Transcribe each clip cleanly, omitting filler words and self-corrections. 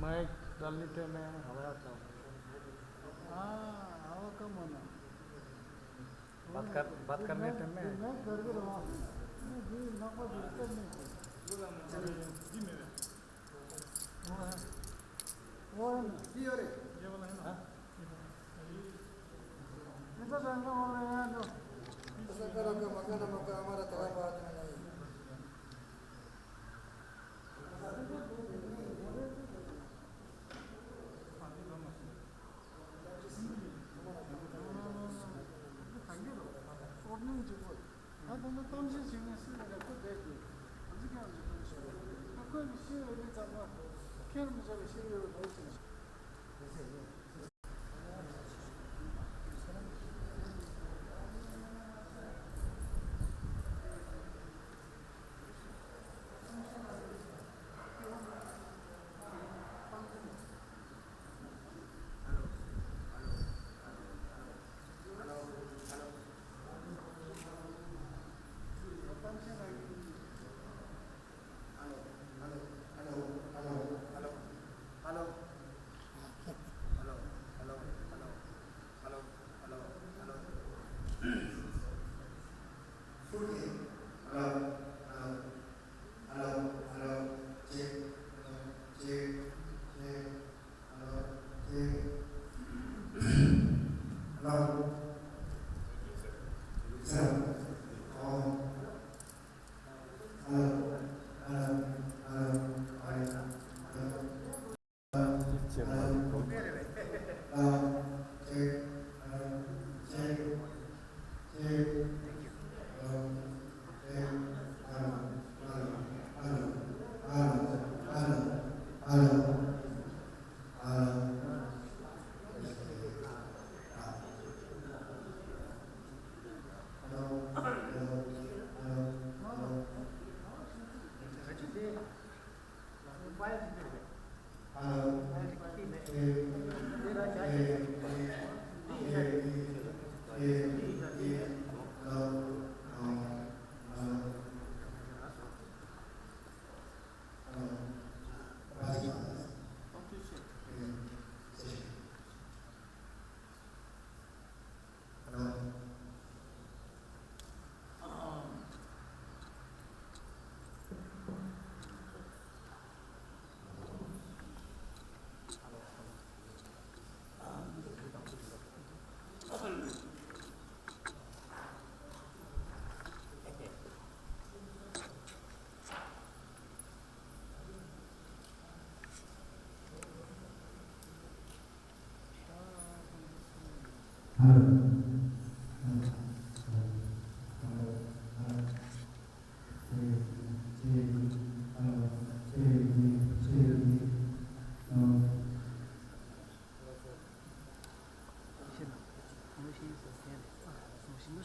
Mic डालने पे मैं हवा आता हूँ। हाँ कम होना बात करने पे मैं घर के रहा जी ना कोई दिक्कत नहीं जी मेरे वो है ये वाला है ना ये तो रंगा हो रहा है जो ऐसा करो कि मकान हमारा तरफ बात में नहीं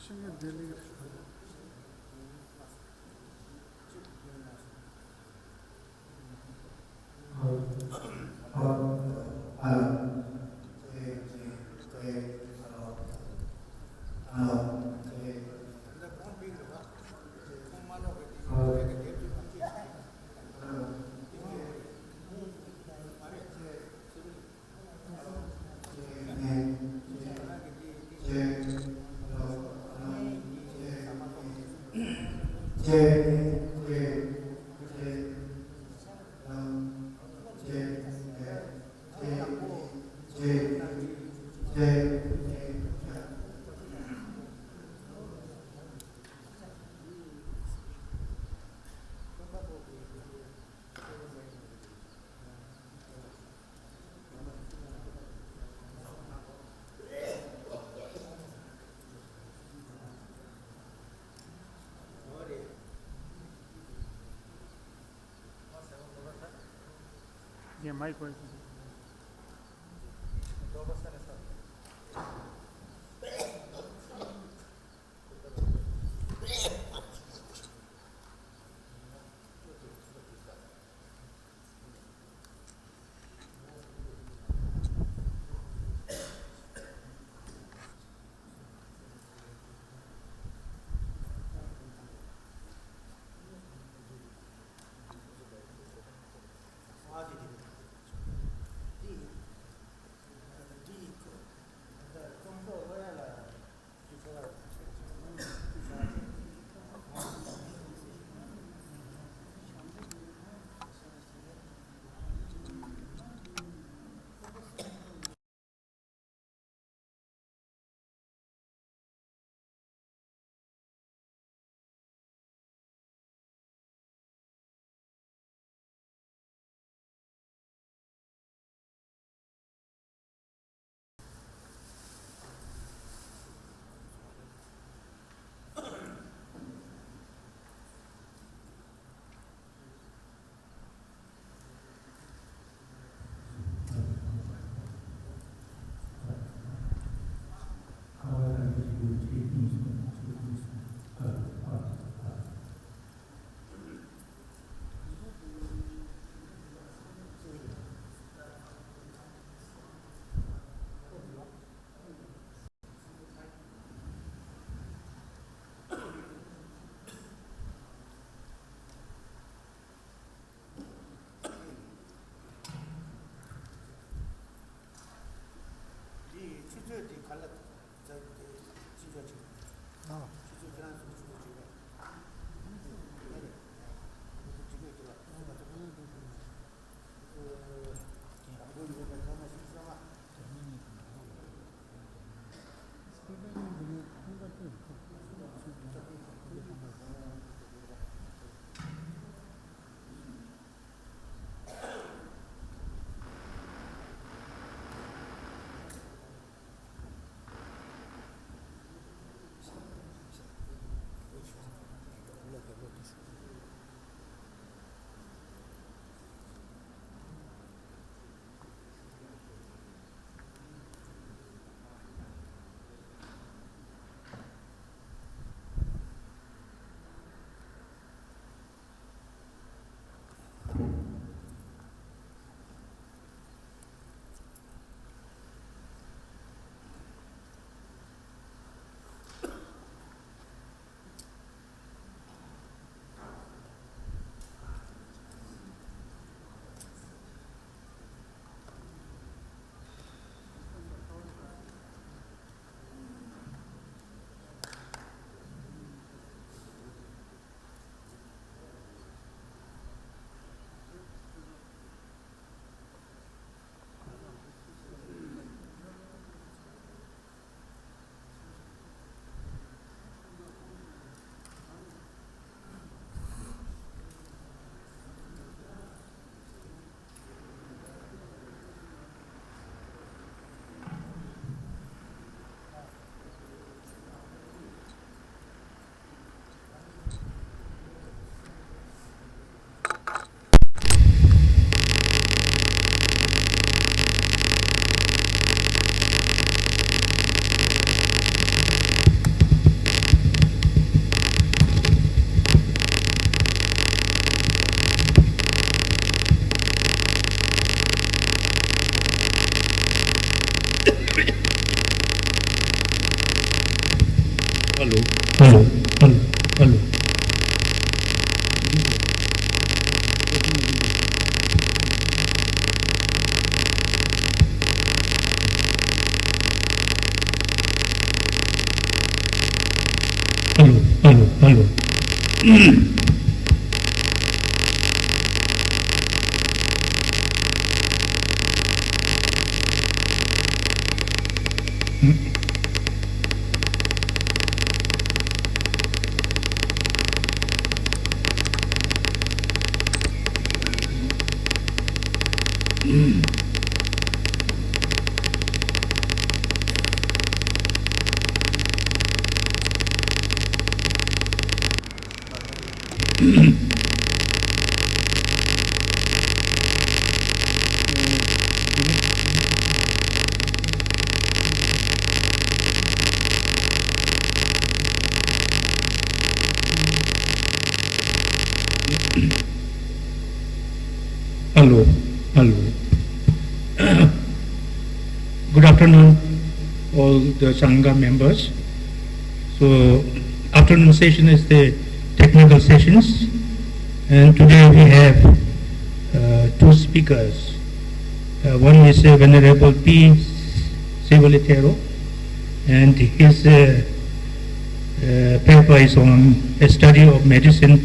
Şimdi deli Yeah, my question. Aló, aló, aló, aló. Aló, aló, aló. Hello, hello. Good afternoon, all the Sangha members. So, afternoon session is the technical sessions, and today we have two speakers. One is Venerable P. Sivalithero, and his paper is on a study of medicine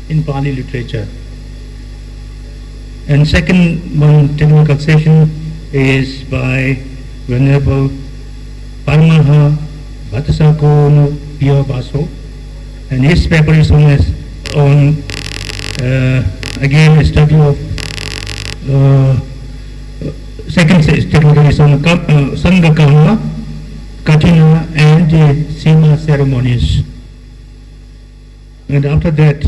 in Pali literature. And second one technical session is by Venerable Paramaha Bhattasako no Pio Baso, and his paper is on again a study of second technical is on Sangha Karma, Katina and Sima ceremonies. And after that,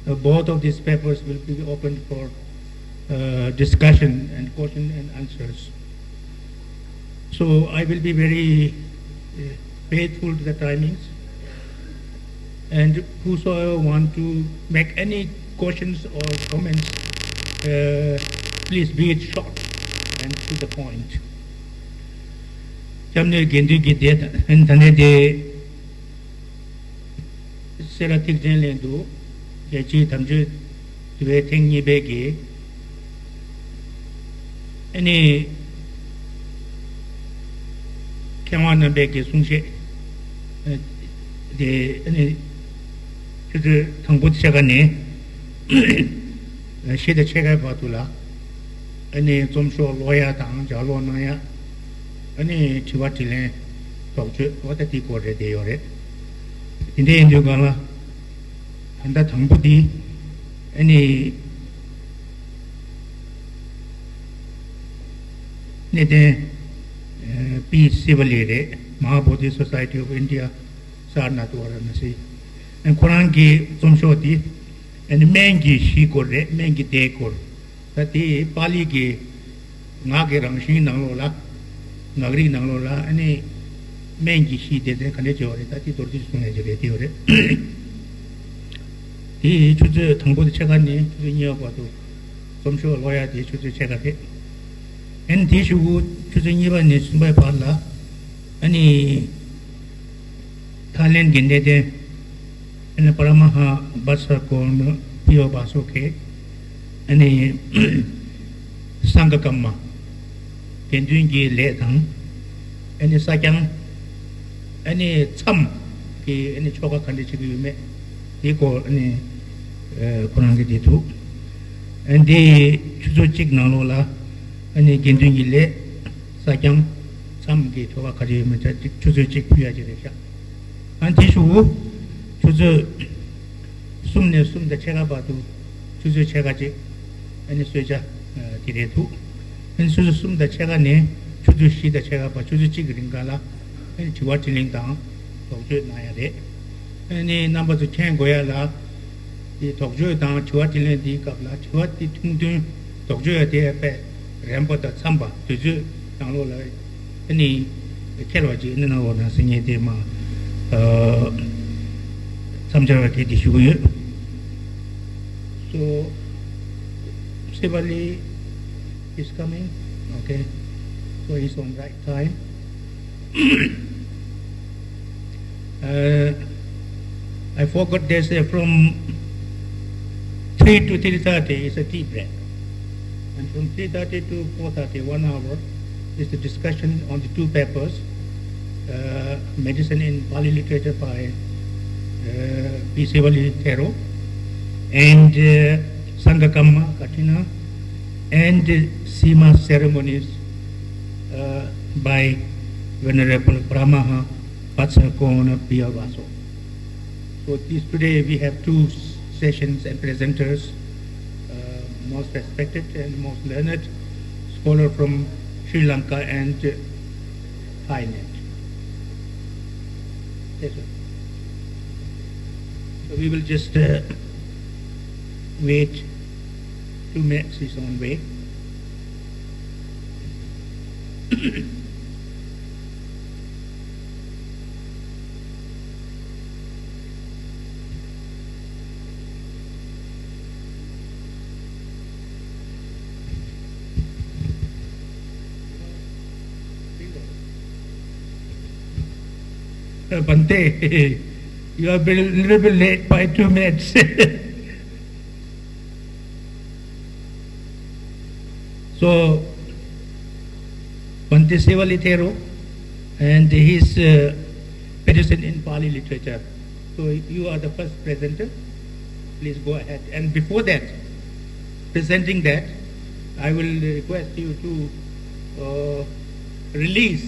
both of these papers will be open for discussion and question and answers. So I will be very faithful to the timings, and whosoever want to make any questions or comments, please be it short and to the point. Jamne gendu gide and tane de seratik jenlendu yechi tamju dwe tengni begi any Kawana begi sungshe de any should Tangbut Shagane she the Chega Patula any Zomsho lawyer Tang Jalo Naya any Chiwatile talk to what a tea order they or it in the Indugala and that Tangbudi any Nede Peace Civil Lady, Mahabodhi Society of India, Sarnat Varanasi, and Kurangi Somshoti, and Mengi Shikore, Mengi Dekor, that the Paliki Nagirang Shinangola, Nagri Nangola, and Mengi Shi did the Kanejore, that is Tortis. He should Tango Chagani, the Niabato, Somsho lawyer, they should check it. And this would choosing even is by Pala, any talent Gindede, and a Paramaha Basakon, Pio Basoke, any Sangakama, Kendungi Letang, any Sakang, any Tsam, any Choka Kandichi met, equal any Kurangiti too, and the Chuchik Nalola. Any Gendungile, Sakam, some gate or Academy, choose chick Piaja. And Tishu, choose soon the Chegabatu, choose a Chegaji, and a Sweja Tiretu, and so soon the Chegane, choose she the Chegaba, choose a Chigringala, and Chiwatiling down, Tokyo Nayade, and the number to Changoyala, the Tokyo down, Chiwatiling, the Kabla, Chiwati Tungdun, Tokyo de Rambo the Samba, to do download any carriage in an order, singing them some Jaraki issue. So, Sivali is coming, okay, so he's on right time. I forgot there's from 3 to 3:30 is a tea break. And from 3:30 to 4:30, 1 hour, is the discussion on the two papers, Medicine in Pali Literature by P. Sivali Thero, and Sangakamma Katina, and Sima ceremonies by Venerable Brahmaha Patsakona Piyavaso. So today we have two sessions and presenters, most respected and most learned scholar from Sri Lanka and Thailand. Yes, sir. So we will just wait 2 minutes, he's on way. Bante, you have been a little bit late by 2 minutes. So, Bante Sivali Thero, and his petition in Pali literature. So you are the first presenter. Please go ahead. And before that, presenting that, I will request you to release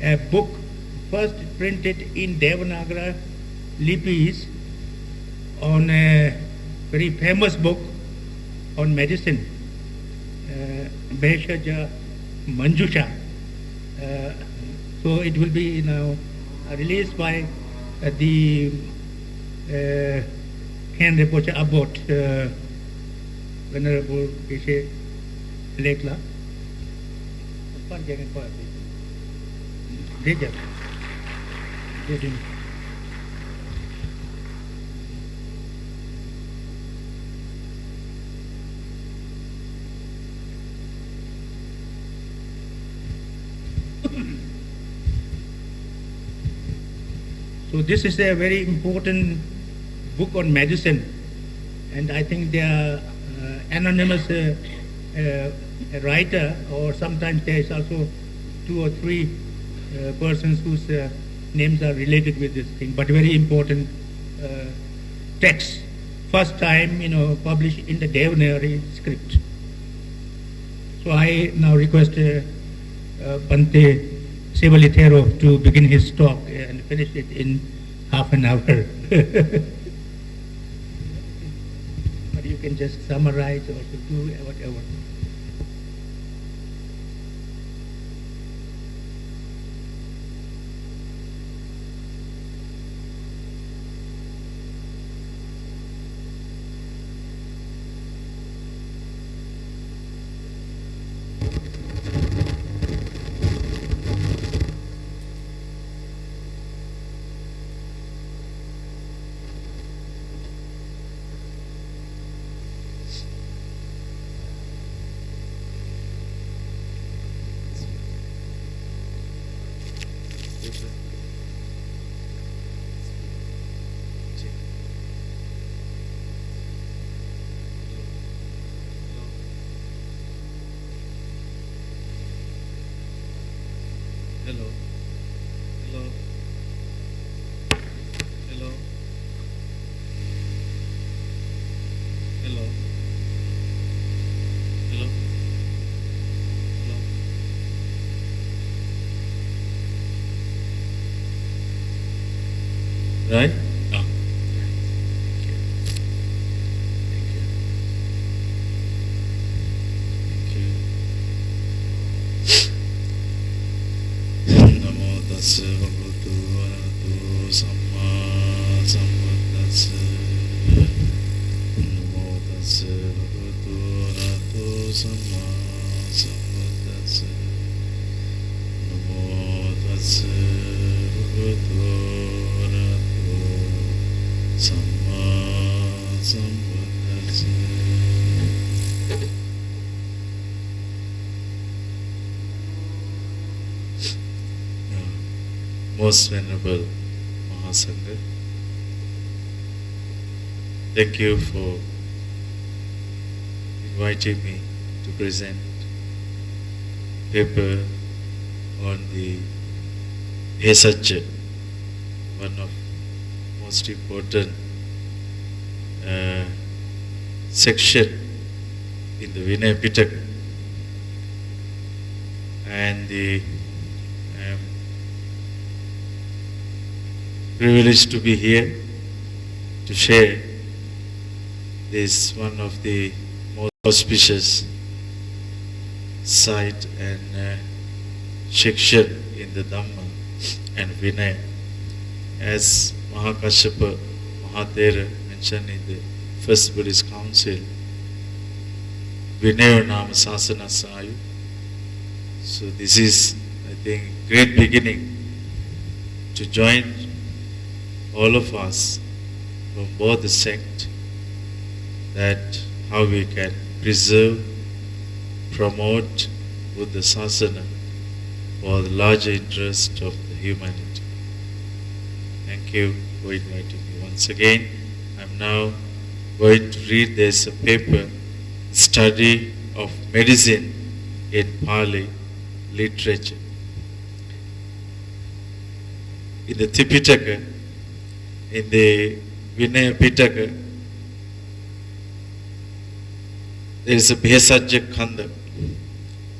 a book first printed in Devanagara lipis on a very famous book on medicine, Bheshaja Manjusha. So it will be now released by the Ken Repocha Abbot, Venerable Geshe Lekla. So this is a very important book on medicine, and I think they are anonymous writer, or sometimes there is also 2 or 3 persons whose names are related with this thing, but very important text. First time, published in the Devanagari script. So I now request Bante Sivali Thero to begin his talk and finish it in half an hour. But you can just summarize or do whatever. Hello. Hello. Hello. Hello. Hello. Hello. Right? Oh. Thank you. Thank you. Namo tassa bhagavato arahato samma sambuddhassa. Namo tassa bhagavato arahato samma sambuddhassa. Namo tassa bhagavato arahato samma sambuddhassa. Most Venerable Mahasangha, thank you for inviting me to present paper on the Bheshaja, one of most important section in the Vinaya Pitaka. And I am privileged to be here to share this one of the most auspicious site and section in the Dhamma and Vinaya. As Mahakashyapa Mahathera mentioned in the first Buddhist Council, Vinaya Nama Sasana Sayu. So this is, I think, great beginning to join all of us from both the sect, that how we can preserve, promote Buddha Sasana for the larger interest of the humanity. Thank you for inviting me once again. I'm now going to read this paper, Study of Medicine in Pali Literature. In the Tipitaka, in the Vinaya Pitaka, there is a Bhesajya Khanda.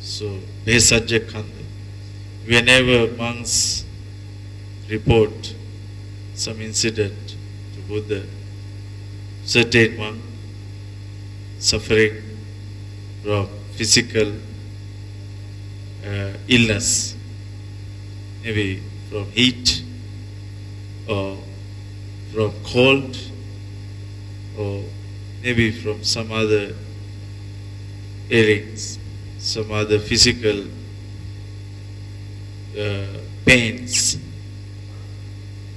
So, Bhesajya Khanda. Whenever monks report some incident to Buddha, certain monk suffering from physical illness, maybe from heat or from cold or maybe from some other ailings, some other physical pains.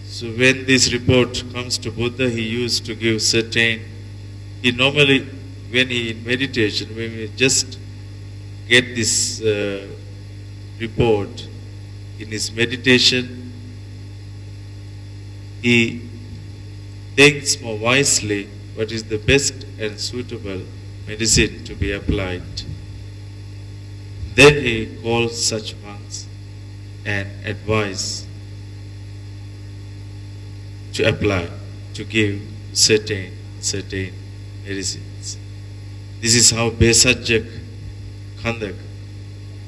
So when this report comes to Buddha, he used to give certain, he normally, when he in meditation, when we just get this report in his meditation, he thinks more wisely what is the best and suitable medicine to be applied. Then he calls such monks and advise to apply, to give certain medicines. This is how Bhesajya Khanda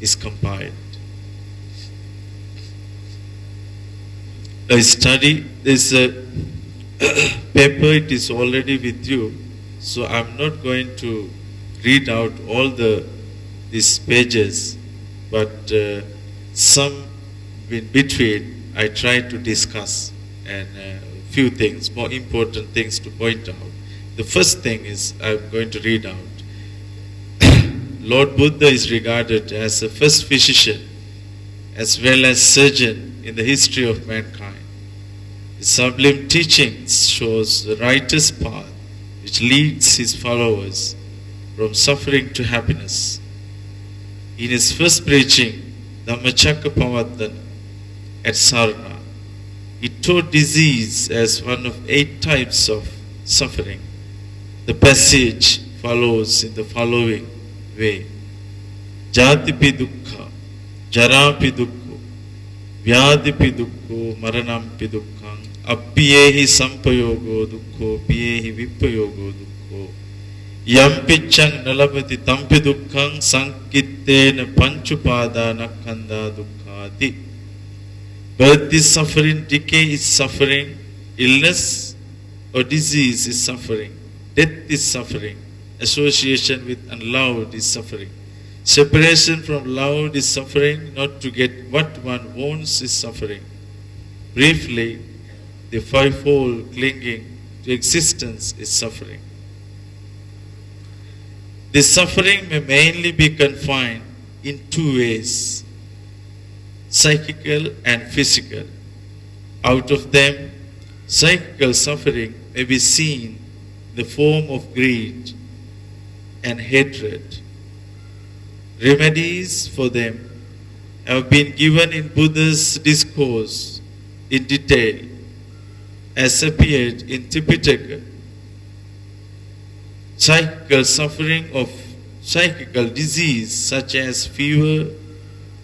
is compiled. A study, this paper, it is already with you, so I'm not going to read out all these pages, but some in between I try to discuss and few things, more important things to point out. The first thing is I'm going to read out. Lord Buddha is regarded as the first physician as well as surgeon in the history of mankind. His sublime teachings shows the righteous path which leads his followers from suffering to happiness. In his first preaching, Dhammacakkappavattana at Sarna, he taught disease as one of 8 types of suffering. The passage follows in the following way. Jatipi dukkha, jarapi dukkha, vyadipi dukkha, maranampi dukkha, appiyehi sampayogo dukkha, piyehi vippayogo dukkha, yampichang nalabati tampi dukkha, sankittena panchupadana khanda dukkhati. Birth is suffering, decay is suffering, illness or disease is suffering, death is suffering, association with unloved is suffering, separation from loved is suffering, not to get what one wants is suffering. Briefly, the fivefold clinging to existence is suffering. This suffering may mainly be confined in 2 ways: psychical and physical. Out of them, psychical suffering may be seen in the form of greed and hatred. Remedies for them have been given in Buddha's discourse in detail, as appeared in Tipitaka. Psychical suffering of psychical disease such as fever,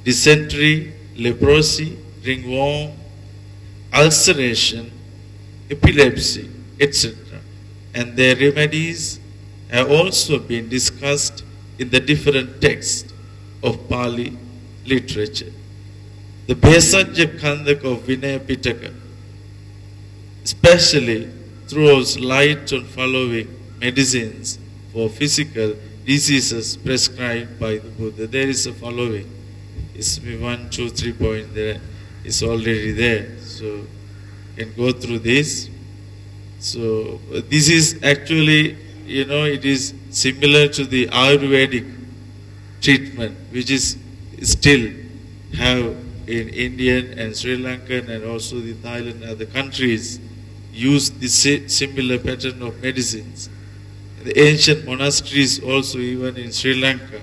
dysentery, leprosy, ringworm, ulceration, epilepsy, etc. and their remedies have also been discussed in the different texts of Pali literature. The Bhesajya Kandak of Vinaya Pitaka especially throws light on following medicines for physical diseases prescribed by the Buddha. There is a following. It's 1, 2, 3 point there. It's already there. So you can go through this. So this is actually, it is similar to the Ayurvedic treatment, which is still have in Indian and Sri Lankan and also the Thailand and other countries use this similar pattern of medicines. The ancient monasteries also, even in Sri Lanka,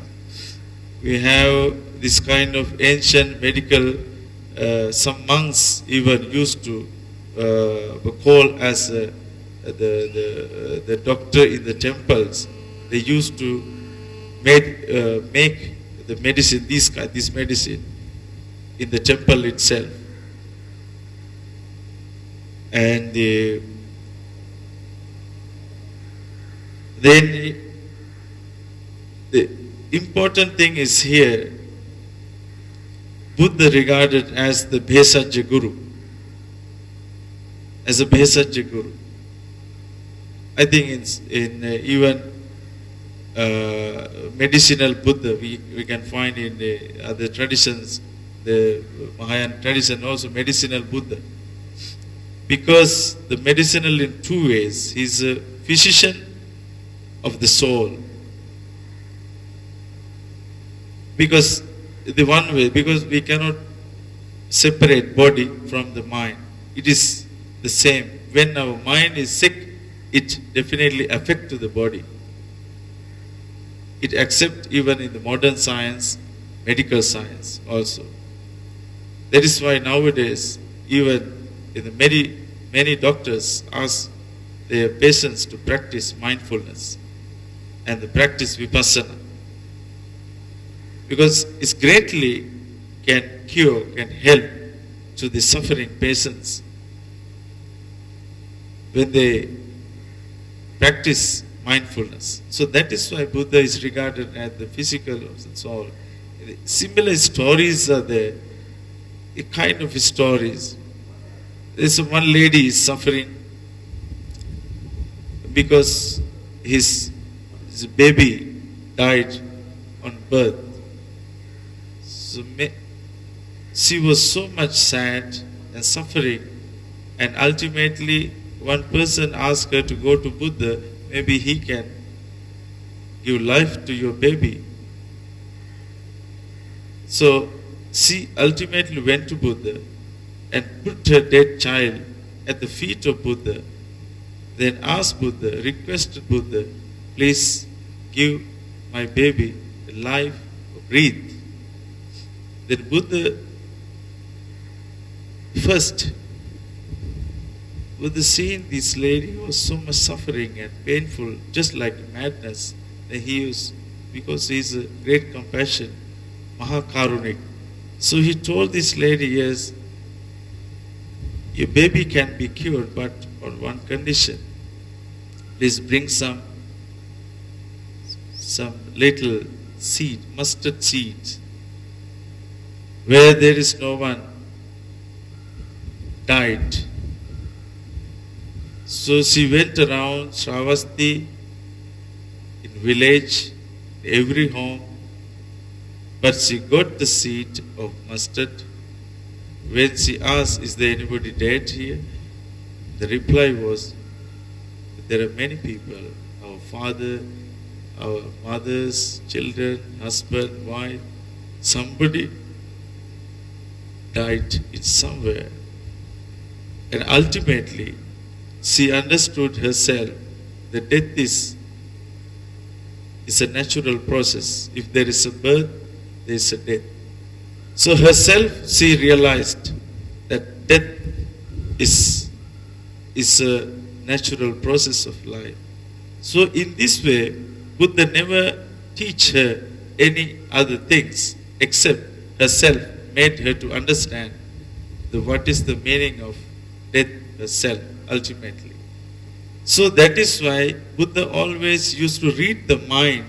we have this kind of ancient medical, some monks even used to call as the doctor in the temples. They used to make the medicine, this medicine, in the temple itself. And then the important thing is here, Buddha regarded as the Bhesajya Guru, as a Bhesajya Guru. I think in even medicinal Buddha, we can find in the other traditions, the Mahayana tradition also, medicinal Buddha. Because the medicinal in two ways, he's a physician of the soul. Because the one way, because we cannot separate body from the mind. It is the same. When our mind is sick, it definitely affects the body. It accepts even in the modern science, medical science also. That is why nowadays, even in the many doctors ask their patients to practice mindfulness and the practice vipassana. Because it greatly can cure, can help to the suffering patients when they practice mindfulness. So that is why Buddha is regarded as the physical of the soul. Similar stories are there, a kind of stories. There's one lady is suffering because his baby died on birth. So she was so much sad and suffering, and ultimately one person asked her to go to Buddha, maybe he can give life to your baby. So she ultimately went to Buddha and put her dead child at the feet of Buddha, then asked Buddha, requested Buddha, please give my baby a life, breathe. Then Buddha, seeing this lady was so much suffering and painful, just like madness, that he was, because he is a great compassion, Mahakarunik. So he told this lady, yes, your baby can be cured, but on one condition. Please bring some little seed, mustard seeds, where there is no one died. So she went around Shravasti, in village, every home, but she got the seed of mustard. When she asked, is there anybody dead here? The reply was, there are many people, our father, our mothers, children, husband, wife, somebody died in somewhere. And ultimately, she understood herself that death is a natural process. If there is a birth, there is a death. So herself, she realized that death is a natural process of life. So in this way, Buddha never teach her any other things except herself made her to understand what is the meaning of death herself ultimately. So that is why Buddha always used to read the mind.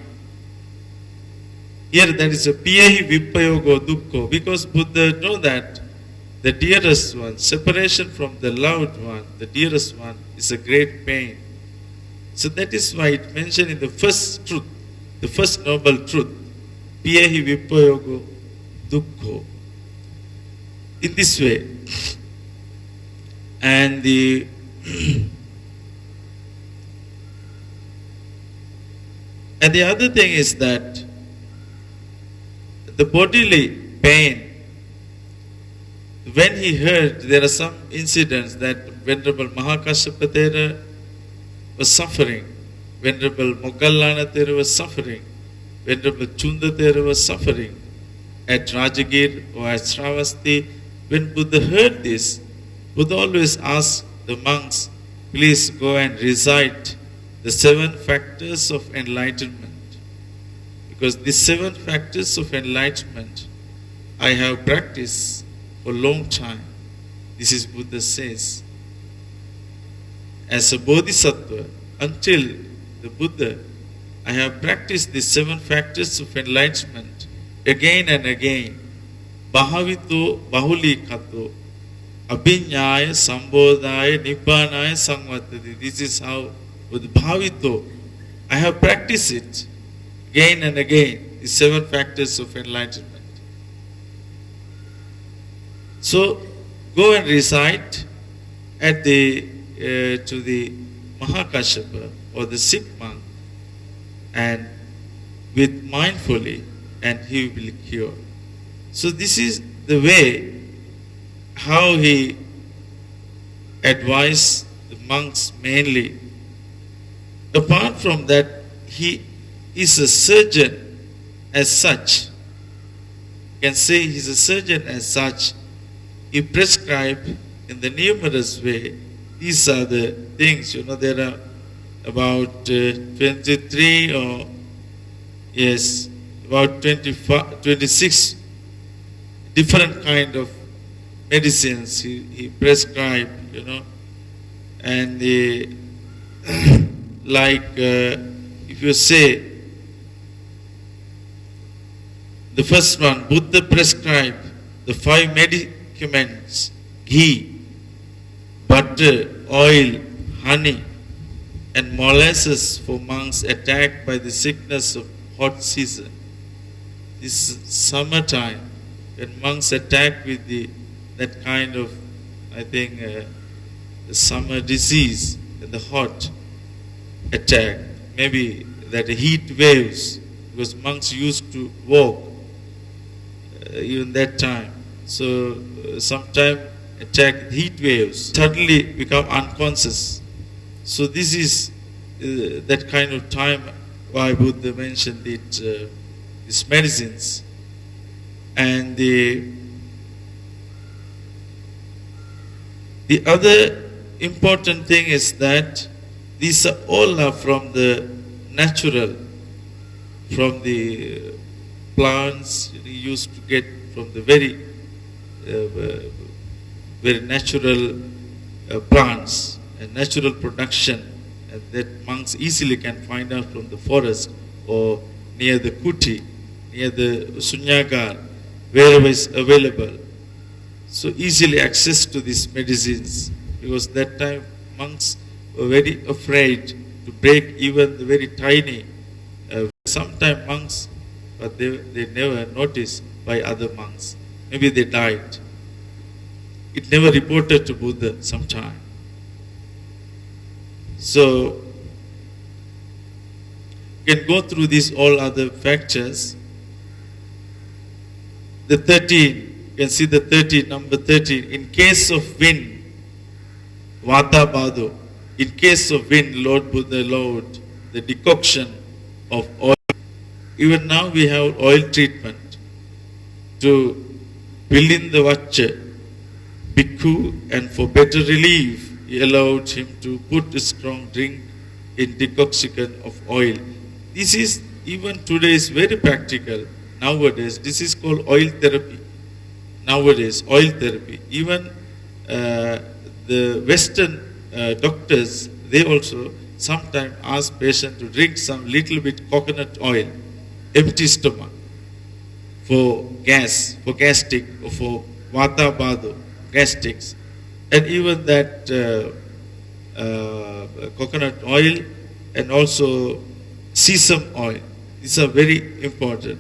Here that is a piyahi vipayogo dukkho, because Buddha know that the dearest one, separation from the loved one, the dearest one is a great pain. So that is why it mentioned in the first truth, the first noble truth, piyahi vipayogo dukkho. In this way. And the and the other thing is that the bodily pain, when he heard, there are some incidents that Venerable Mahakashyapa Thera was suffering, Venerable Moggallana Thera was suffering, Venerable Chunda Thera was suffering at Rajagir or at Sravasti. When Buddha heard this, Buddha always asked the monks, please go and recite the 7 factors of enlightenment. Because these 7 factors of enlightenment I have practiced for a long time. This is Buddha says. As a bodhisattva, until the Buddha, I have practiced these 7 factors of enlightenment again and again. Bhavito bahulikato abhinyaya sambodhaya nibbānaya samvatati. This is how with bhavito I have practiced it again and again, the 7 factors of enlightenment. So go and recite at the to the Mahakashyapa or the sick monk, and with mindfully, and he will cure. So this is the way how he advised the monks mainly. Apart from that, he is a surgeon as such. You can say he's a surgeon as such. He prescribed in the numerous way. These are the things, there are about 23 or, yes, about 26 different kind of medicines he prescribed, and like if you say, the first one, Buddha prescribed the 5 medicaments, ghee, butter, oil, honey, and molasses for monks attacked by the sickness of hot season. This is summertime, when monks attacked with that kind of, I think, the summer disease and the hot attack, maybe that heat waves, because monks used to walk even that time. So sometimes attack heat waves, suddenly become unconscious. So this is that kind of time why Buddha mentioned it, these medicines. And the other important thing is that these are all from the natural, from the plants you used to get from the very natural plants and natural production, and that monks easily can find out from the forest or near the kuti, near the sunyagar, wherever is available. So easily access to these medicines, because that time monks were very afraid to break even the very tiny. Sometimes monks, but they never noticed by other monks. Maybe they died. It never reported to Buddha sometime. So you can go through these all other factors. The 13, you can see the 13, number 13. In case of wind, Vata Bado. In case of wind, Lord Buddha allowed the decoction of oil. Even now we have oil treatment to fill in the vacha, bhikkhu, and for better relief, he allowed him to put a strong drink in decoction of oil. This is, even today, is very practical. Nowadays, this is called oil therapy. Nowadays, oil therapy. Even the Western doctors, they also sometimes ask patient to drink some little bit coconut oil, empty stomach, for gas, for gastric, or for vata bado, gastrics. And even that coconut oil and also sesame oil. These are very important.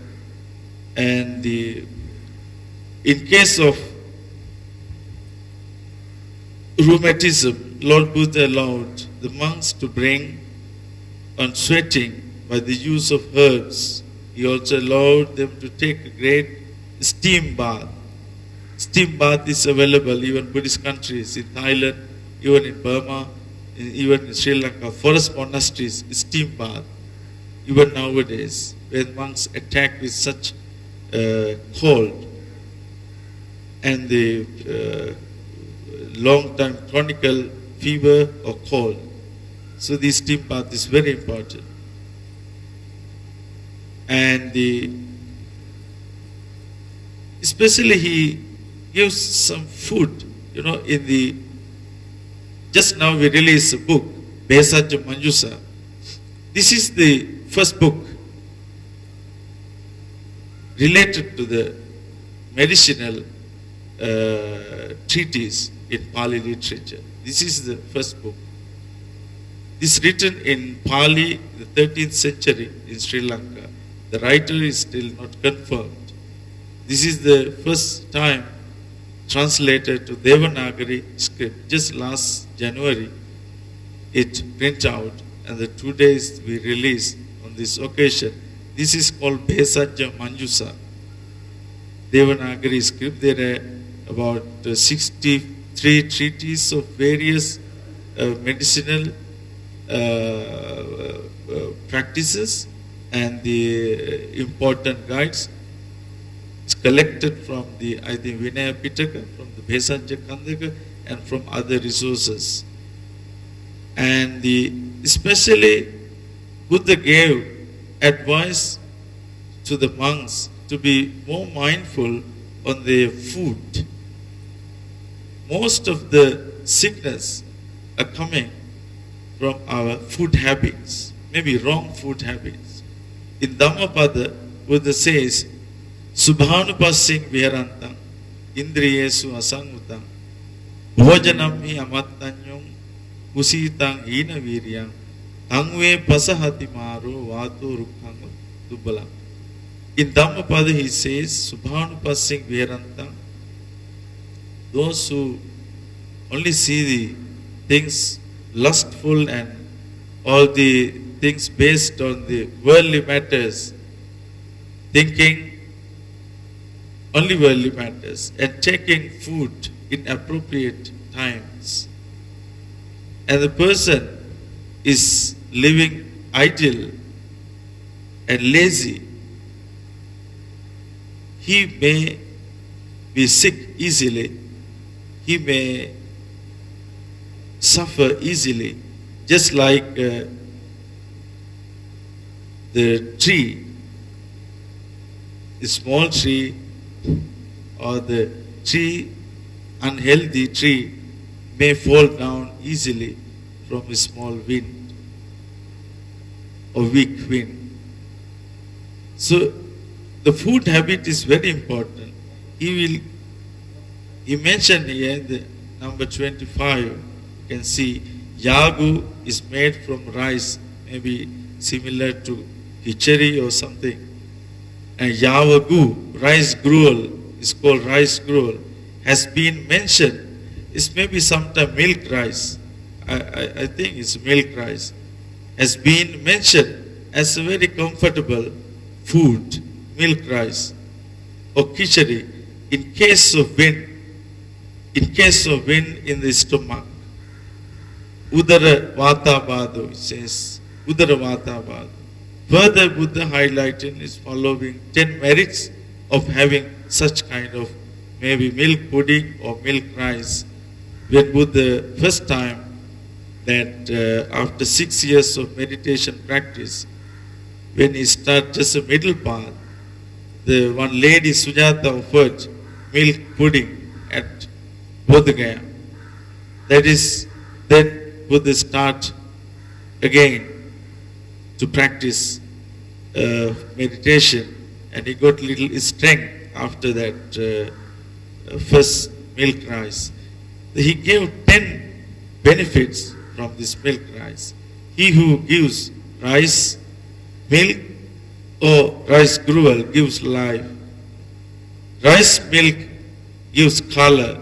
And in case of rheumatism, Lord Buddha allowed the monks to bring on sweating by the use of herbs. He also allowed them to take a great steam bath. Steam bath is available even in Buddhist countries, in Thailand, even in Burma, even in Sri Lanka. Forest monasteries, steam bath. Even nowadays, when monks attack with such cold and the long-time chronic fever or cold. So the steam bath is very important. And especially he gives some food, just now we released a book, Serajeymonastery. This is the first book related to the medicinal treatise in Pali literature. This is the first book. This is written in Pali, the 13th century in Sri Lanka. The writer is still not confirmed. This is the first time translated to Devanagari script. Just last January, it printed out, and the 2 days we released on this occasion. This is called Serajeymonastery. Devanagari script. There are about 63 treatises of various medicinal practices and the important guides. It's collected from the, I think, Vinaya Pitaka, from the Serajeymonastery, and from other resources. And especially Buddha gave advice to the monks to be more mindful on their food. Most of the sickness are coming from our food habits, maybe wrong food habits. In Dhammapada, Buddha says, Subhanupassing viharantang, indriyesu asangutang, bhojanam hi amattanyum, kusitang hina viryang, angve pasahati maru vatu rukhang dubbalam. In Dhammapada he says, Subhanupassing viharantang, those who only see the things lustful and all the things based on the worldly matters, thinking only worldly matters, and taking food in appropriate times. And the person is living idle and lazy. He may be sick easily. He may suffer easily, just like the tree, the small tree, or the tree, unhealthy tree, may fall down easily from a small wind or weak wind. So the food habit is very important. He mentioned here in the number 25, you can see yagu is made from rice, maybe similar to khichdi or something. And yavagu, rice gruel, is called rice gruel, has been mentioned. It's maybe sometime milk rice. I think it's milk rice. Has been mentioned as a very comfortable food, milk rice or khichdi, in case of wind in the stomach. Udara vata bado, it says, udara vata bado. Further, Buddha highlighted his following 10 merits of having such kind of maybe milk pudding or milk rice. When Buddha first time that after 6 years of meditation practice, when he started just a middle path, the one lady Sujata offered milk pudding at Bodh Gaya. That is, then Buddha start again to practice meditation, and he got little strength after that first milk rice. He gave 10 benefits from this milk rice. He who gives rice, milk, or rice gruel gives life. Rice milk gives color.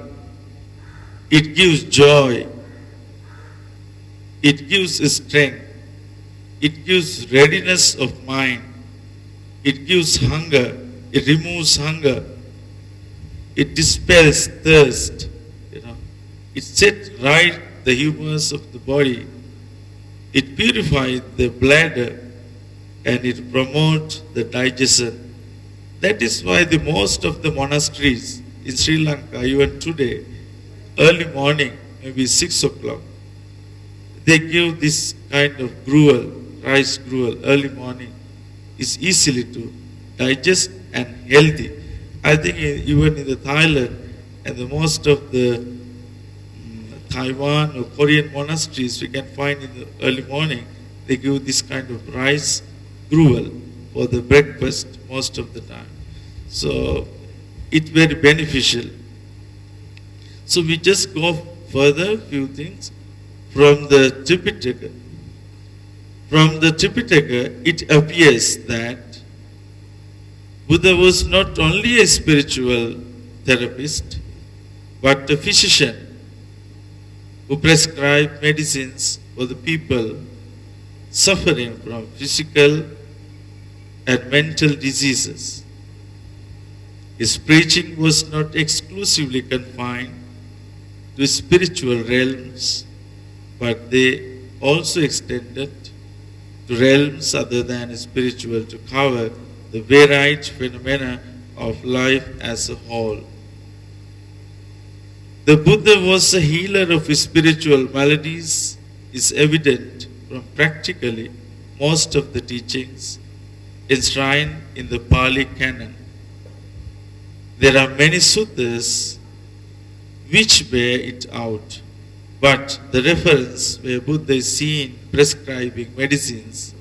It gives joy. It gives strength. It gives readiness of mind. It gives hunger. It removes hunger. It dispels thirst. It sets right the humors of the body. It purifies the bladder, and it promotes the digestion. That is why the most of the monasteries in Sri Lanka, even today, early morning, maybe 6 o'clock, they give this kind of gruel, rice gruel, early morning. It's easily to digest and healthy. I think even in the Thailand and the most of the Taiwan or Korean monasteries, we can find in the early morning, they give this kind of rice gruel for the breakfast most of the time. So it's very beneficial. So we just go further, few things from the Tripitaka. From the Tripitaka, it appears that Buddha was not only a spiritual therapist, but a physician who prescribed medicines for the people suffering from physical and mental diseases. His preaching was not exclusively confined to spiritual realms, but they also extended to realms other than spiritual to cover the varied phenomena of life as a whole. The Buddha was a healer of spiritual maladies is evident from practically most of the teachings enshrined in the Pali Canon. There are many suttas which bear it out, but the reference where Buddha is seen prescribing medicines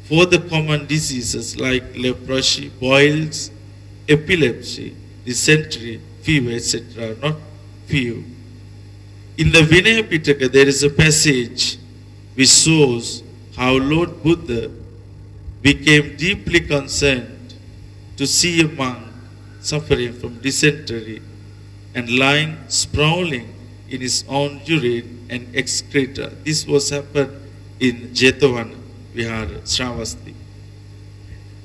for the common diseases like leprosy, boils, epilepsy, dysentery, fever, etc., not few. In the Vinaya Pitaka, there is a passage which shows how Lord Buddha became deeply concerned to see a monk suffering from dysentery and lying sprawling in his own urine and excreta. This was happened in Jetavana Vihara, Sravasti.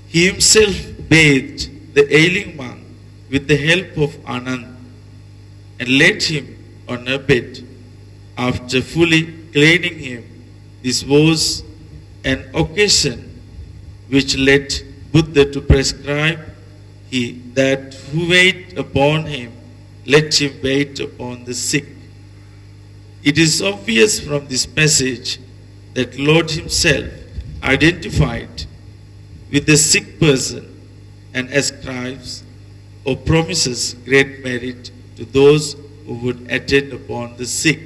He himself bathed the ailing monk with the help of Anand and laid him on a bed. After fully cleaning him, this was an occasion which led Buddha to prescribe that who wait upon him, let him wait upon the sick. It is obvious from this passage that Lord himself identified with the sick person and ascribes or promises great merit to those who would attend upon the sick.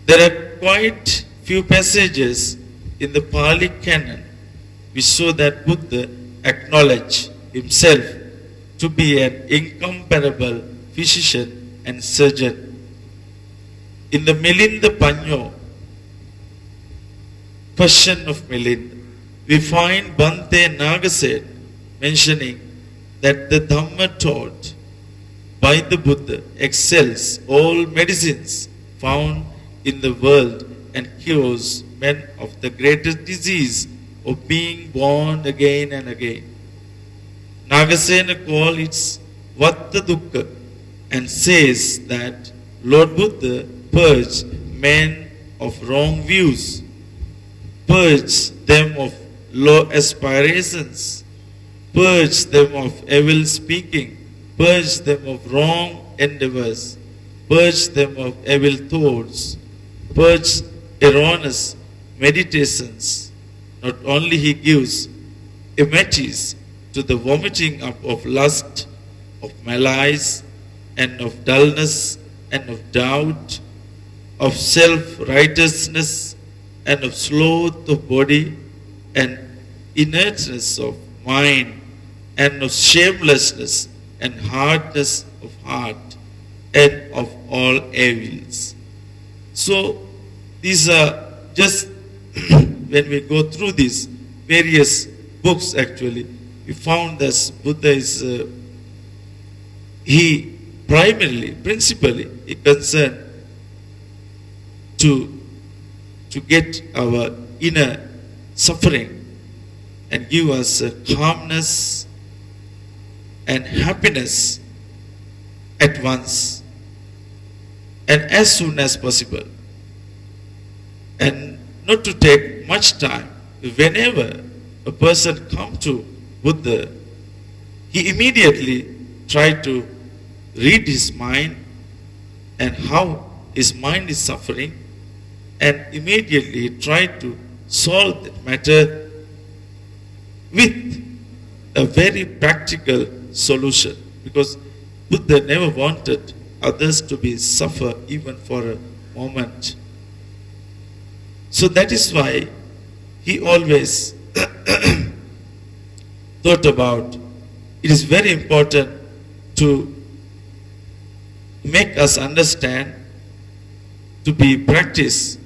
There are quite few passages in the Pali Canon which show that Buddha acknowledged himself to be an incomparable physician and surgeon. In the Milinda Panyo, Passion of Milinda, we find Bhante Nagaset mentioning that the Dhamma taught by the Buddha excels all medicines found in the world and cures men of the greatest disease of being born again and again. Nagasena calls it Vatta Dukkha and says that Lord Buddha purged men of wrong views, purged them of low aspirations, purged them of evil speaking, purged them of wrong endeavors, purged them of evil thoughts, purged erroneous meditations. Not only he gives emetis to the vomiting up of lust, of malice, and of dullness, and of doubt, of self-righteousness and of sloth of body and inertness of mind and of shamelessness and hardness of heart and of all evils. So these are just when we go through these various books, actually, we found that Buddha is, he primarily, principally, he concerned to get our inner suffering and give us calmness and happiness at once and as soon as possible, and not to take much time. Whenever a person comes to Buddha, he immediately tries to read his mind and how his mind is suffering, and immediately try to solve that matter with a very practical solution, because Buddha never wanted others to be suffer even for a moment. So that is why he always thought about it is very important to make us understand, to be practice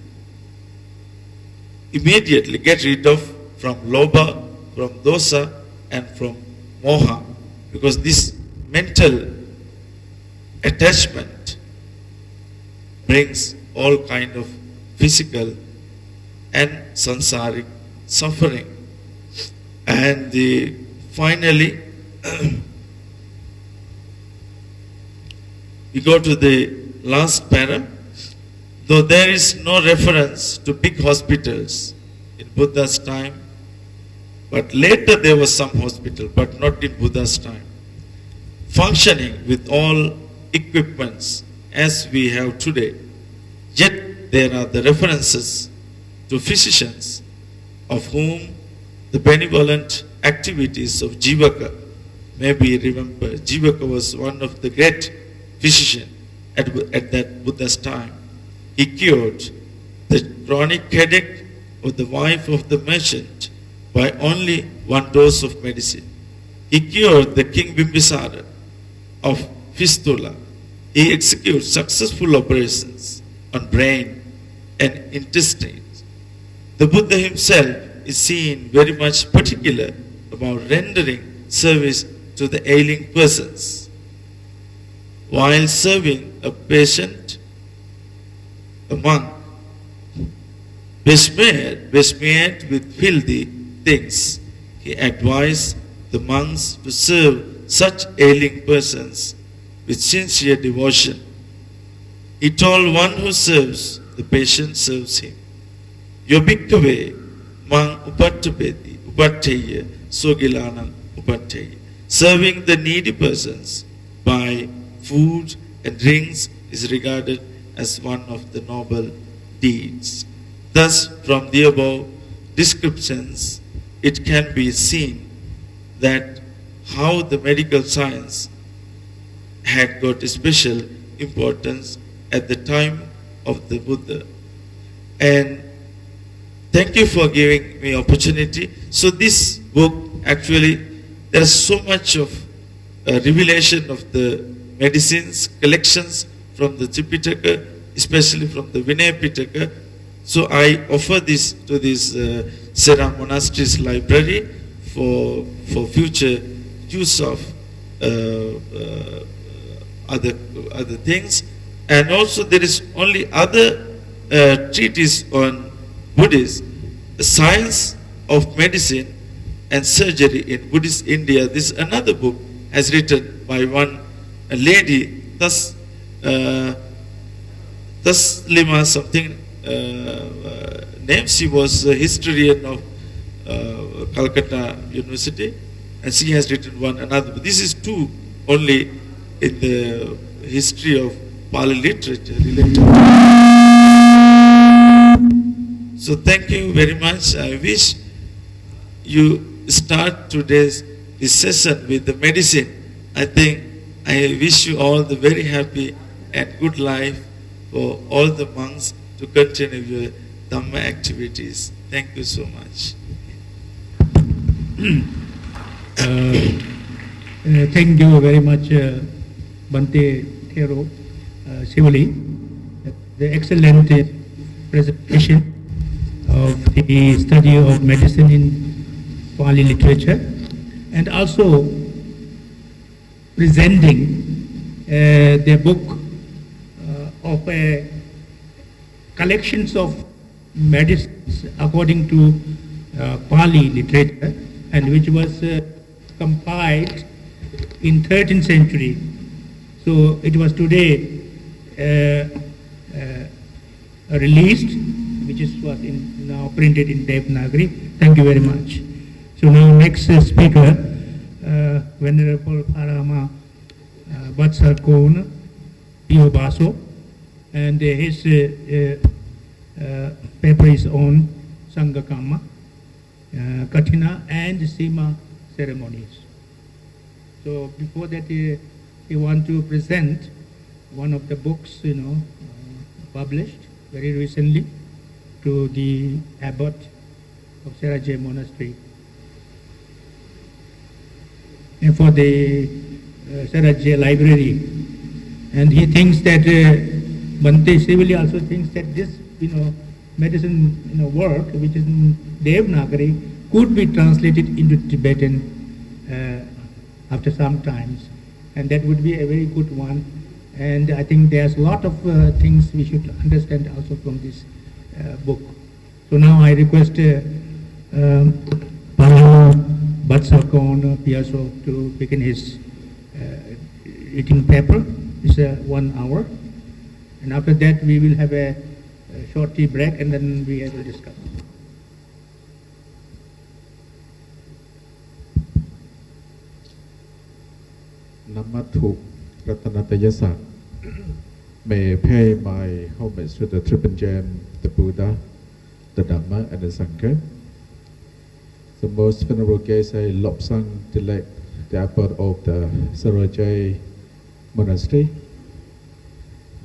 immediately, get rid of from lobha, from dosa, and from moha, because this mental attachment brings all kind of physical and samsaric suffering. And finally, we go to the last para. Though there is no reference to big hospitals in Buddha's time, but later there was some hospital, but not in Buddha's time, functioning with all equipments as we have today. Yet there are the references to physicians of whom the benevolent activities of Jivaka may be remembered. Jivaka was one of the great physicians at that Buddha's time. He cured the chronic headache of the wife of the merchant by only one dose of medicine. He cured the king Bimbisara of fistula. He executed successful operations on brain and intestines. The Buddha himself is seen very much particular about rendering service to the ailing persons. While serving a patient, a monk, besmeared with filthy things, he advised the monks to serve such ailing persons with sincere devotion. He told one who serves, the patient serves him. Yobikave mang upattapeti upatteya sogilanam upatteya. Serving the needy persons by food and drinks is regarded as one of the noble deeds. Thus, from the above descriptions, it can be seen that how the medical science had got a special importance at the time of the Buddha. And thank you for giving me opportunity. So this book, actually, there is so much of revelation of the medicines, collections from the Tripitaka, especially from the Vinaya Pitaka. So I offer this to this Serajeymonastery's library for future use of other things. And also there is only other treatise on Buddhism, the science of medicine and surgery in Buddhist India. This is another book as written by a lady, Taslima something name. She was a historian of Calcutta University, and she has written another. This is two only in the history of Pali literature related. So thank you very much. I wish you start today's this session with the medicine. I think I wish you all the very happy and good life for all the monks to continue your Dhamma activities. Thank you so much. Thank you very much, Bante Thero Sivali. The excellent presentation of the study of medicine in Pali literature, and also presenting the book of collections of medicines according to Pali literature, and which was compiled in 13th century. So it was today released, which was now printed in Devanagari. Thank you very much. So now next speaker, Venerable Parama Vatsakona Pio Baso, and his paper is on Sangakama, Kathina and Sima ceremonies. So before that, he want to present one of the books, published very recently to the abbot of Serajeymonastery, and for the Serajey library. And he thinks that Bante Sivali also thinks that this, medicine, work which is in Devanagari could be translated into Tibetan after some times, and that would be a very good one. And I think there's a lot of things we should understand also from this book. So now I request Parama Vatsakona Piaso to begin his reading paper. It's 1 hour, and after that we will have a short tea break, and then we will discuss. Namatu Ratanatayasa. May I pay my homage to the triple gem, the Buddha, the Dhamma, and the Sangha. The most venerable Geshe Lobsang Dilek, the abbot of the Serajeymonastery,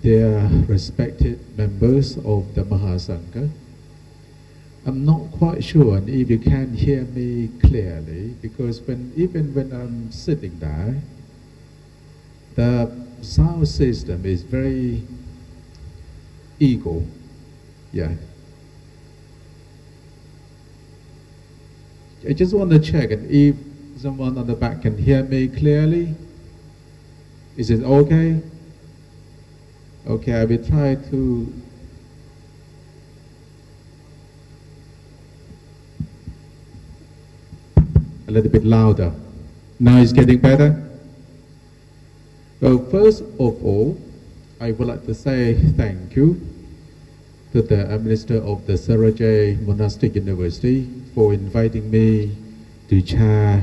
dear respected members of the Mahasangha. I'm not quite sure if you can hear me clearly, because even when I'm sitting there, the sound system is very ego. Yeah. I just want to check if someone on the back can hear me clearly. Is it okay? Okay, I will try to a little bit louder. Now it's getting better? Well, first of all, I would like to say thank you to the Minister of the Serajeymonastery University for inviting me to share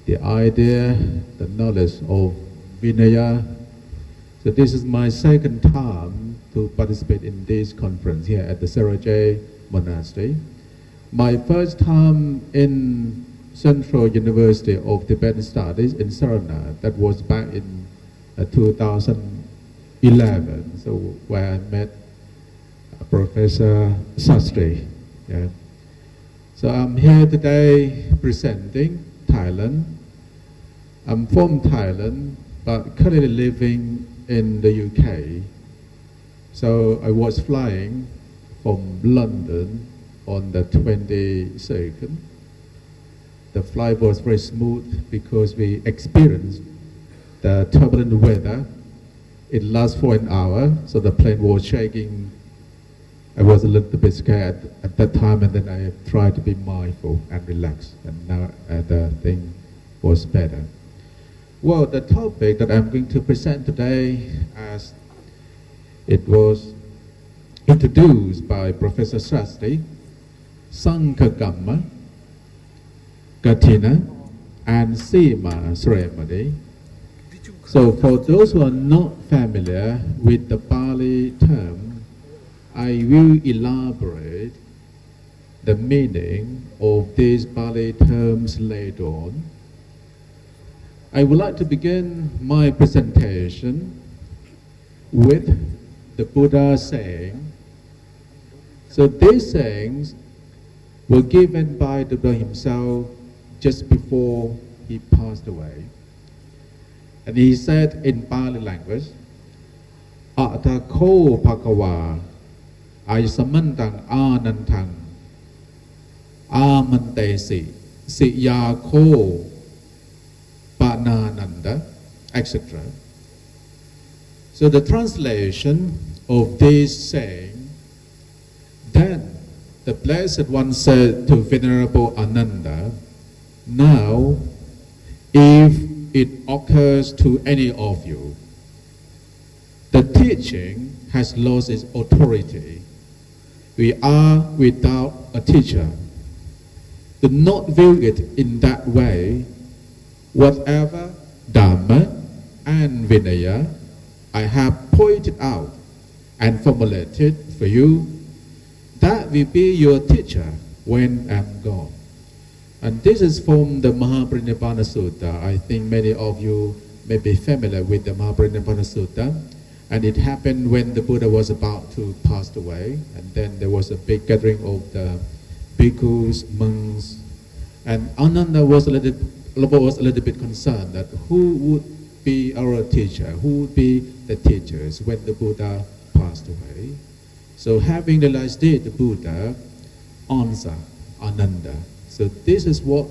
the idea, the knowledge of Vinaya. So this is my second time to participate in this conference here at the Serajeymonastery. My first time in Central University of Tibetan Studies in Sarana, that was back in 2011, so where I met Professor Sastry. Yeah. So I'm here today presenting Thailand. I'm from Thailand, but currently living in the UK. So I was flying from London on the 22nd. The flight was very smooth because we experienced the turbulent weather. It lasts for an hour, so the plane was shaking. I was a little bit scared at that time, and then I tried to be mindful and relax, and now the thing was better. Well, the topic that I'm going to present today, as it was introduced by Professor Sastry, Sangha Kathina, and Sima ceremony. So for those who are not familiar with the Pali term, I will elaborate the meaning of these Pali terms later on. I would like to begin my presentation with the Buddha saying. So these sayings were given by the Buddha himself just before he passed away. And he said in Pali language, Atako Pakawa Ayasamantang Anantang Amantesi Siyako Panananda, etc. So the translation of this saying, then the Blessed One said to Venerable Ananda, now if it occurs to any of you, the teaching has lost its authority. We are without a teacher. Do not view it in that way. Whatever Dhamma and Vinaya I have pointed out and formulated for you, that will be your teacher when I'm gone. And this is from the Mahaparinibbana Sutta. I think many of you may be familiar with the Mahaparinibbana Sutta. And it happened when the Buddha was about to pass away. And then there was a big gathering of the bhikkhus, monks. And Ananda was a little bit concerned that who would be our teacher, who would be the teachers when the Buddha passed away. So having realized this, the Buddha answered Ananda. So this is what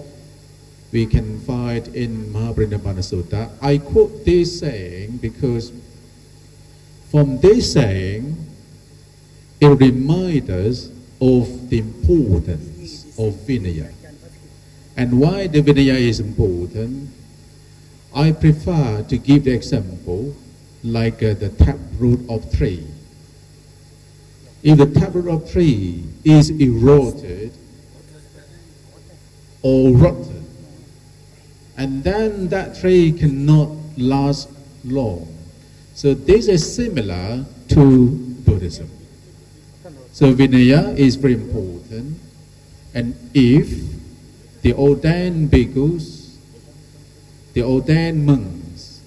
we can find in Mahaparinibbana Sutta. I quote this saying because from this saying, it reminds us of the importance of Vinaya. And why the Vinaya is important, I prefer to give the example like the taproot of tree. If the taproot of tree is eroded or rotten, and then that tree cannot last long. So this is similar to Buddhism. So Vinaya is very important, and if the ordained bhikkhus, the ordained monks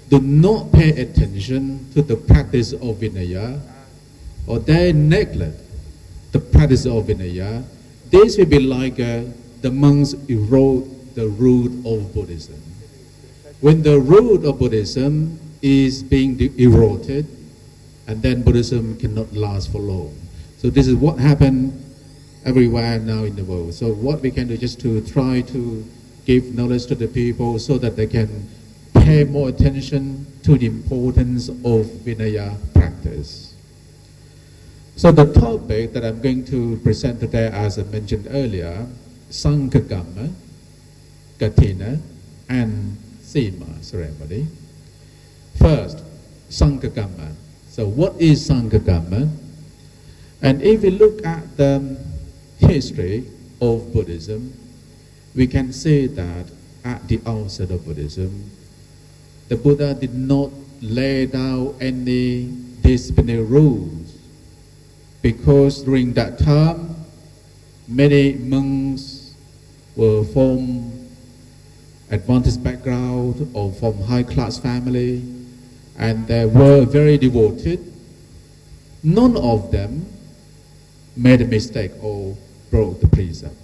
do not pay attention to the practice of Vinaya, or they neglect the practice of Vinaya, this will be like the monks erode the root of Buddhism. When the root of Buddhism is being eroded, and then Buddhism cannot last for long. So this is what happened everywhere now in the world. So what we can do just to try to give knowledge to the people so that they can pay more attention to the importance of Vinaya practice. So the topic that I'm going to present today, as I mentioned earlier, Sanghagama, Kathina, and Sima ceremony. First, Sanghagama. So what is Sanghagama? And if we look at the history of Buddhism, we can say that at the outset of Buddhism, the Buddha did not lay down any disciplinary rules, because during that time, many monks were from advantaged background or from high-class family, and they were very devoted. None of them made a mistake or broke the precept.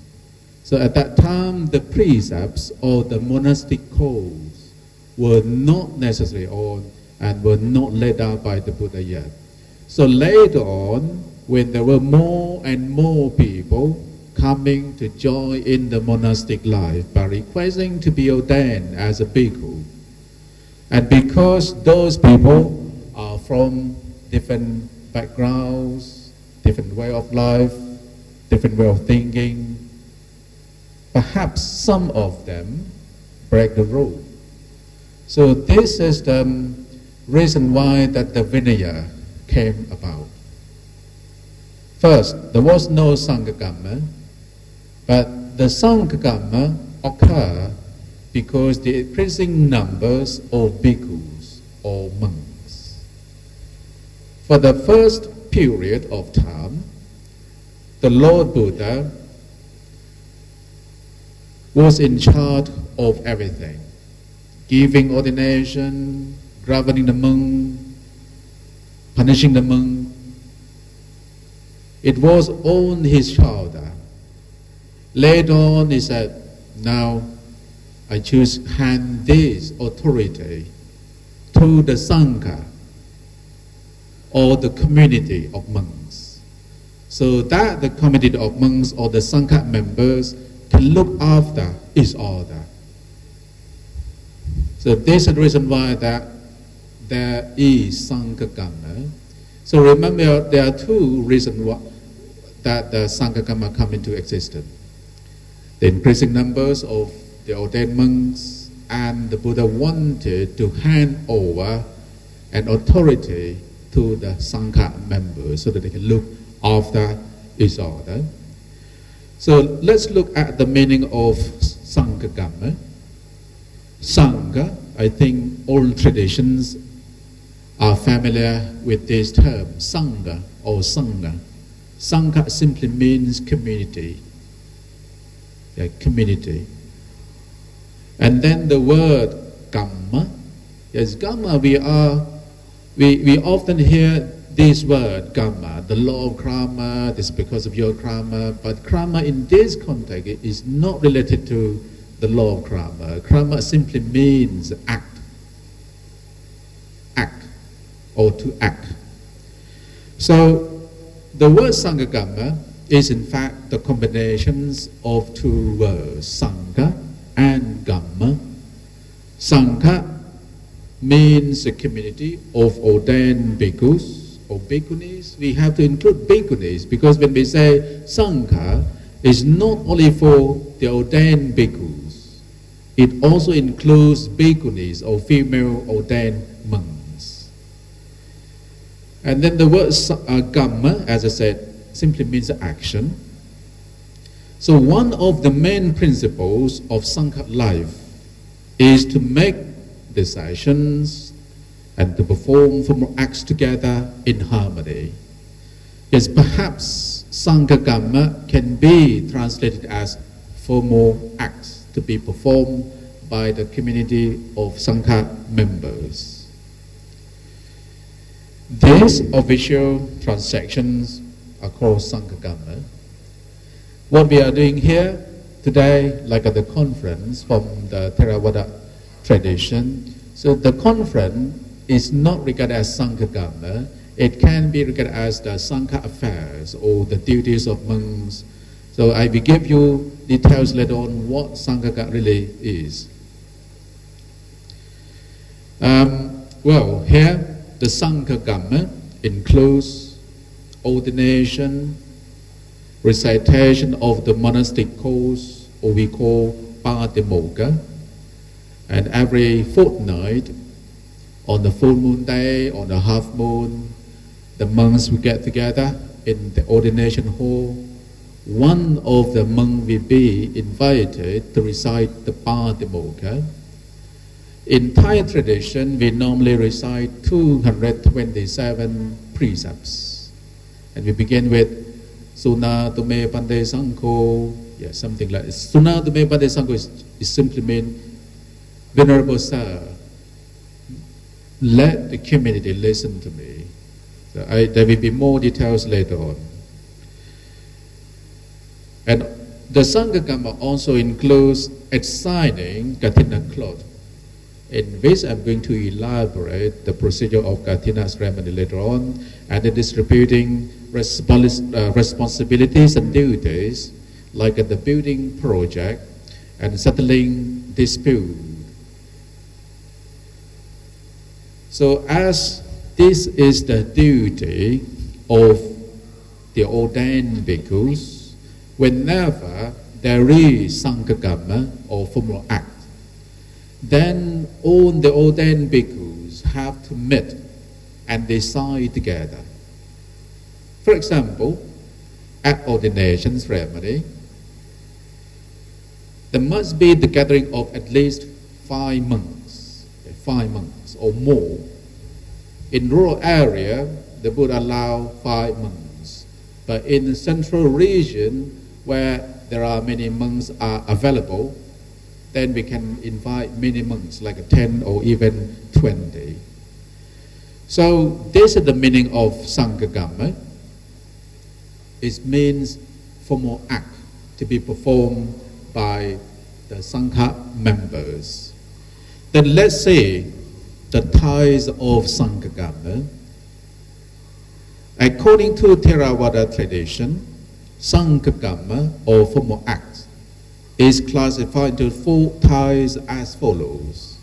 So at that time, the precepts or the monastic codes were not necessary and were not laid down by the Buddha yet. So later on, when there were more and more people coming to join in the monastic life by requesting to be ordained as a bhikkhu, and because those people are from different backgrounds, different way of life, different way of thinking, perhaps some of them break the rule. So this is the reason why that the Vinaya came about. First, there was no Sanghagama, but the Sanghagama occurred because the increasing numbers of bhikkhus or monks. For the first period of time, the Lord Buddha was in charge of everything, giving ordination, governing the monk, punishing the monk. It was on his shoulder. Later on, he said, now I choose hand this authority to the Sangha or the community of monks, so that the community of monks or the Sangha members can look after each other. So this is the reason why that there is Sangha Kamma. So remember, there are two reasons that the Sangha Kamma come into existence. The increasing numbers of the ordained monks, and the Buddha wanted to hand over an authority to the Sangha members so that they can look after each other. So let's look at the meaning of Sangha Kamma. Sangha, I think all traditions are familiar with this term, Sangha or Sangha. Sangha simply means community. Yeah, community. And then the word Kamma. Yes, Kamma, we often hear this word Kamma, the law of karma, this is because of your karma, but karma in this context is not related to the law of karma. Karma simply means act. Act, or to act. So the word Sangha Kamma is in fact the combinations of two words, Sangha and Kamma. Sangha means a community of ordained bhikkhus or bhikkhunis. We have to include bhikkhunis because when we say Sangha, it's not only for the ordained bhikkhus, it also includes bhikkhunis or female ordained monks. And then the word Kamma, as I said, simply means action. So one of the main principles of Sangha life is to make decisions and to perform formal acts together in harmony. Yes, perhaps Sangha Kamma can be translated as formal acts to be performed by the community of Sangha members. These official transactions are called Sangha Kamma. What we are doing here today, like at the conference from the Theravada tradition, so the conference is not regarded as Sangha Kamma. It can be regarded as the Sangha affairs or the duties of monks. So I will give you details later on what Sangha Kamma really is. Well, here the Sangha Kamma includes ordination, recitation of the monastic codes, or we call Patimokkha, and every fortnight, on the full moon day, on the half moon, the monks will get together in the ordination hall. One of the monks will be invited to recite the Patimokkha. In Thai tradition, we normally recite 227 precepts, and we begin with Suna Tume Pande Sangho, something like this. Suna Tume Pande Sangho is simply mean, Venerable Sir, let the community listen to me. So there will be more details later on. And the Sangha Kamma also includes assigning Kathina cloth, in which I'm going to elaborate the procedure of Kathina ceremony later on, and the distributing responsibilities and duties, like the building project and settling dispute. So as this is the duty of the ordained bhikkhus, whenever there is Sangha Kamma or formal act, then all the ordained bhikkhus have to meet and decide together. For example, at ordination ceremony, there must be the gathering of at least 5 monks or more. In rural area, the Buddha allowed 5 monks, but in the central region where there are many monks are available, then we can invite many monks, like 10 or even 20. So this is the meaning of Sanghagama. It means formal act to be performed by the Sangha members. Then let's say the types of Sanghagama. According to Theravada tradition, Sanghagama or formal act is classified into 4 types as follows.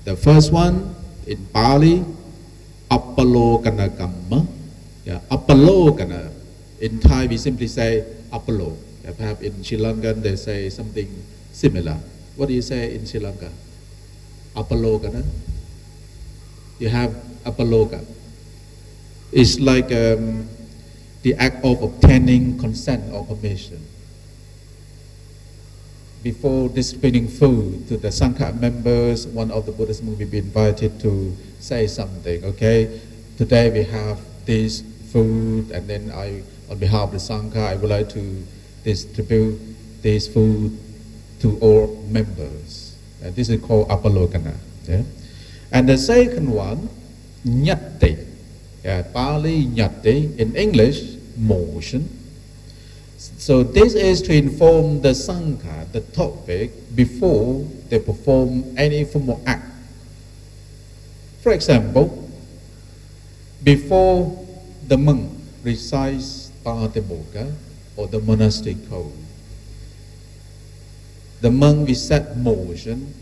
The first one in Pali, Appalokana Kamma. Yeah, Appalokana. In Thai we simply say Apollo. Yeah, perhaps in Sri Lanka they say something similar. What do you say in Sri Lanka? Appalokana. You have Appaloka. It's like the act of obtaining consent or permission. Before distributing food to the Sangha members, one of the Buddhist monks will be invited to say something. Okay, today we have this food, and then on behalf of the Sangha, I would like to distribute this food to all members. And this is called Appalokana. Yeah? And the second one, Nyati. Yeah, Pali Nyati, in English, motion. So this is to inform the Sangha, the topic, before they perform any formal act. For example, before the monk recites Patimokkha or the monastic code, the monk will set motion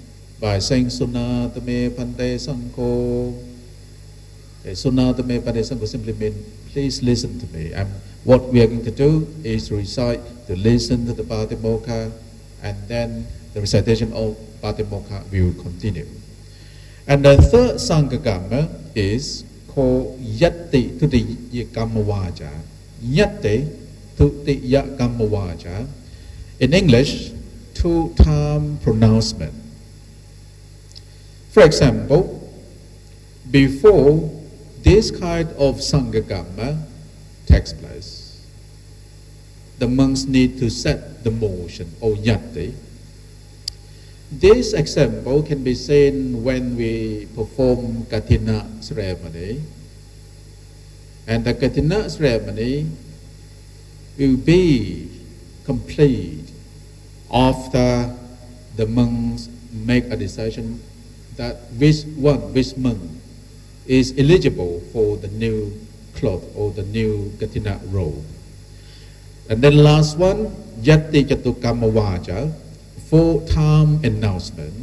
by saying Sunatame Pante Sangho. Sunatame Pante Sangho simply means please listen to me. And what we are going to do is to recite, to listen to the Patimokkha, and then the recitation of Patimokkha will continue. And the third Sanghagama is called Yatti Tuti Kamavaja. Yatti Tuti Kamavaja. In English, 2-time pronouncement. For example, before this kind of Sanghagama takes place, the monks need to set the motion or yatti. This example can be seen when we perform Kathina ceremony, and the Kathina ceremony will be complete after the monks make a decision that which monk is eligible for the new cloth or the new Kathina robe. And then last one, Yatti Chatukama Vaja, 4-time announcement.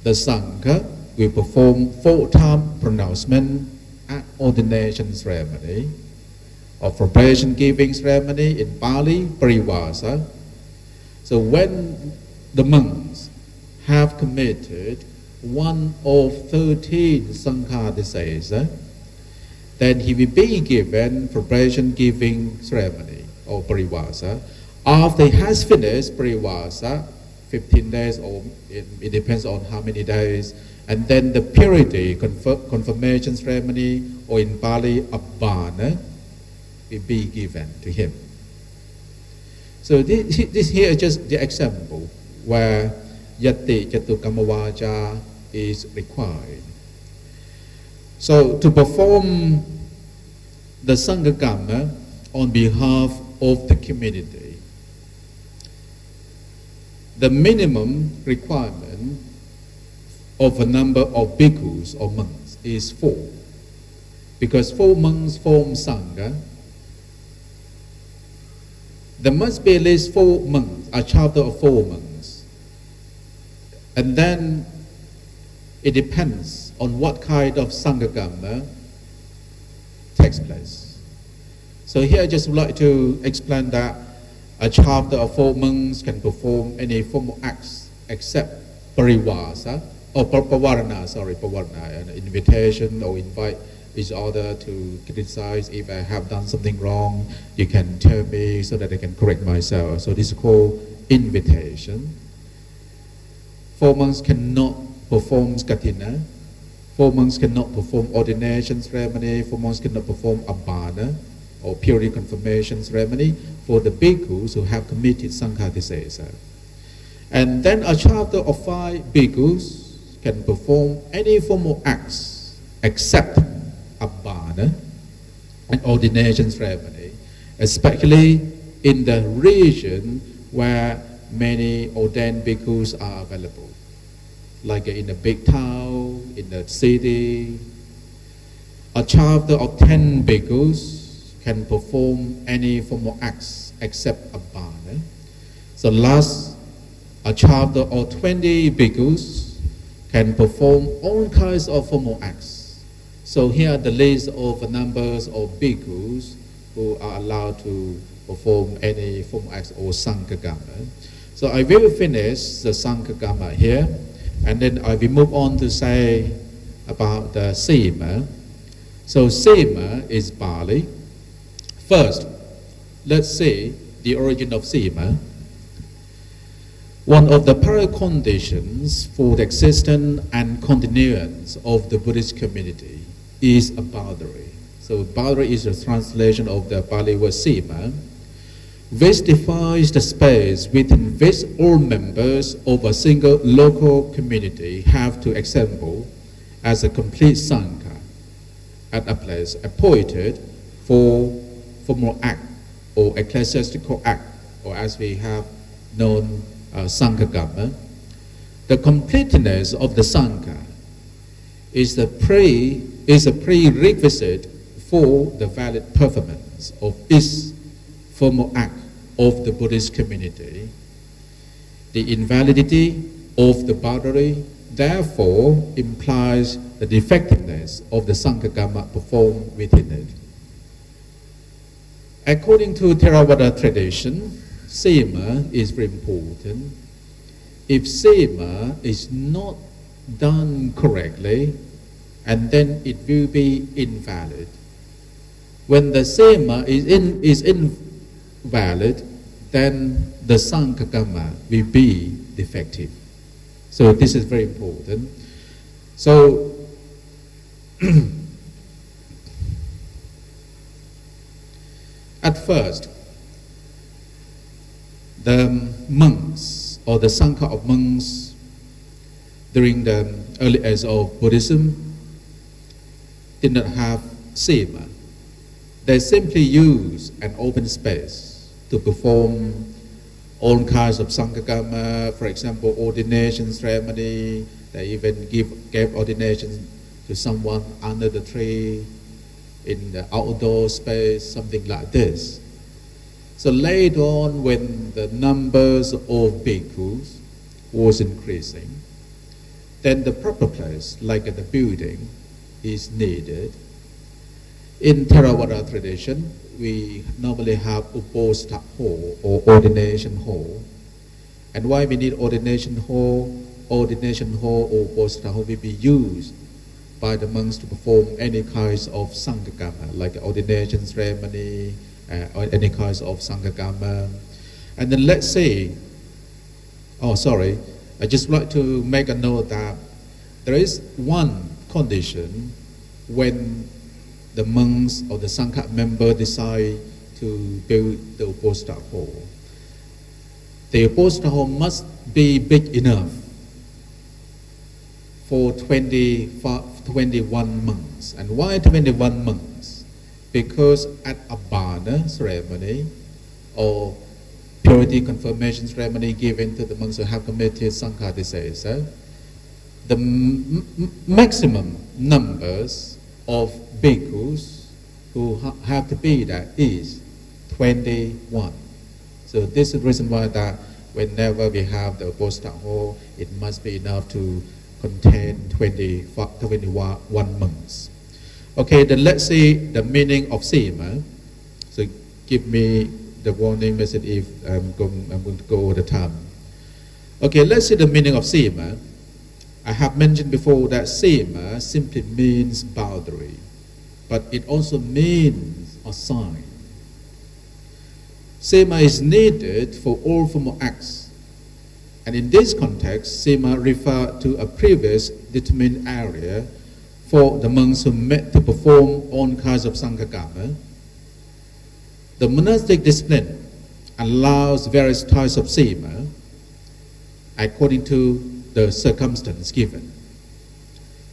The Sangha will perform 4-time pronouncement at ordination ceremony or preparation giving ceremony in Pali, Parivasa. So when the monks have committed one of 13 Sanghadisesa, then he will be given preparation giving ceremony or parivasa. After he has finished parivasa, 15 days or it depends on how many days, and then the purity confirmation ceremony, or in Pali Abbana, will be given to him. So this here is just the example where Yatti Chatukkamavaja is required. So to perform the Sanghagama on behalf of the community, the minimum requirement of a number of bhikkhus or monks is 4. Because 4 monks form Sangha, there must be at least 4 monks, a chapter of 4 monks. And then it depends on what kind of Sanghagama takes place. So here I just would like to explain that a chapter of 4 monks can perform any formal acts except parivasa, or pavarana, an invitation or invite each other to criticize. If I have done something wrong, you can tell me so that I can correct myself. So this is called invitation. 4 monks cannot perform Kathina. 4 monks cannot perform ordination ceremony. 4 monks cannot perform Abbana or purity confirmation ceremony for the bhikkhus who have committed Sanghadisesa. And then a chapter of 5 bhikkhus can perform any formal acts except Abhana, an ordination ceremony, especially in the region where many ordained bhikkhus are available, like in a big town, in the city. A chapter of 10 bhikkhus can perform any formal acts except Abhana. So last, a chapter of 20 bhikkhus can perform all kinds of formal acts. So here are the list of numbers of bhikkhus who are allowed to perform any formal acts or Sanghagama. So I will finish the Sanghagama here, and then I will move on to say about the Sema. So Sema is Pali. First, let's see the origin of Sema. One of the prior conditions for the existence and continuance of the Buddhist community is a boundary. So boundary is a translation of the Pali word Sema, which defines the space within which all members of a single local community have to assemble as a complete Sangha at a place appointed for formal act or ecclesiastical act, or as we have known, Sanghagama. The completeness of the Sangha is a prerequisite for the valid performance of each formal act of the Buddhist community. The invalidity of the boundary therefore implies the defectiveness of the Sanghagama performed within it. According to Theravada tradition, Sema is very important. If Sema is not done correctly, and then it will be invalid. When the Sema is invalid, then the Sanghagama will be defective. So this is very important. So at first, the monks or the Sangha of monks during the early age of Buddhism did not have Sema. They simply used an open space to perform all kinds of Sanghagama, for example, ordination ceremony. They even gave ordination to someone under the tree, in the outdoor space, something like this. So later on, when the numbers of bhikkhus was increasing, then the proper place, like the building, is needed. In Theravada tradition, we normally have Uposatha hall or ordination hall. And why we need ordination hall? Ordination hall or Uposatha hall will be used by the monks to perform any kinds of Sanghagama, like ordination ceremony, or any kinds of Sanghagama. And then let's say, I just like to make a note that there is one condition when the monks or the Sangha member decide to build the Uposatha hall. The Uposatha hall must be big enough for 21 monks. And why 21 monks? Because at a Abhana ceremony or purity confirmation ceremony given to the monks who have committed Sanghadisesa, the maximum numbers of bhikkhus who have to be there is 21. So this is the reason why that whenever we have the Uposatha hall, it must be enough to contain 21 monks. Okay, then let's see the meaning of Sema. So give me the warning message if I'm going to go over the time. Okay, let's see the meaning of Sema. I have mentioned before that Sema simply means boundary, but it also means a sign. Sema is needed for all formal acts. And in this context, Sema refers to a previous determined area for the monks who met to perform all kinds of Sanghagama. The monastic discipline allows various types of Sema according to the circumstance given.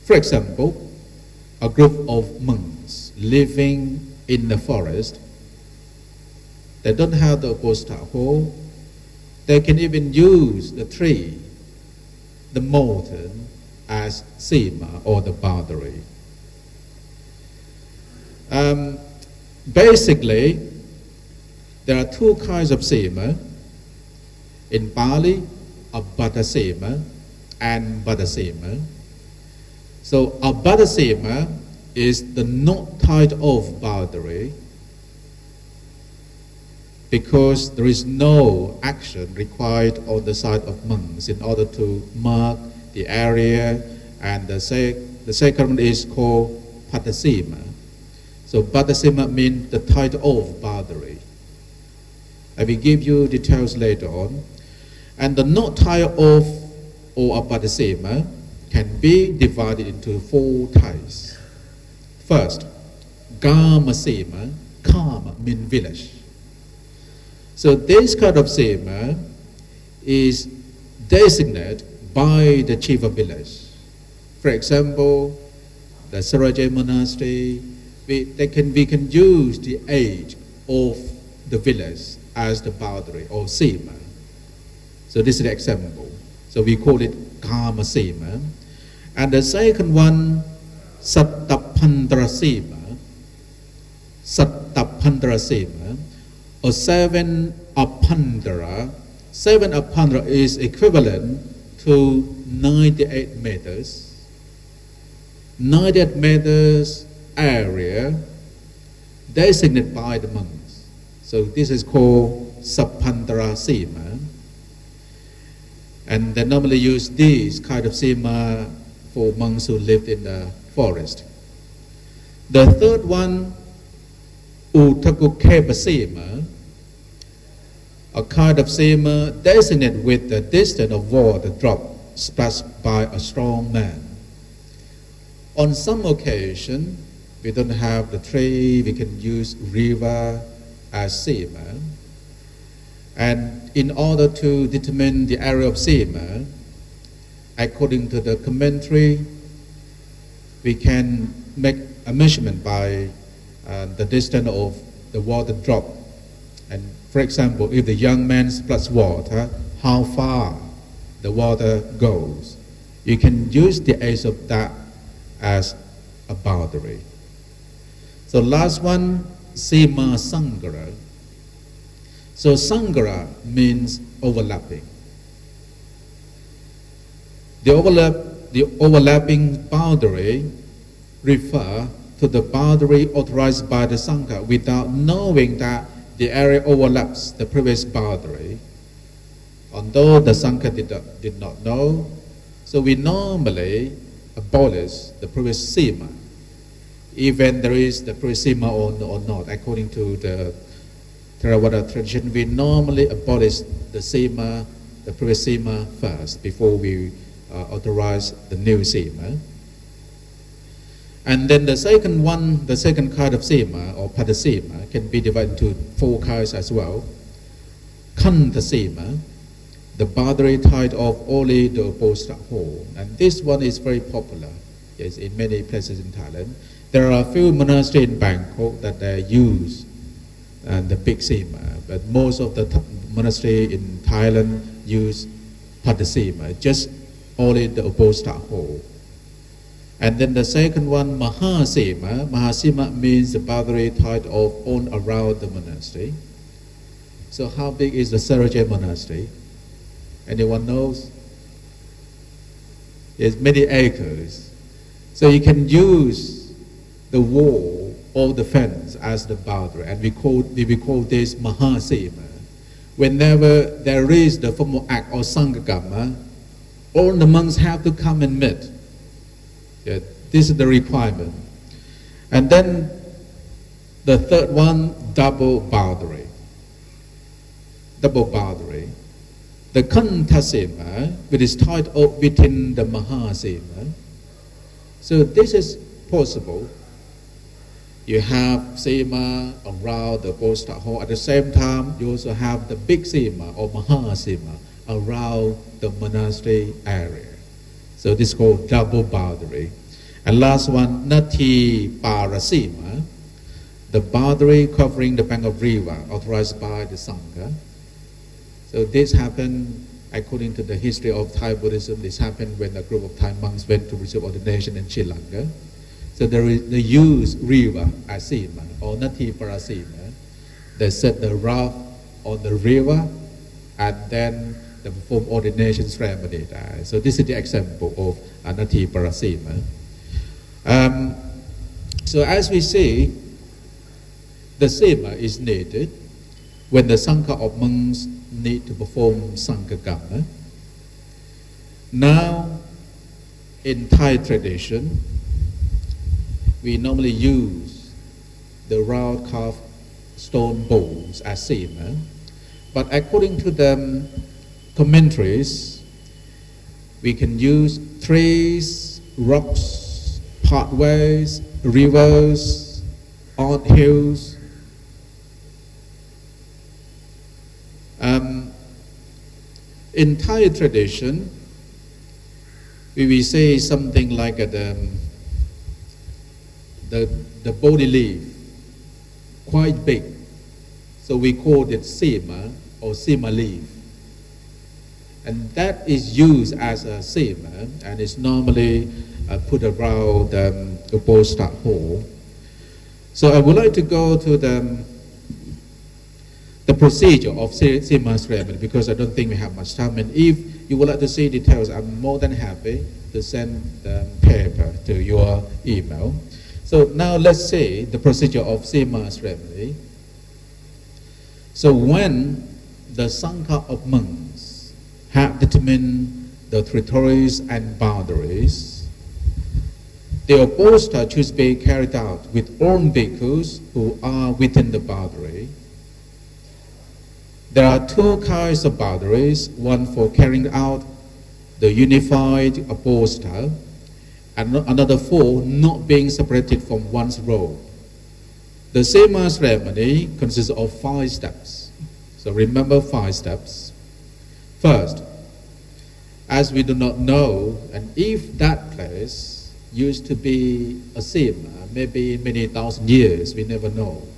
For example, a group of monks monks living in the forest, they don't have the opposite hole. They can even use the tree, the mountain, as sima or the boundary. Basically, there are two kinds of sima. In Pali, abhadasima and badasima. So abhadasima is the not tied off boundary, because there is no action required on the side of monks in order to mark the area, and the second is called padasima. So padasima means the tied off boundary. I will give you details later on. And the not tied off or abhadasima can be divided into four types. First, gamasima. Kama means village. So this kind of sima is designated by the chief of village. For example, the Serajeymonastery, we can use the age of the village as the boundary or sima. So this is the example. So we call it kama sima. And the second one, sattapandra sima, or seven apandra. Seven apandra is equivalent to 98 meters. 98 meters area designated by the monks. So this is called sapandra sima. And they normally use this kind of sima for monks who lived in the forest. The third one, utakukeba sima, a kind of sima designated with the distance of water dropped splashed by a strong man. On some occasion, we don't have the tree, we can use river as sima. And in order to determine the area of sima, according to the commentary, we can make a measurement by the distance of the water drop. And for example, if the young man splashes water, how far the water goes. You can use the age of that as a boundary. So last one, sima sangara. So sangara means overlapping. The overlapping boundary refer to the boundary authorized by the Sangha without knowing that the area overlaps the previous boundary. Although the Sangha did not know, so we normally abolish the previous sima, even there is the previous sima or not. According to the Theravada tradition, we normally abolish the sima, the previous sima first before we authorize the new sima. And then the second kind of sima or padasima can be divided into four kinds as well. Kanta sima, the boundary tied off only the opposite hole, and this one is very popular. Yes, in many places in Thailand. There are a few monasteries in Bangkok that they use the big sima, but most of the monasteries in Thailand use padasima, just only the opposite hole. And then the second one, mahasima. Mahasima means the boundary tied off all around the monastery. So how big is the Serajeymonastery? Anyone knows? There's many acres. So you can use the wall or the fence as the boundary, and we call this mahasima. Whenever there is the formal act or sanghagama, all the monks have to come and meet. Yeah, this is the requirement. And then the third one, double boundary. Double boundary. The kantasima, which is tied up within the mahasima. So this is possible. You have sima around the post hall. At the same time, you also have the big sima or mahasima around the monastery area. So this is called double boundary. And last one, Nati Parasima, the boundary covering the bank of river authorized by the Sangha. So this happened according to the history of Thai Buddhism. This happened when a group of Thai monks went to receive ordination in Sri Lanka. So they use river Asima or Nati Parasima. They set the raft on the river and then they perform ordination ceremony there. So this is the example of Nati Parasima. So as we see, the Sima is needed when the Sangha of monks need to perform Sangha Kamma. Now, in Thai tradition, we normally use the round carved stone bowls as Sima, but according to the commentaries, we can use trees, rocks, pathways, rivers, ant hills. In Thai tradition, we will say something like the body leaf, quite big. So we call it sima or sima leaf. And that is used as a sima and is normally put around the postard hole. So I would like to go to the procedure of sima ceremony because I don't think we have much time. And if you would like to see details, I'm more than happy to send the paper to your email. So now let's see the procedure of sima ceremony. So when the Sangha of monks have determined the territories and boundaries, the apostle should be carried out with all bhikkhus who are within the boundary. There are two kinds of boundaries, one for carrying out the unified apostle, and another for not being separated from one's robe. The Sima ceremony consists of 5 steps. So remember 5 steps. First, as we do not know, and if that place used to be a Sima, maybe many thousand years, we never know.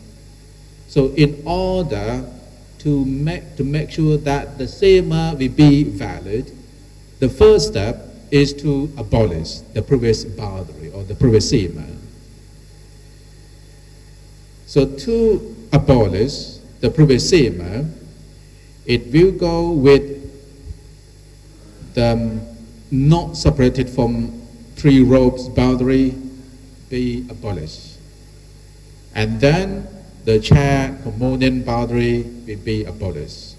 So in order to make sure that the Sima will be valid, the first step is to abolish the previous boundary or the previous Sima. So to abolish the previous Sima, it will go with the not separated from 3 robes boundary be abolished. And then the chair component boundary will be abolished.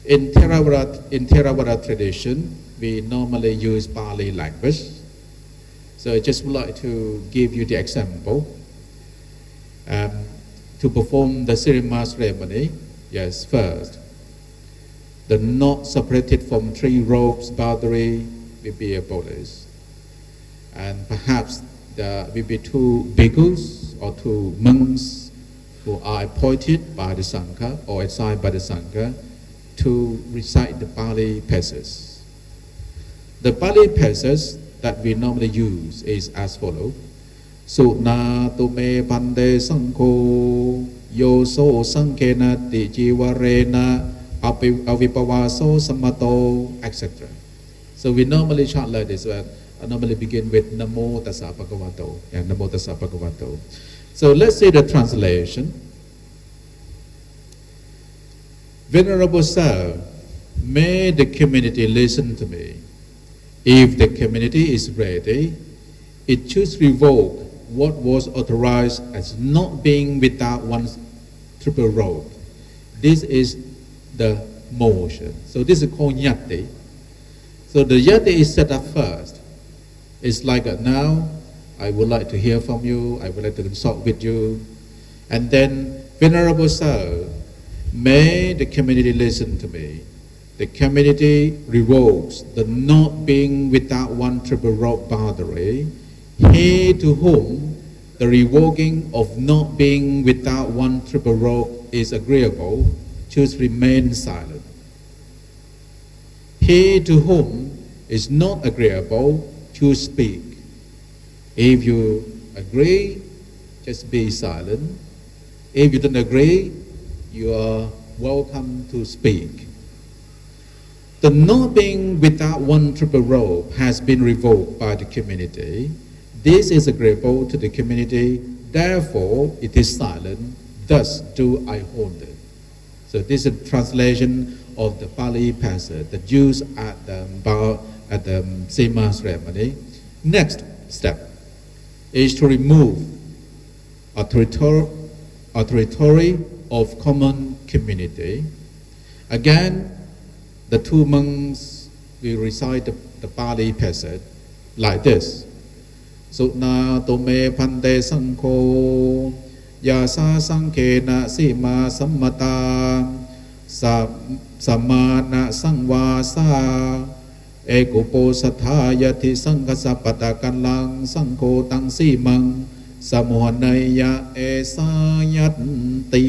In Theravada tradition, we normally use Pali language. So I just would like to give you the example. To perform the ceremony, yes, first, the not separated from 3 robes boundary will be abolished. And perhaps there will be 2 bhikkhus or 2 monks who are appointed by the Sangha or assigned by the Sangha to recite the Pali passages. The Pali passages that we normally use is as follows. Suna tume pande sangko yoso sankena ti jiwarena avipavaso samato, etc. So we normally chant like this. I normally begin with Namo Tassa Bhagavato. Yeah, Namo Tassa Bhagavato. So let's see the translation. Venerable Sir, may the community listen to me. If the community is ready, it should revoke what was authorized as not being without one's triple robe. This is the motion. So this is called yati. So the yati is set up first. It's like now, I would like to hear from you, I would like to consult with you. And then, Venerable Sir, may the community listen to me. The community revokes the not being without one triple robe boundary. He to whom the revoking of not being without one triple robe is agreeable should remain silent. He to whom is not agreeable should speak. If you agree, just be silent. If you don't agree, you are welcome to speak. The not being without one triple robe has been revoked by the community. This is agreeable to the community, therefore it is silent, thus do I hold it. So this is a translation of the Pali passage, the Jews at the Sema ceremony. Next step is to remove a territory of common community. Again, the two monks will recite the Pali passage like this. Sutna tome pante sankho yasa sankena sima sammata samana sangwasa ekupo sathayati sanghasa patakalang sankho tang simang samuhanaya esayanti.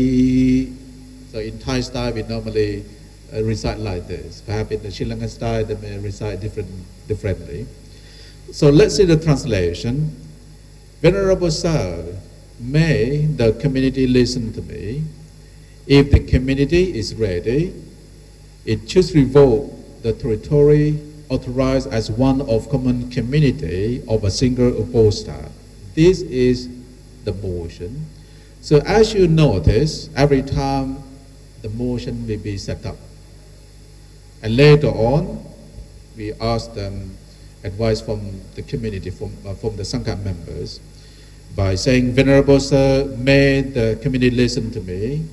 So in Thai style we normally recite like this. Perhaps in the Sri Lankan style they may recite differently. So let's see the translation. Venerable Sir, may the community listen to me. If the community is ready, it should revoke the territory authorized as one of common community of a single uposatha. This is the motion. So as you notice, every time the motion will be set up. And later on, we ask them advice from the community, from the Sangha members, by saying, Venerable Sir, may the community listen to me.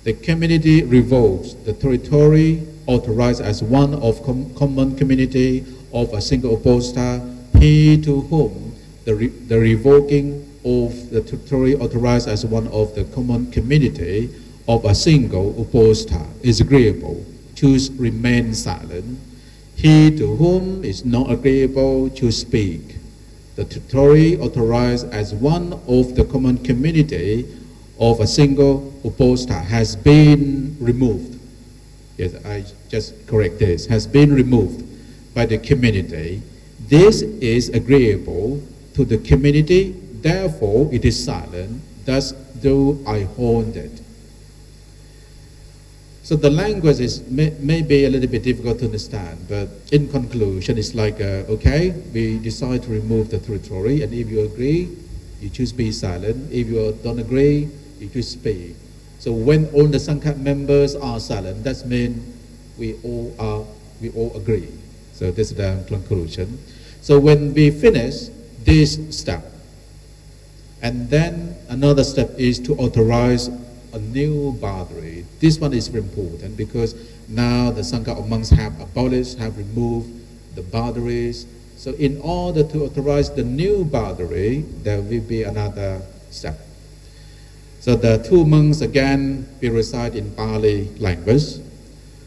The community revokes the territory authorized as one of common community of a single uposatha. He to whom the revoking of the territory authorized as one of the common community of a single uposatha is agreeable, choose remain silent. He to whom is not agreeable to speak. The territory authorized as one of the common community of a single uposatha has been removed. Yes, I just correct this. Has been removed by the community. This is agreeable to the community, therefore it is silent, thus do I hold it. So the language may be a little bit difficult to understand, but in conclusion, it's like, okay, we decide to remove the territory, and if you agree, you choose be silent. If you don't agree, you choose speak. So when all the Sangha members are silent, that means we all agree. So this is the conclusion. So when we finish this step, and then another step is to authorize a new boundary. This one is very important because now the Sangha of monks have abolished, have removed the boundaries. So in order to authorize the new boundary, there will be another step. So the two monks again will recite in Pali language.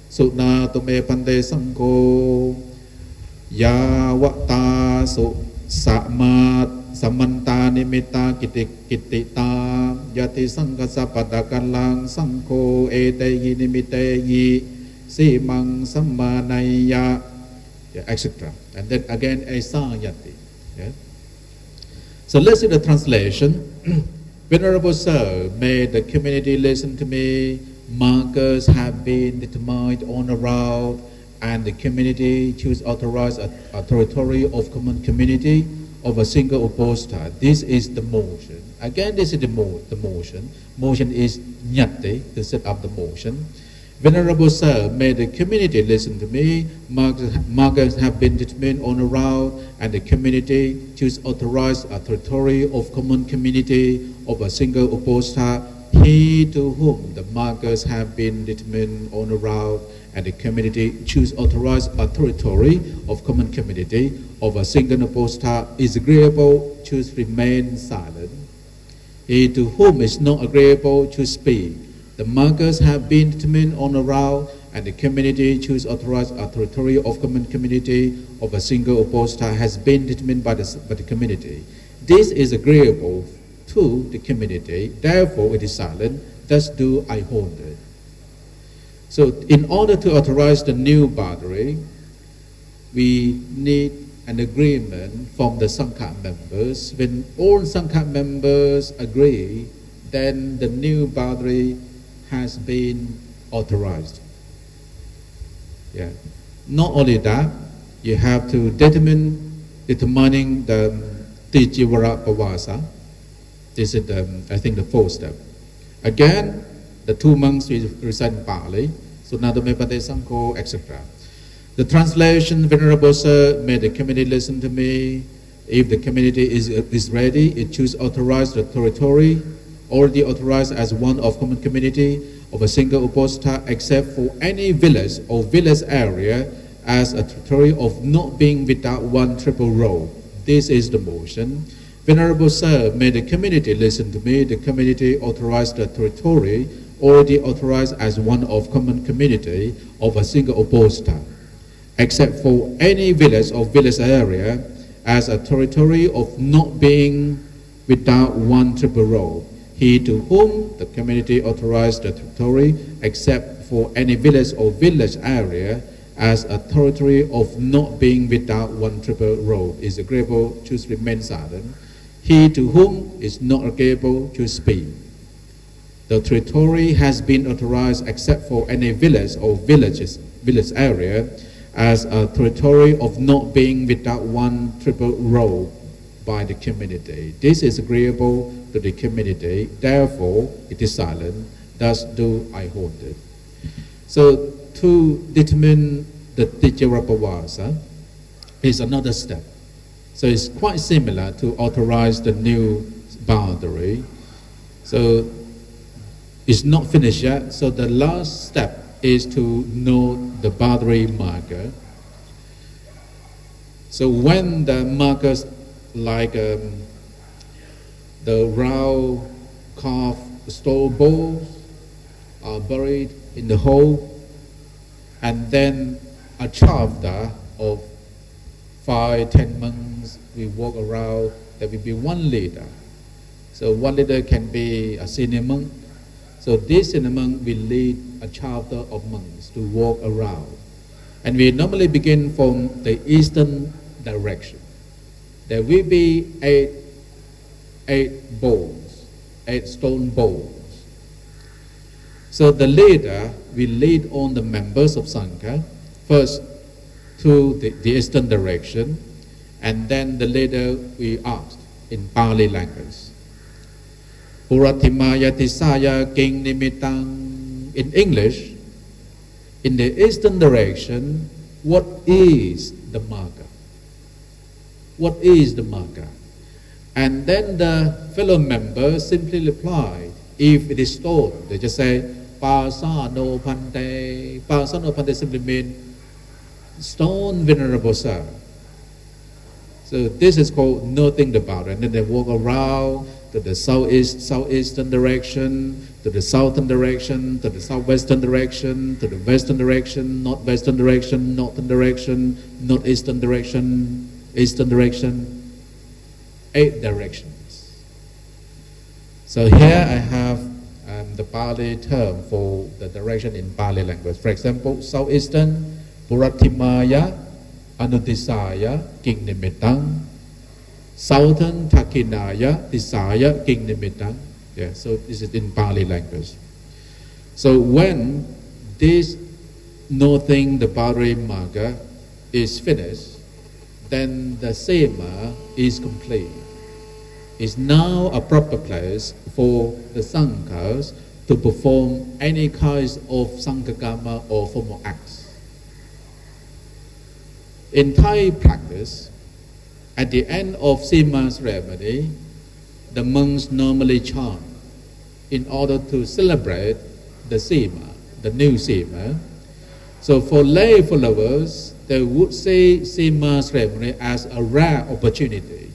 Sutna tome pante sankho ya wata so samanta nimitta kitita yati sanghasa padakalang sankho eteyi nimiteyi simang sammanaya, etc. And then again esayati. Yeah? So let's see the translation. Venerable Sir, may the community listen to me. Markers have been determined on around, and the community choose authorize a territory of common community of a single uposatha. This is the motion. Again, this is the motion. Motion is nyate, to set up the motion. Venerable Sir, may the community listen to me. Markers have been determined on around, and the community choose authorize a territory of common community of a single uposatha. He to whom the markers have been determined on around, and the community choose authorize a territory of common community of a single uposatha is agreeable, choose remain silent. He to whom is not agreeable, choose speak. The markers have been determined on around, and the community choose authorize a territory of common community of a single uposatha has been determined by the community. This is agreeable to the community, therefore it is silent, thus do I hold it. So in order to authorize the new boundary, we need an agreement from the Sangha members. When all Sangha members agree, then the new boundary has been authorized. Yeah. Not only that, you have to determining the Tijivara Pavasa. This is I think the fourth step. Again, the 2 monks will recite in Pali, Sunadamepate Sangho, etc. The translation, Venerable Sir, may the community listen to me. If the community is ready, it choose authorized the territory, already authorized as one of common community of a single uposatha, except for any village or village area as a territory of not being without one triple row. This is the motion. Venerable Sir, may the community listen to me. The community authorized the territory, already authorized as one of common community of a single uposatha, except for any village or village area as a territory of not being without one triple row. He to whom the community authorized the territory, except for any village or village area as a territory of not being without one triple row, is agreeable, choose remain silent. He to whom is not agreeable, choose speak. The territory has been authorized except for any village or village area as a territory of not being without one triple row by the community. This is agreeable to the community, therefore it is silent, thus do I hold it. So to determine the Tijjarapavasa is another step. So it's quite similar to authorize the new boundary. So it's not finished yet, so the last step is to know the boundary marker. So when the markers like the round carved stone balls are buried in the hole, and then a chapter of 5-10 months we walk around, there will be one leader. So one leader can be a senior monk. So this senior monk will lead a chapter of monks to walk around. And we normally begin from the eastern direction. There will be eight bowls, 8 stone bowls. So the leader will lead on the members of Sangha first to the eastern direction, and then the leader will ask in Pali language, Puratimaya Tisaya King Nimitang. In English, in the eastern direction, what is the marker? What is the marker? And then the fellow member simply reply. If it is stone, they just say, Pasano Pante. Pasano Pante simply means stone, Venerable Sir. So this is called nothing about it. And then they walk around to the southeastern direction, to the southern direction, to the southwestern direction, to the western direction, northwestern direction, northern direction, northeastern direction, eastern direction, 8 directions. So here I have the Pali term for the direction in Pali language. For example, southeastern, Puratimaya, Anudisaya, King Nimitang. Southern, Takinaya, Disaya, King Nimitang. Yeah, so this is in Pali language. So when this nothing, the boundary marker, is finished, then the Sema is complete. It's now a proper place for the Sanghas to perform any kinds of Sanghagama or formal acts. In Thai practice, at the end of Sema ceremony, the monks normally chant in order to celebrate the Sema, the new Sema. So for lay followers, they would see Sema ceremony as a rare opportunity,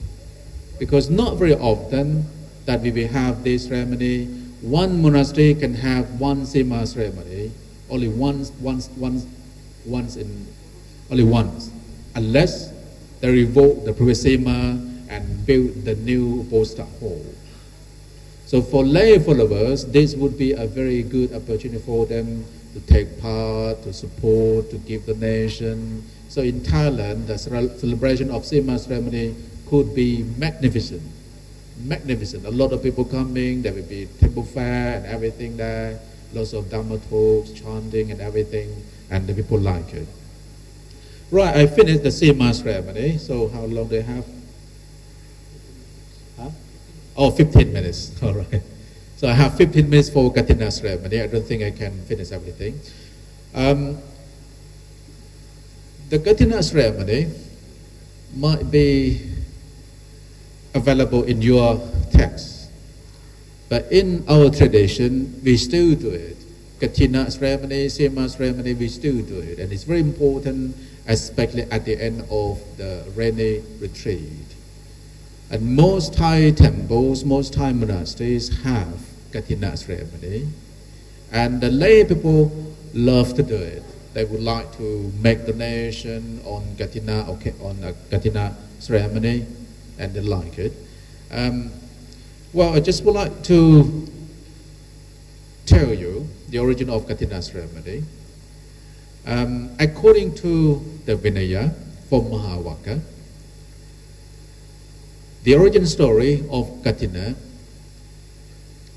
because not very often that we will have this ceremony. One monastery can have one Sema ceremony only once, unless they revoke the previous Sema and build the new Uposatha hall. So for lay followers, this would be a very good opportunity for them to take part, to support, to give donation. So in Thailand, the celebration of Sema ceremony could be magnificent. Magnificent. A lot of people coming, there will be temple fair and everything there, lots of Dhamma talks, chanting and everything, and the people like it. Right, I finished the Sema ceremony, so how long do I have? Huh? Oh, 15 minutes, all right. So I have 15 minutes for Katina ceremony. I don't think I can finish everything. The Katina ceremony might be available in your text, but in our tradition, we still do it. Katina ceremony, Sema ceremony, we still do it, and it's very important, especially at the end of the rainy retreat. And most Thai temples, most Thai monasteries have Katina ceremony, and the lay people love to do it. They would like to make donation on Katina, Katina ceremony, and they like it. Well, I just would like to tell you the origin of Katina ceremony. According to the Vinaya from Mahavaka, the origin story of Katina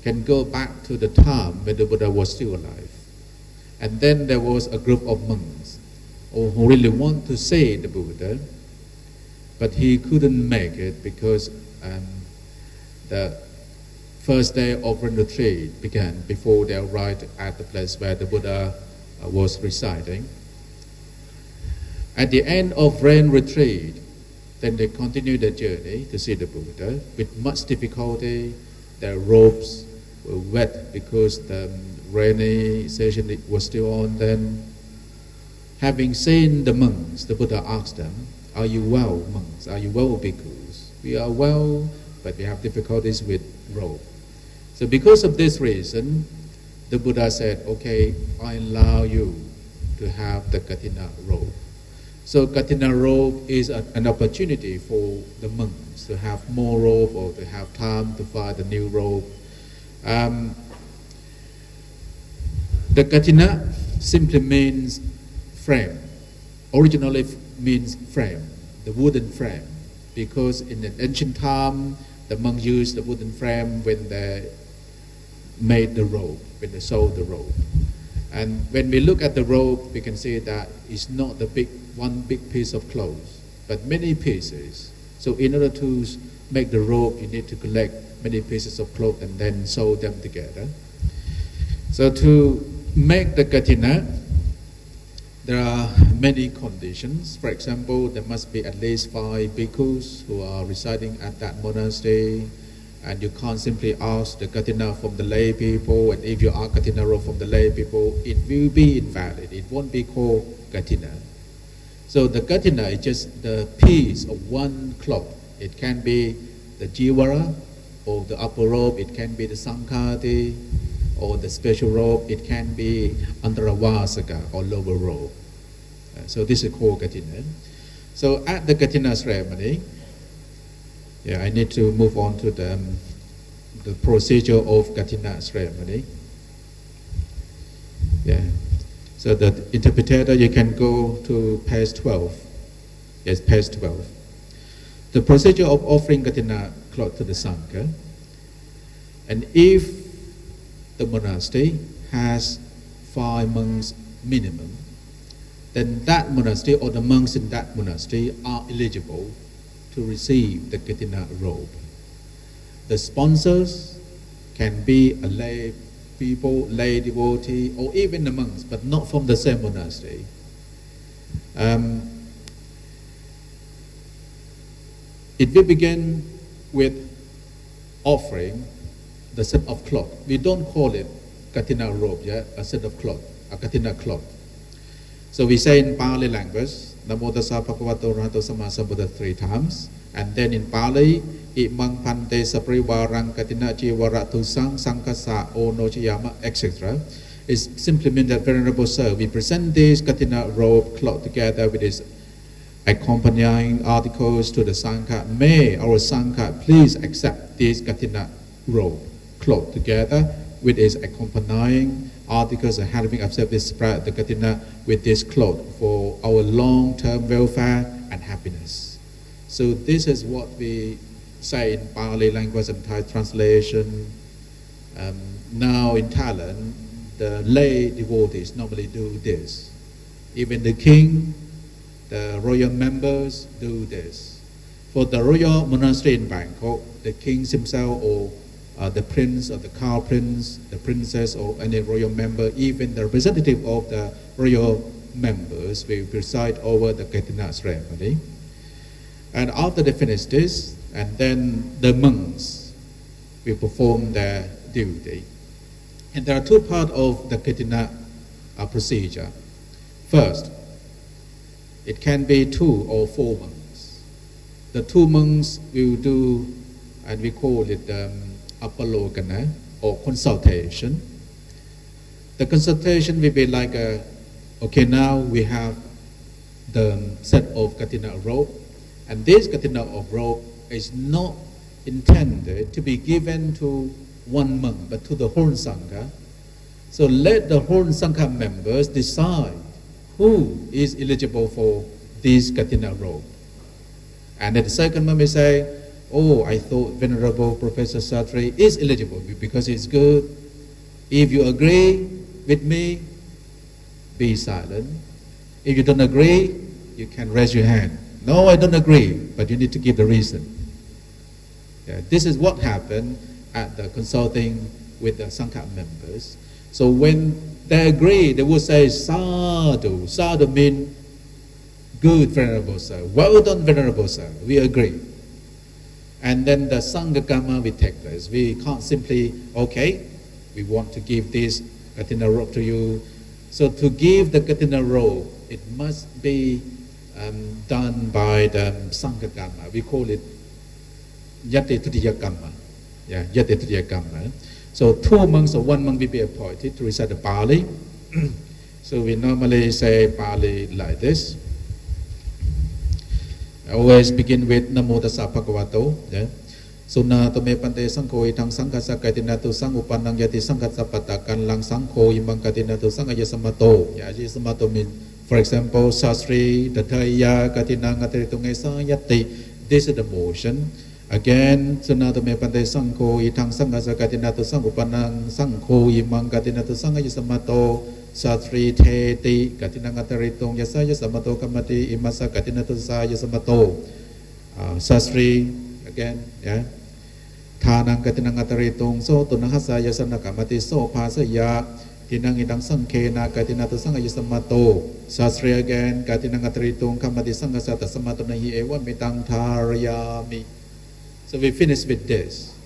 can go back to the time when the Buddha was still alive. And then there was a group of monks who really want to see the Buddha, but he couldn't make it because the first day of retreat began before they arrived at the place where the Buddha was residing. At the end of rain retreat, then they continued their journey to see the Buddha with much difficulty. Their robes were wet because the rainy session was still on. Then, having seen the monks, the Buddha asked them, "Are you well, monks? Are you well, bhikkhus? We are well, but we have difficulties with robe." So because of this reason, the Buddha said, "Okay, I allow you to have the Katina robe." So Katina robe is an opportunity for the monks to have more robe or to have time to find a new robe. The Katina simply means frame. Originally means frame, the wooden frame, because in the ancient time the monks used the wooden frame when they made the robe, when they sewed the robe. And when we look at the robe, we can see that it's not the one big piece of clothes, but many pieces. So in order to make the robe, you need to collect many pieces of cloth and then sew them together. So to make the Katina, there are many conditions. For example, there must be at least 5 bhikkhus who are residing at that monastery, and you can't simply ask the Katina from the lay people, and if you ask Katina robe from the lay people, it will be invalid. It won't be called Katina. So the Katina is just the piece of one cloth. It can be the jivara or the upper robe, it can be the sankhati or the special robe, it can be antaravasaka or lower robe. So this is called Katina. So at the Katina ceremony, I need to move on to the procedure of Katina ceremony. So the interpreter, you can go to page 12. Yes, page 12. The procedure of offering Katina cloth to the Sangha. And if the monastery has 5 monks minimum, then that monastery or the monks in that monastery are eligible to receive the Katina robe. The sponsors can be a lay people, lay devotee, or even the monks, but not from the same monastery. It will begin with offering the set of cloth. We don't call it Katina robe, a set of cloth, a Katina cloth. So we say in Pali language, Namo tassa bhagavato arahato samma sambuddhassa 3 times, and then in Pali, Imang pante sapriwarang Katina jivara tusang sankasa o no chiyama, etc. It simply means that, Venerable Sir, we present this Katina robe cloth together with its accompanying articles to the Sangha. May our Sangha please accept this Katina robe cloth together with its accompanying articles and having observed this spread the Katina with this cloth for our long-term welfare and happiness. So this is what we say in Pali language and Thai translation. Now in Thailand, the lay devotees normally do this. Even the king, the royal members do this. For the royal monastery in Bangkok, the king himself or the prince or the crown prince, the princess or any royal member, even the representative of the royal members will preside over the Katina ceremony. And after they finish this, and then the monks will perform their duty. And there are two parts of the Katina procedure. First, it can be 2 or 4 monks. The 2 monks will do, and we call it apalokana or consultation. The consultation will be like okay, now we have the set of Katina robe, and this Katina of robe is not intended to be given to one monk, but to the whole Sangha. So let the whole Sangha members decide who is eligible for this Katina robe. And then the second monk may say, oh, I thought Venerable Professor Satri is eligible because he's good. If you agree with me, be silent. If you don't agree, you can raise your hand. No, I don't agree, but you need to give the reason. Yeah, this is what happened at the consulting with the Sangha members. So when they agree, they will say sadhu. Sadhu means good, Venerable Sir. Well done, Venerable Sir. We agree. And then the Sangha Karma will take place. We can't simply, okay, we want to give this Katina robe to you. So to give the Katina robe, it must be done by the Sangha Karma. We call it Yate Tutiya Karma. Yeah, Yate Tutiya Karma. So 2 monks or 1 monk will be appointed to recite the Pali. So we normally say Pali like this. I always begin with Namo Tassa Bhagavato. Yeah. Suna to me pante sangko itang sangkasa katina to sang upanang yati sangkasa patakan lang sangko imang katina to sangaya samato. Yeah, samato means, for example, Sastri, Dataya, Katina, Ngateritunge Sayati. This is the motion. Again, Suna to me pante sangko itang sangkasa katina to sang upanang sangko imang katina to sangaya samato. Satri Teti Katina Ngataritong Yasaya Samato Kamati Imasa Katina Tusaya Samato. Sastri again, yeah. Tanang Katina Ngataritong So Tunahasaya Sanakamati So Pasaya Tinang Idang Sankena Katina Tusangaya Samato. Sastri again, Katina Ngataritong Kamati Sangasata Samato Nahi Ewa Mitang Tarayami. So we finish with this.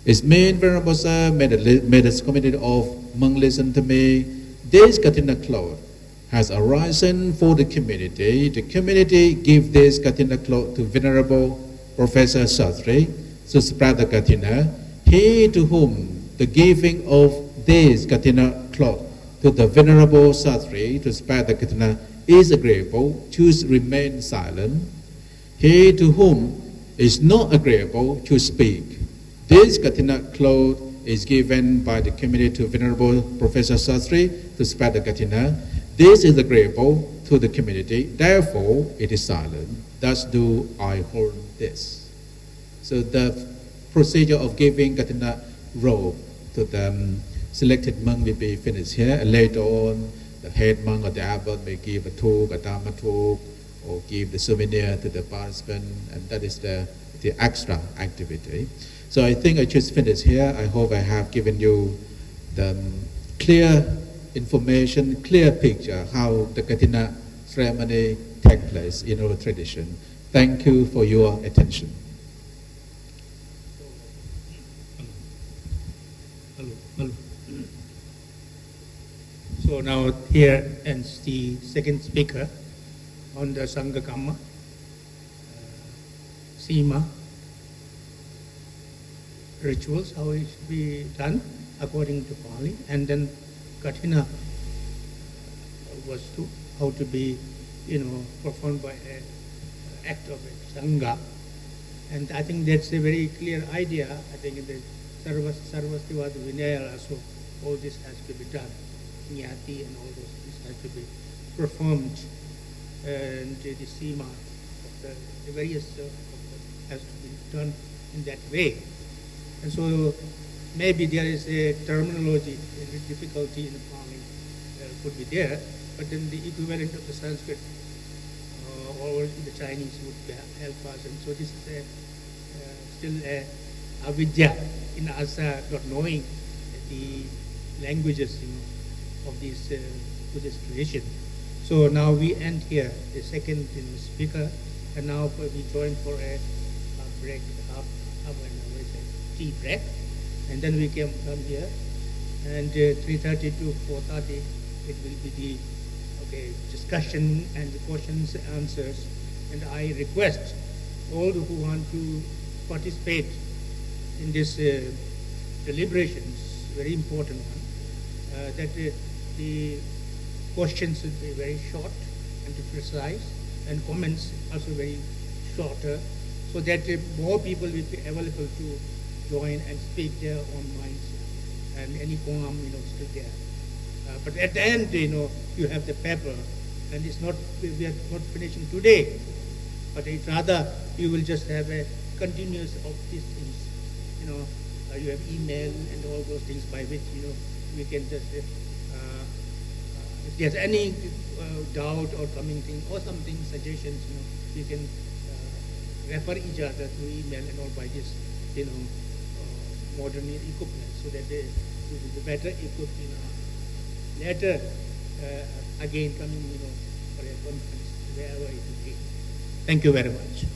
Its main Venerable Sir made a community of monks listen to me. This Katina cloth has arisen for the community. The community give this Katina cloth to Venerable Professor Satri to spread the Katina. He to whom the giving of this Katina cloth to the Venerable Satri to spread the Katina is agreeable, choose remain silent. He to whom is not agreeable to speak. This Katina cloth is given by the community to Venerable Professor Sastri to spread the Katina. This is agreeable to the community, therefore it is silent. Thus do I hold this. So the procedure of giving Katina robe to the selected monk will be finished here. And later on, the head monk or the abbot may give a took, a dharma took, or give the souvenir to the participant, and that is the extra activity. So I think I just finished here. I hope I have given you the clear information, clear picture how the Katina ceremony takes place in our tradition. Thank you for your attention. So now here ends the second speaker on the Sangha Kamma, Sima. Rituals, how it should be done according to Pali, and then Katina was how to be, performed by an act of a Sangha. And I think that's a very clear idea. I think in the Sarvastivada Vinaya also all this has to be done. Nyati and all those things has to be performed, and the sima of the various has to be done in that way. And so maybe there is a terminology, a difficulty in applying could be there, but then the equivalent of the Sanskrit or the Chinese would help us. And so this is still a avidya in us not knowing the languages, of this Buddhist tradition. So now we end here, the second speaker, and now we join for a break, half an hour, tea break, and then we can come here, and 3:30 to 4:30 it will be the discussion and the questions and answers. And I request all who want to participate in this deliberations, very important one, that the questions should be very short and precise, and comments also very shorter, so that more people will be available to join and speak their own minds, and any qualm, still there. But at the end, you have the paper, and it's not, we are not finishing today, but it's rather you will just have a continuous of these things. You have email and all those things by which, we can just, if there's any doubt or coming thing or something, suggestions, you can refer each other through email and all by this, modern equipment, so that they will be better equipped, later again coming, for a conference, wherever it will be. Thank you very much.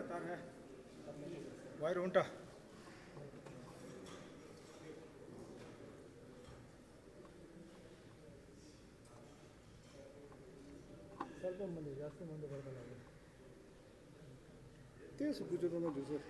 तार है wire उल्टा ಸ್ವಲ್ಪ ಮಂದಿ ಜಾಸ್ತಿ ಮಂದಿ ಬರಲ್ಲ तेज गुजरों में जुसर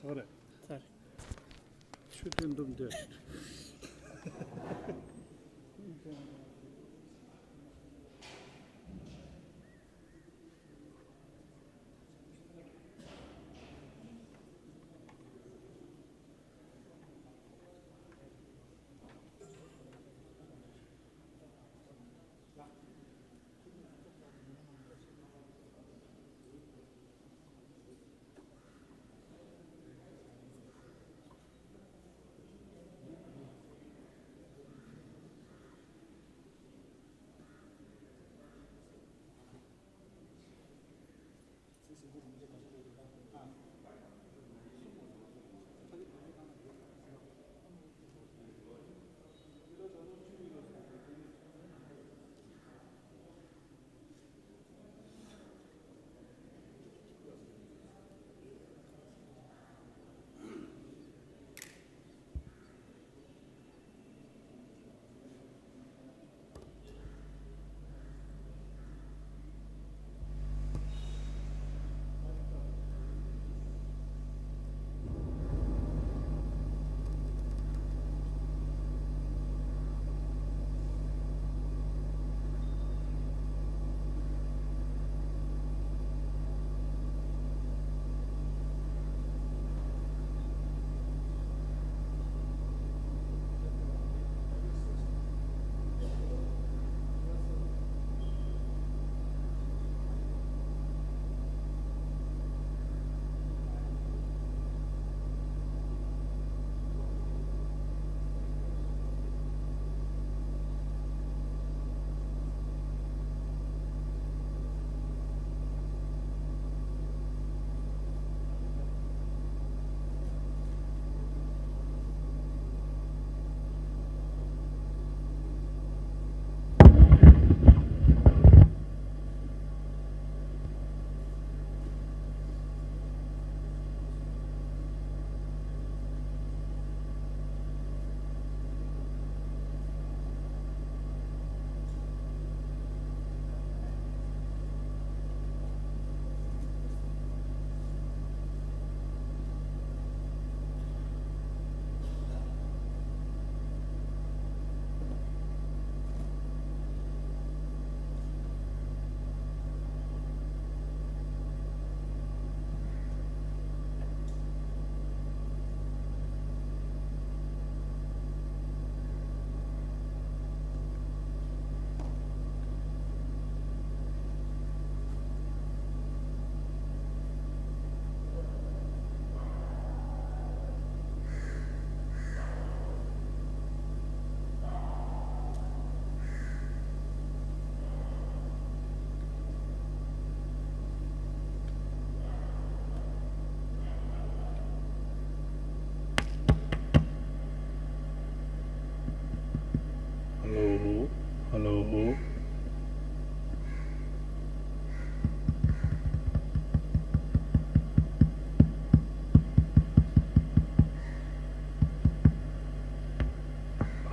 Sorry. Shouldn't do that.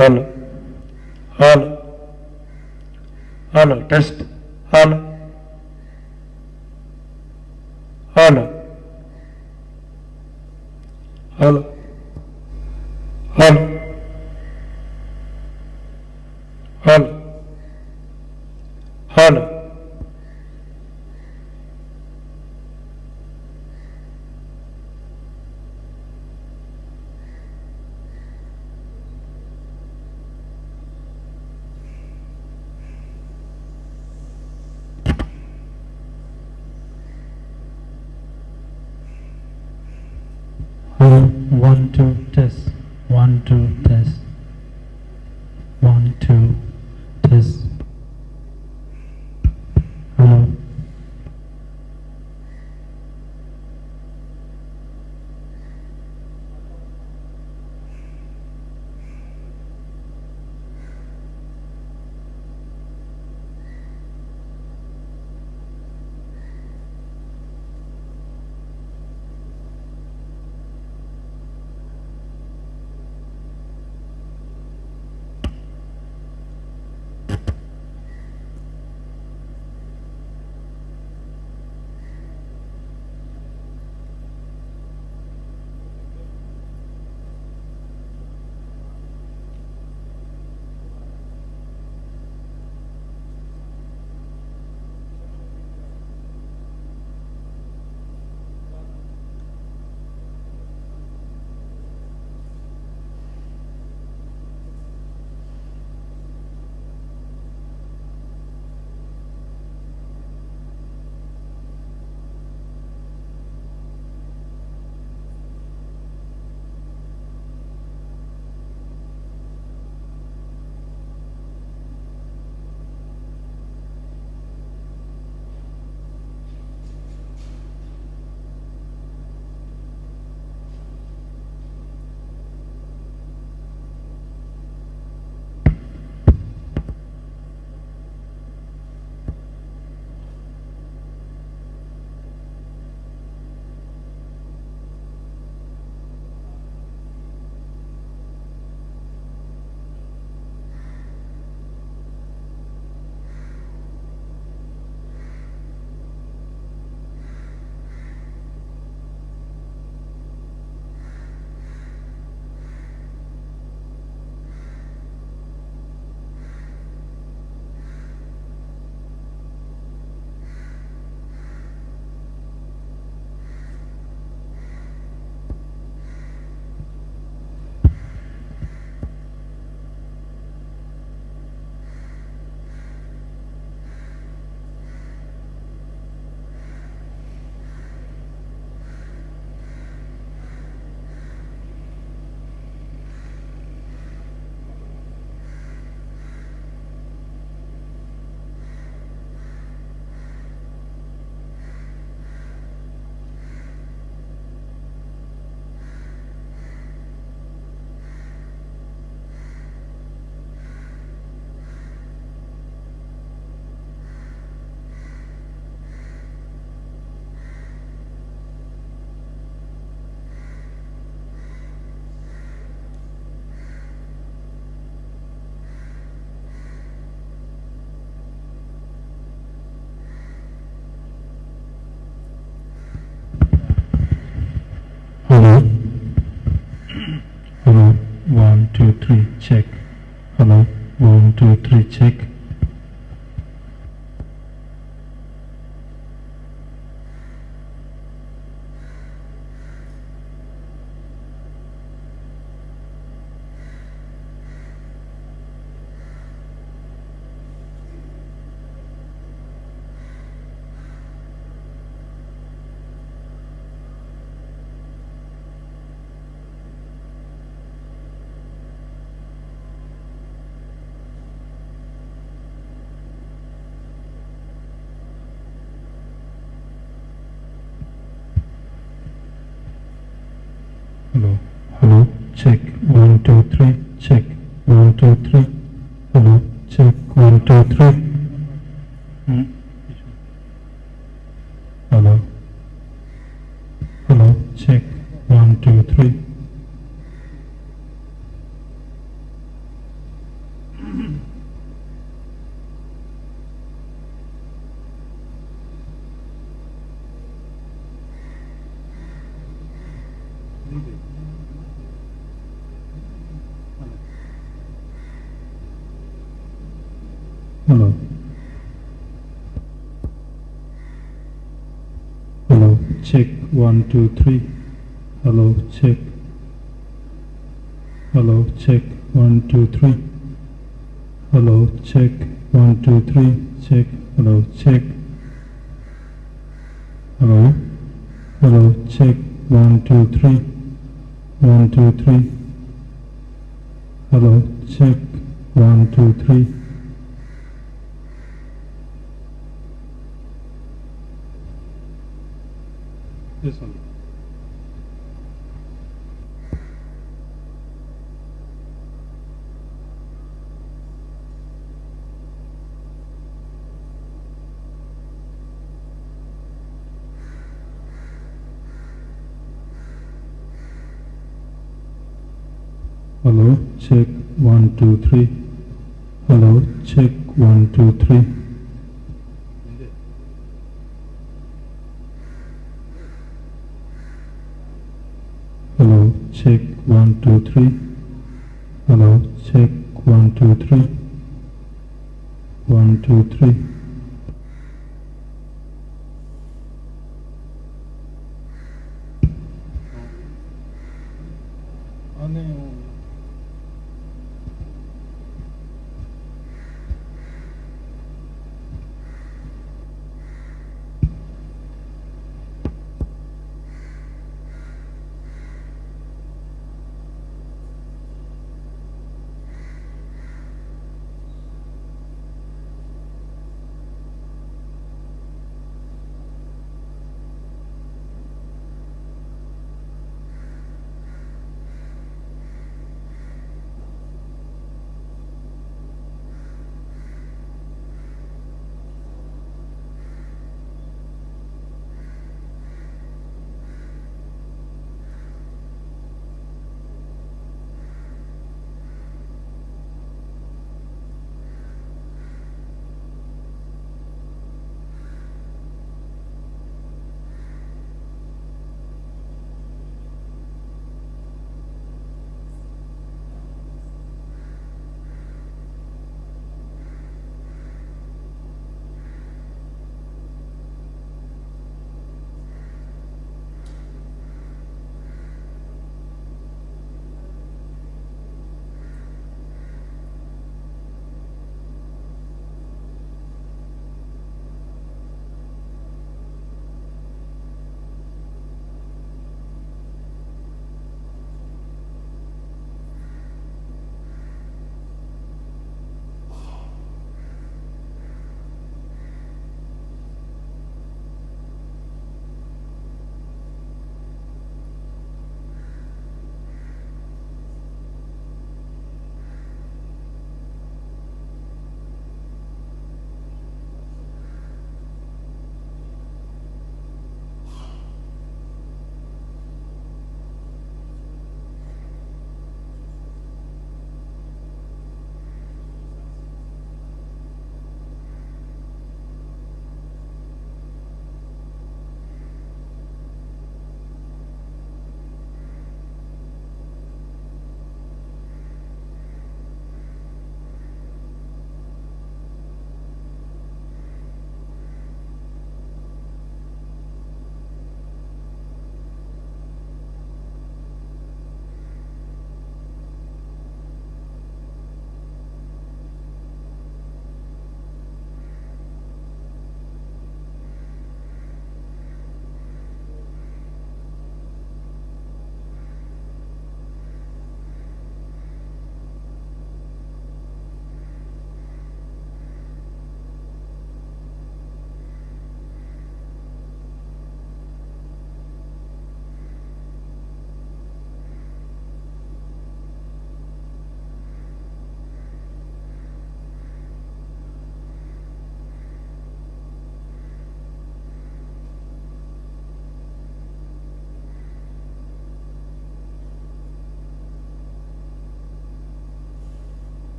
Hello. Hello. Hello. Test. Hello. Hello. Hello. Hello. Hello. Hello. Hello, 1 2 test. 1 2 test. 1 2 test. Hello. Hello. Hello. 1 2 3 check. Hello. 1 2 3 check. Hello. Hello. Check. 1 2 3 check. 1 2 3. Hello. Check. 1 2 3. Hello. Hello. Check. 1 2 3. Hello. Hello. Check 1 2 3. Hello. Check. Hello. Check 1 2 3. Hello. Check 1 2 3. Check. Hello. Check. Hello. Hello. Check 1 2 3. 1 2 3. Hello. Check 1 2 3. This one. Hello, check 1 2 3. Hello, check 1 2 3. Hello, check 1 2 3. Hello, check 1 2 3. 1 2 3.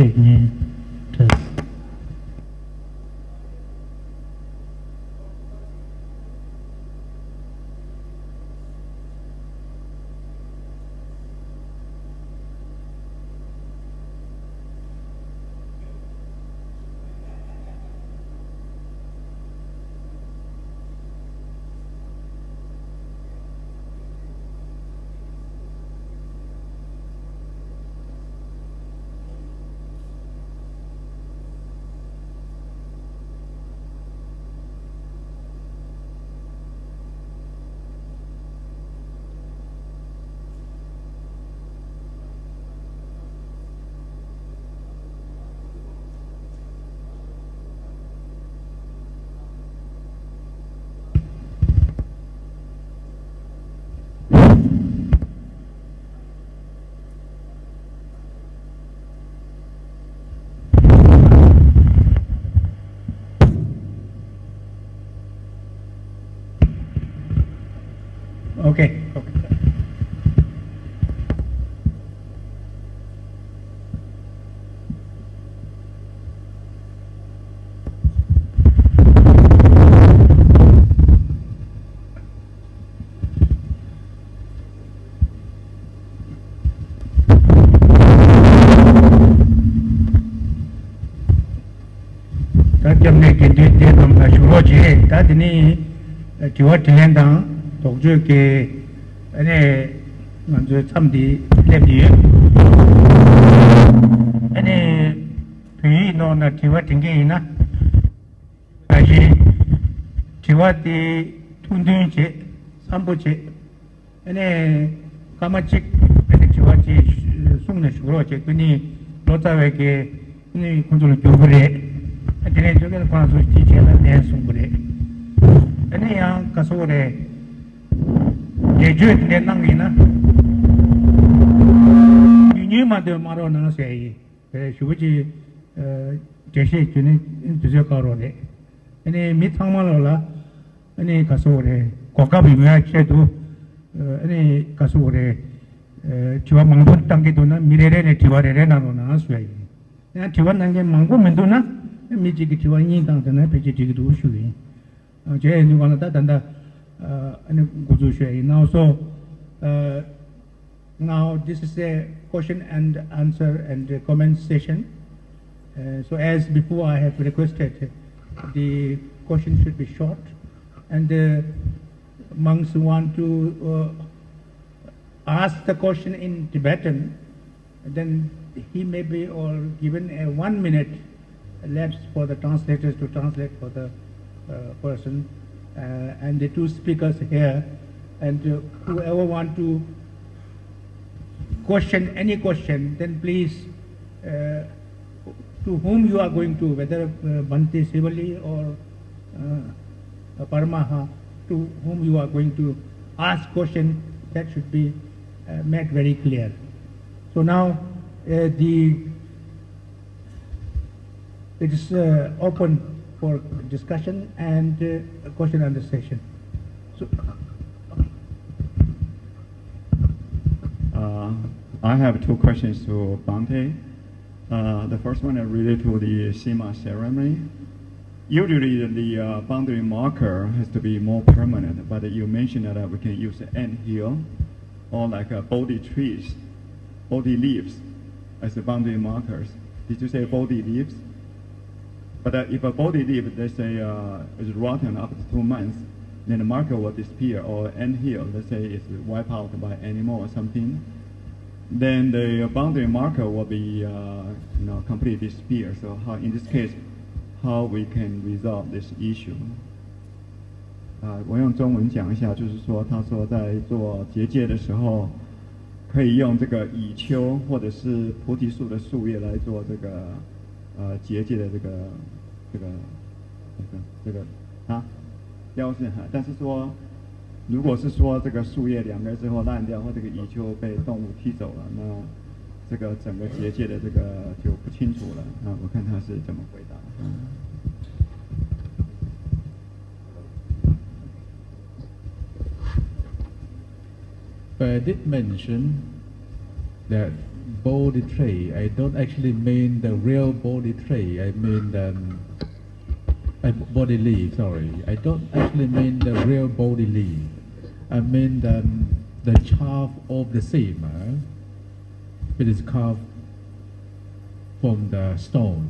check ni test. Okay. Tajamne ke de dom ka shuro je ta dini jiwa tilen dang dokju ke ane manzo chamdi lepdi ane pyi no na jiwa tingi na aji jiwa di tundun je sambu je ane kamachik ane jiwa ji sungna shuro je kuni lotawe ke ni kunzulu gyubure Dine joge kwa so chi chela ne sungbure ane yang kasore je ju ne nangi na ni ma de maro na se yi shuji je she juni je ka ro de ane mi thang ma lo la ane kasore ko ka bi ma che du ane kasore jiwa mangbu tang ge do na mi re re ne jiwa re re na no na so yi ya jiwa nang ge mangbu men do na Miji ki tiwa yin dang dana peche tiki tu shu yin. Jaya ni wana ta danda guzu shu yin. Now this is a question and answer and comment session. So as before I have requested, the question should be short and the monks who want to ask the question in Tibetan, then he may be or given a 1 minute lapse for the translators to translate for the person and the two speakers here, and whoever want to question any question, then please to whom you are going to, whether Bhante Sivali or Paramaha, to whom you are going to ask question, that should be made very clear. So now it is open for discussion and question and session. So, I have two questions to Bhante. The first one is related to the Sema ceremony. Usually the boundary marker has to be more permanent, but you mentioned that we can use ant hill or like Bodhi trees, Bodhi leaves as the boundary markers. Did you say Bodhi leaves? But if a body leaf, let's say, is rotten after 2 months, then the marker will disappear, or ant hill, let's say, is wiped out by animal or something, then the boundary marker will be, completely disappear. So how, in this case, how we can resolve this issue? 我用中文讲一下，就是说，他说在做结界的时候，可以用这个蚁丘或者是菩提树的树叶来做这个。结界的这个标志哈，但是说，如果是说这个树叶2个月之后烂掉，或这个蚁丘被动物踢走了，那这个整个结界的这个就不清楚了。我看他是怎么回答。But I did mention that body tree, I don't actually mean the real body tree. I mean the body leaf. Sorry, I don't actually mean the real body leaf. I mean the chaff of the seema. It is carved from the stone.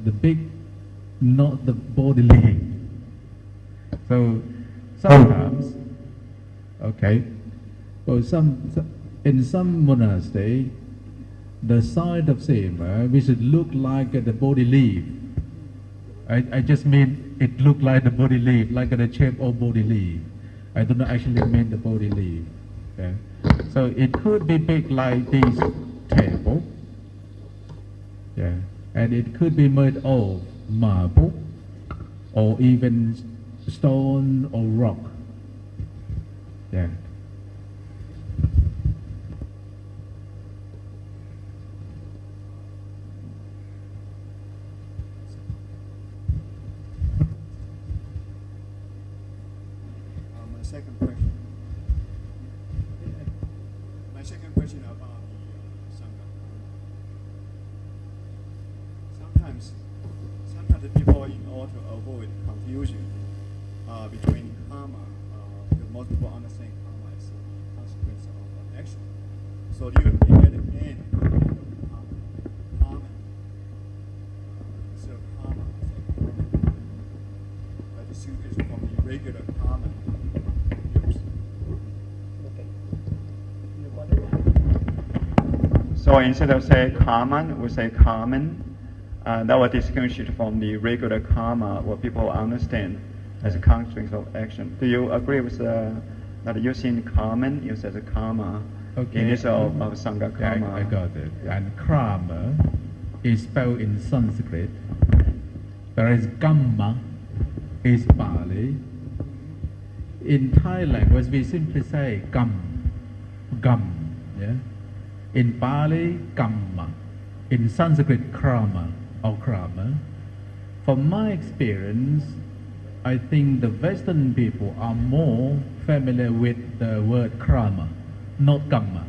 The big, not the body leaf. So sometimes, okay, well, in some monastery, the side of seema which should look like the body leaf. I just mean it look like the body leaf, like the shape of body leaf. I do not actually mean the body leaf. Okay? So it could be big like this table. Yeah. And it could be made of marble or even stone or rock. Yeah. My second question. My second question about the Sangha. Sometimes the people, in order to avoid confusion between karma, because most people understand karma as a consequence of action. So you at the end of karma, instead of karma, I assume it's from the regular karma. So instead of say common, we say common. That will distinguish it from the regular karma, what people understand as a consequence of action. Do you agree with that using common, use as a karma, instead of Sangha karma? I got it. And karma is spelled in Sanskrit, whereas kamma is Pali. In Thai language, we simply say gam. Yeah. In Pali, kamma. In Sanskrit, krama or krama. From my experience, I think the Western people are more familiar with the word krama, not kamma.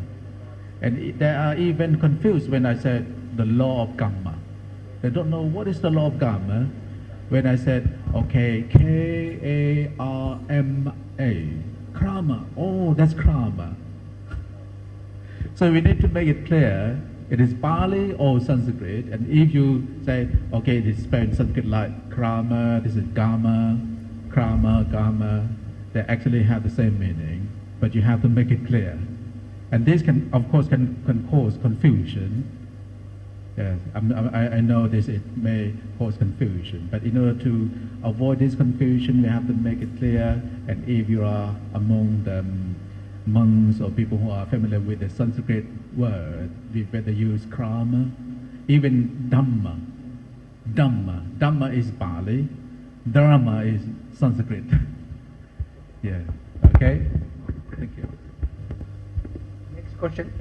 And they are even confused when I said the law of kamma. They don't know what is the law of kamma. When I said, okay, K-A-R-M-A, krama, oh, that's krama. So we need to make it clear, it is Pali or Sanskrit, and if you say, okay, this is spelled in Sanskrit like krama, this is gama, krama, gama, they actually have the same meaning, but you have to make it clear. And this can, of course, can cause confusion. Yes, I know this, it may cause confusion, but in order to avoid this confusion, we have to make it clear, and if you are among the monks or people who are familiar with the Sanskrit word, we better use krama, even dhamma. Dhamma is Pali, dharma is Sanskrit. Yeah, okay? Thank you. Next question.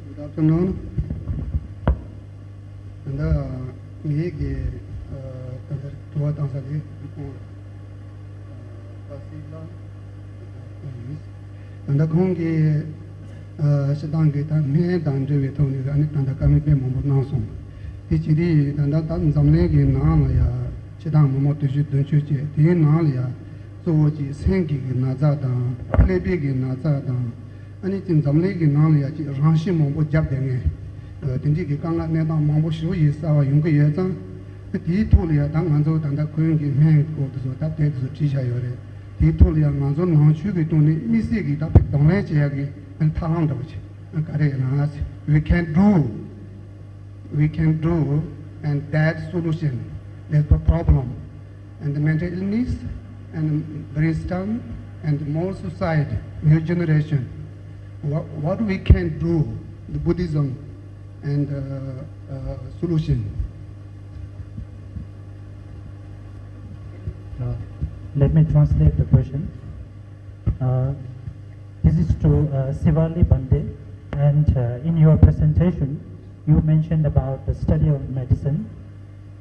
Good afternoon. And me ge tua dansa ge and the Kongi Shadangi, me dan do it only, and the coming pay moment now. Pichidi, and that Zamlegi Namaya, Chidam Momotu, don't you? The Nalia, so what is Senki Nazada, Plebig Nazada, anything Zamlegi Nalia, Ranshimo would jab them. Tindiki Kanga Neda Mamoshu is our younger years. The Tolia, Danganzo, and the Queen give me go to that takes the teacher. He told you, Manzon, no, you be doing Missy, don't let you and Talanda. We can do, and that solution, there's a problem. And the mental illness, and brainstorm, and more society, new generation. What we can do, the Buddhism and solution. Let me translate the question. This is to Sivali Bande, and in your presentation, you mentioned about the study of medicine,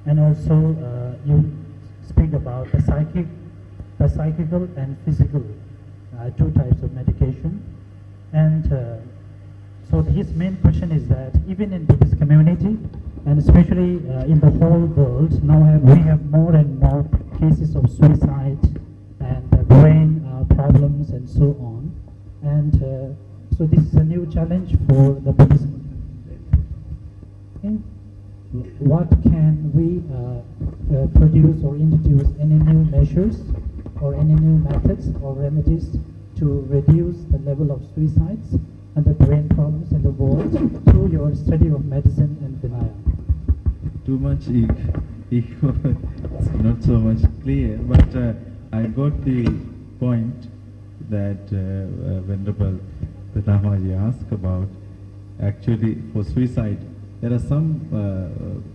and also you speak about the psychical and physical two types of medication. And so his main question is that even in Buddhist community, and especially in the whole world, now we have more and more cases of suicide and brain problems and so on. And so this is a new challenge for the Buddhist community. What can we produce or introduce any new measures or any new methods or remedies to reduce the level of suicides and the brain problems in the world through your study of medicine and Vinaya? Too much ego, it's not so much clear, but I got the point that Venerable Pitamaji asked about. Actually, for suicide, there are some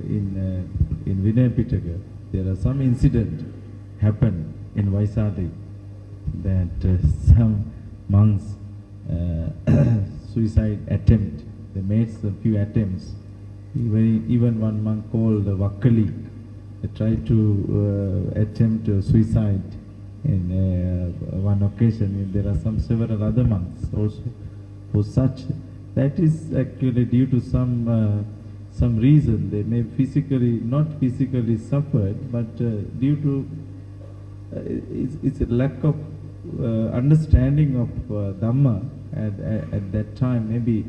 in Vinaya Pitaka, there are some incident happened in Vaisali that some monks suicide attempt. They made a few attempts. Even one monk called Vakkali tried to attempt suicide in one occasion. There are several other monks also for such. That is actually due to some reason. They may not physically suffered, but due to it's a lack of understanding of Dhamma at that time. Maybe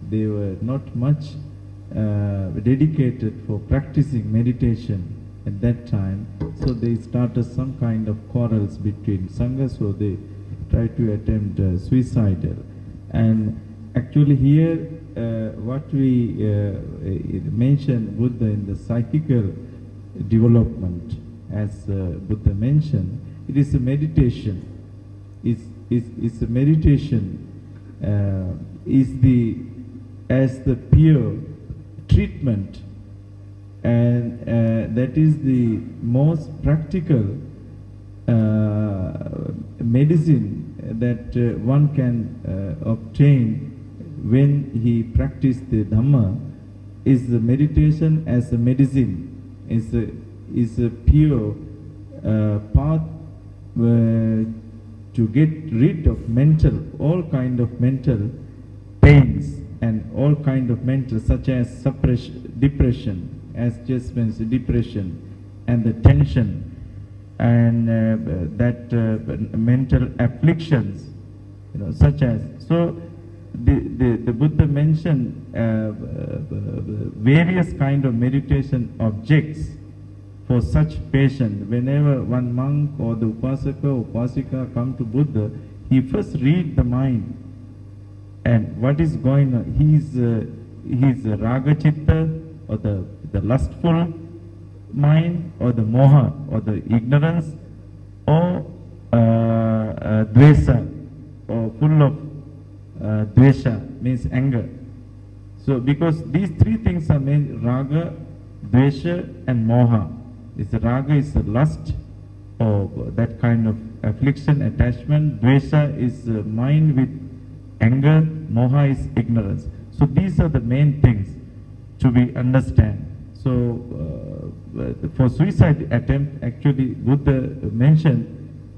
they were not much dedicated for practicing meditation at that time, so they started some kind of quarrels between Sangha, so they tried to attempt suicidal. And actually here what we mentioned Buddha in the psychical development, as Buddha mentioned, it is a meditation. It's a meditation as the pure treatment, and that is the most practical medicine that one can obtain when he practices the Dhamma. Is the meditation as a medicine, is a pure path to get rid of all kind of mental pains and all kind of mental, such as suppression, depression, as just mentioned, depression and the tension and that mental afflictions, such as. So the Buddha mentioned various kind of meditation objects for such patient. Whenever one monk or the upasika come to Buddha, he first read the mind and what is going on. He's raga chitta, or the lustful mind, or the moha, or the ignorance, or dvesa, or full of dvesha, means anger. So because these three things are main: raga, dvesha and moha. Raga is the lust, or that kind of affliction, attachment. Dvesha is mind with anger. Moha is ignorance. So these are the main things to be understand. So for suicide attempt, actually Buddha mentioned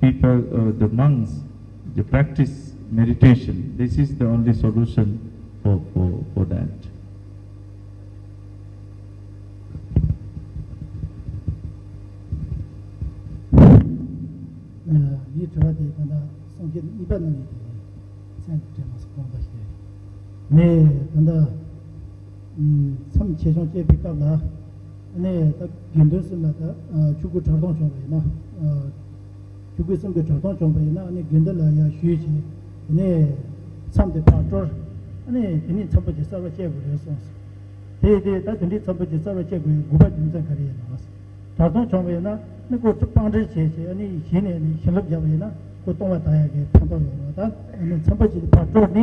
people, the monks, they practice meditation. This is the only solution for that. 참 최종 제비가가 네 견도스마다 주고 저동 정도이나 주고 선거 저동 정도이나 아니 견도라야 휴지 네 참대 파tor 아니 괜히 참버지 서버 제부려서 대대 다 근데 참버지 서버 제부 고바 dim상 거리에 나왔어 저동 정도이나 네고 특방들 제제 아니 신에 신럽 잡이나 그 동화 다야게 판도요다 아니 참버지 파tor니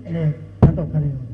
네 판도 거리에 나왔어.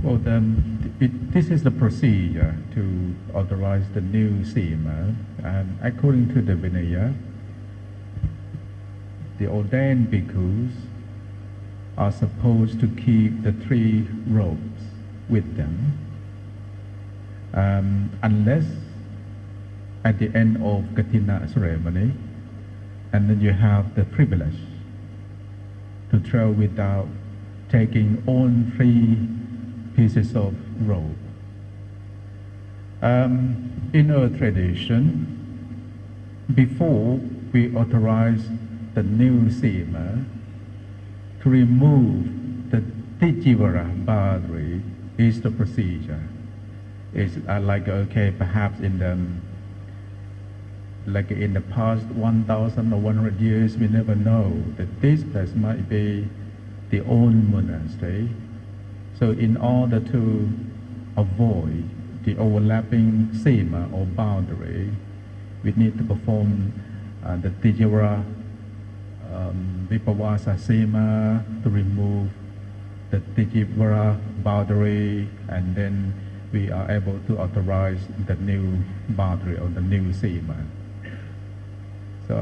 Well, this is the procedure to authorize the new SEMA, and according to the Vinaya, the ordained bhikkhus are supposed to keep the 3 robes with them, unless at the end of Katina ceremony, and then you have the privilege to travel without taking all 3 pieces of robe. In our tradition, before we authorize the new SEMA, to remove the Tijivara boundary is the procedure. It's like, okay, perhaps in the past 1,000 or 100 years, we never know that this place might be the old monastery. So in order to avoid the overlapping SEMA or boundary, we need to perform the Tijivara Vipavasa SEMA to remove the Tijivara boundary, and then we are able to authorize the new boundary or the new SEMA. So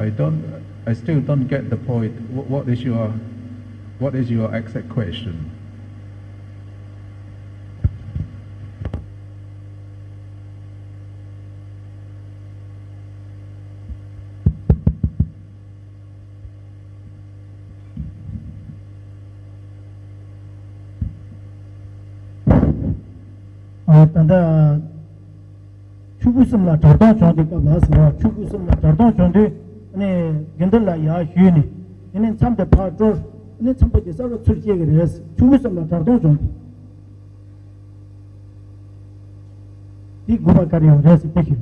I still don't get the point. What is your exact question? tanda chukusumla tardon chondi kablaswa chukusumla tardon chondi ane gendala ya hyuni ene chamde phator ene champa de saro churje gres chukusumla tardon chondi di goba karyo res pekhi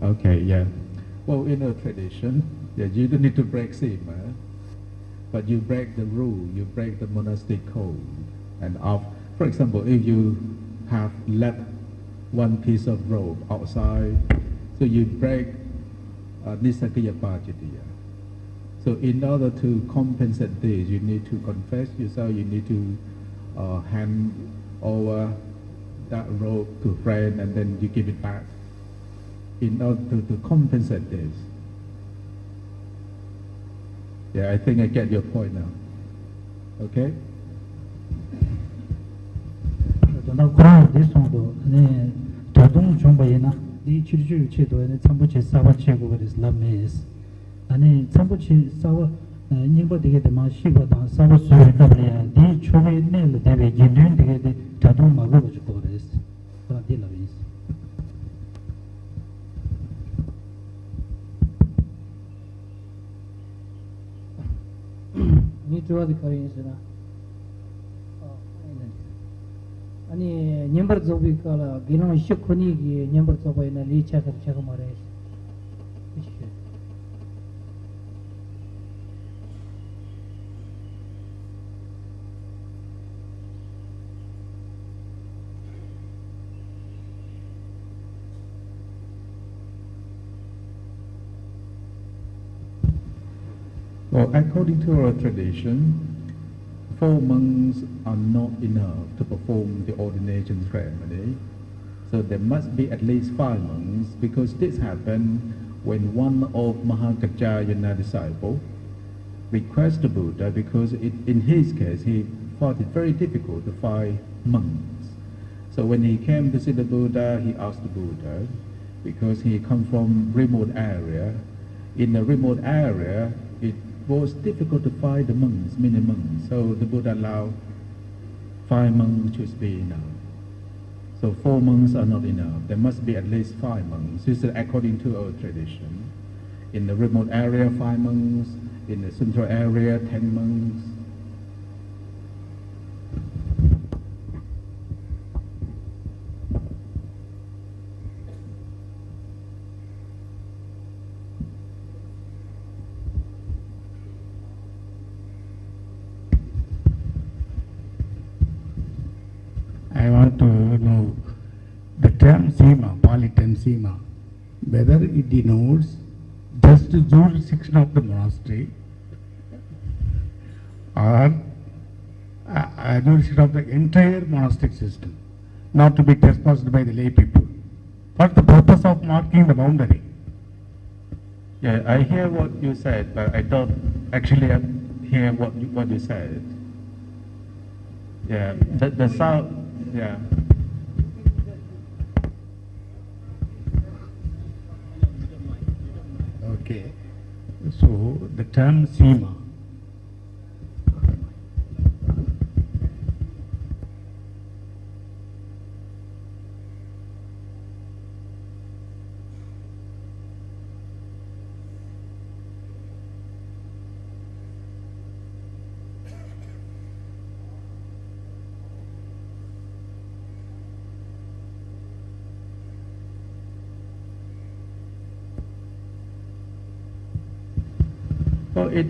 Okay, yeah. Well, in our tradition, yeah, you don't need to break SEMA, but you break the rule, you break the monastic code. And for example, if you have left one piece of robe outside, so you break Nisakaya Pajitiya. So in order to compensate this, you need to confess yourself, you need to hand over that robe to a friend, and then you give it back in order to compensate this. Yeah, I think I get your point now. Okay? 나 그런 대송도 네 도동 정보에나 이 치르주 체도에 참부치 사와 체고 그래서 라메스 아니 참부치 사와 닝보 되게 되면 시보다 사와 수요다버야 이 초에 내를 대비 진행 되게 자동 막고 주고 그래서 그런 딜라비스 니 주어디카리스나 아니 냠버 조비카라 기노 시코니기 냠버 조바이나 리차가 차가 말해 Well, according to our tradition, 4 months are not enough to perform the ordination ceremony. So there must be at least 5 months, because this happened when one of Mahakajayana disciple requested the Buddha, because in his case he found it very difficult to find monks. So when he came to see the Buddha, he asked the Buddha, because he come from remote area. In a remote area, it was difficult to find the monks, many monks. So the Buddha allowed 5 months should be enough. So 4 months are not enough. There must be at least 5 months. This is according to our tradition. In the remote area, 5 months. In the central area, 10 months. call it enzima, whether it denotes just jurisdiction of the monastery or a jurisdiction of the entire monastic system, not to be trespassed by the lay people. What's the purpose of marking the boundary? Yeah, I hear what you said, but I don't actually hear what you said. Yeah, the sound, yeah. Okay, so the term sima. So it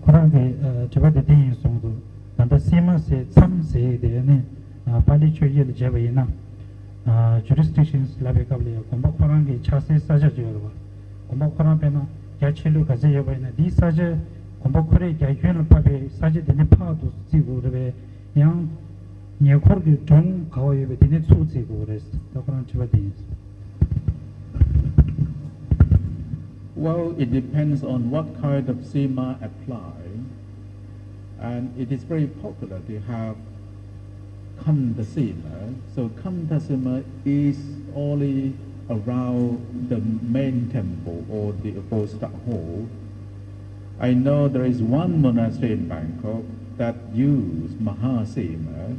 Kurangge jabade tin songdo danda sima se sam se de ne pali choye le jabe na jurisdictions labe kable komba kurangge chase saja jero komba kurang pe na ya chelu gaje yobe na di saja komba kore ya yuen pa be saja de ne pa do ji go de yang nye khor ge jong gawo yobe de ne su ji go res da kurang jabade. Well, it depends on what kind of sima apply, and it is very popular to have kanda sima. So kanda sima is only around the main temple or the apostate hall. I know there is one monastery in Bangkok that use mahasima.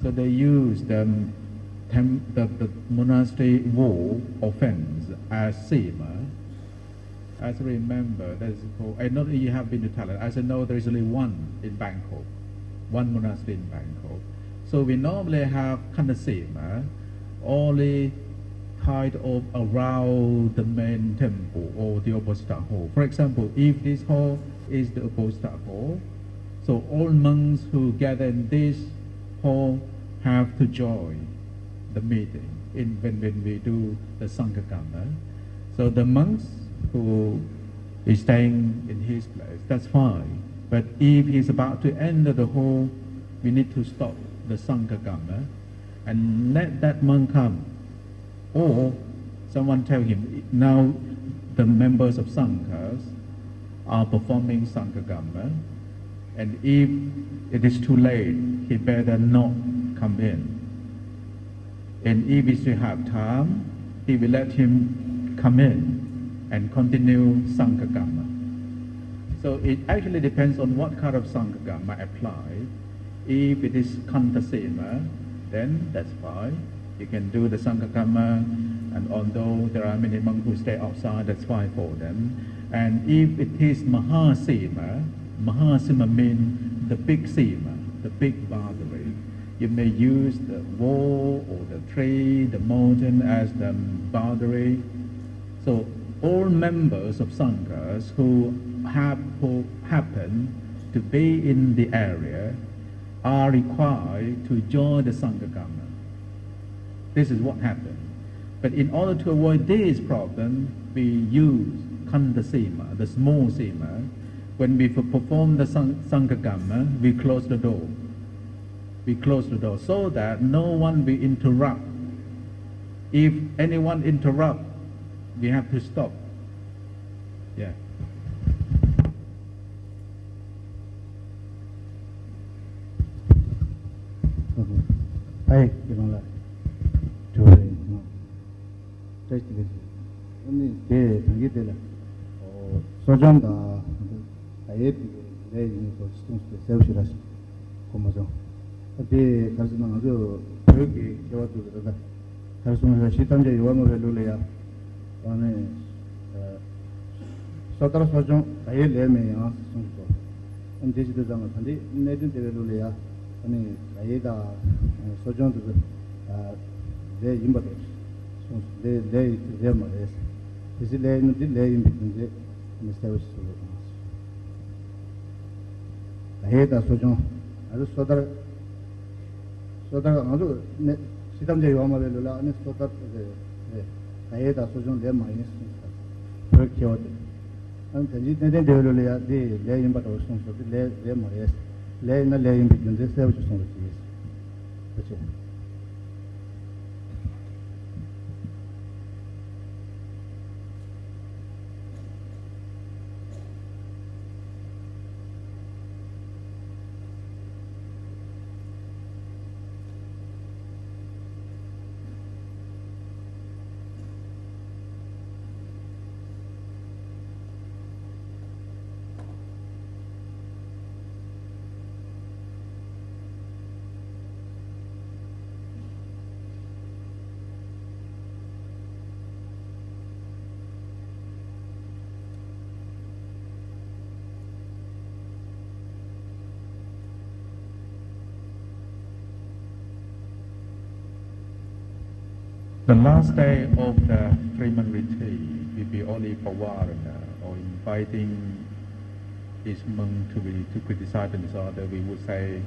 So they use the monastery wall or fence as sima. As I remember, that is called, I know that you have been to Thailand. As I know, there is only one in Bangkok, one monastery in Bangkok. So we normally have kandasima only tied up around the main temple or the apostate hall. For example, if this hall is the apostate hall, so all monks who gather in this hall have to join the meeting when we do the Sanghakama. So the monks who is staying in his place, that's fine. But if he's about to enter the hall, we need to stop the Sanghakama and let that monk come. Or someone tell him, now the members of Sanghas are performing Sanghakama, and if it is too late, he better not come in. And if he still have time, he will let him come in and continue Sanghakama. So it actually depends on what kind of Sanghakama apply. If it is Kantasema, then that's fine. You can do the Sanghakama, and although there are many monks who stay outside, that's fine for them. And if it is Mahasema, Mahasema means the big Sema, the big boundary. You may use the wall or the tree, the mountain as the boundary. So all members of Sanghas who happen to be in the area are required to join the Sanghakama. This is what happened. But in order to avoid this problem, we use Kanda Sema, the small Sema. When we perform the Sanghakama, we close the door. We close the door so that no one will interrupt. If anyone interrupt, we have to stop. Yeah. Hi, Vinaya. Joy. Test this. Only day, tangi dela. Sojon da, ayet day in so systems to self-shiras. Komazo. Ade karsuna ngajo pyoge kewa tu da. Karsuna shitanje yuamo veluleya. Ane Sotara sojon ayet le me ya sunko. Ande jido janga thandi nedin veluleya. Ane ayeda sojon tu de imbade. De mares. Isi le nuti le imbade. Mr. Ayeda sojon. Ado sotara 소다가 아주 네 시담제 요마벨로라 아니 소다 가에다 소중 내 많이 했습니다. 그렇게 어디 안 된지 내된 대로래야 네 레인 받아 오송서 내 말에 레인나 레인 비준데 세워 주송 그렇죠. The last day of the three-month retreat will be only Pavarana, or inviting each monk to criticize the disorder. We would say,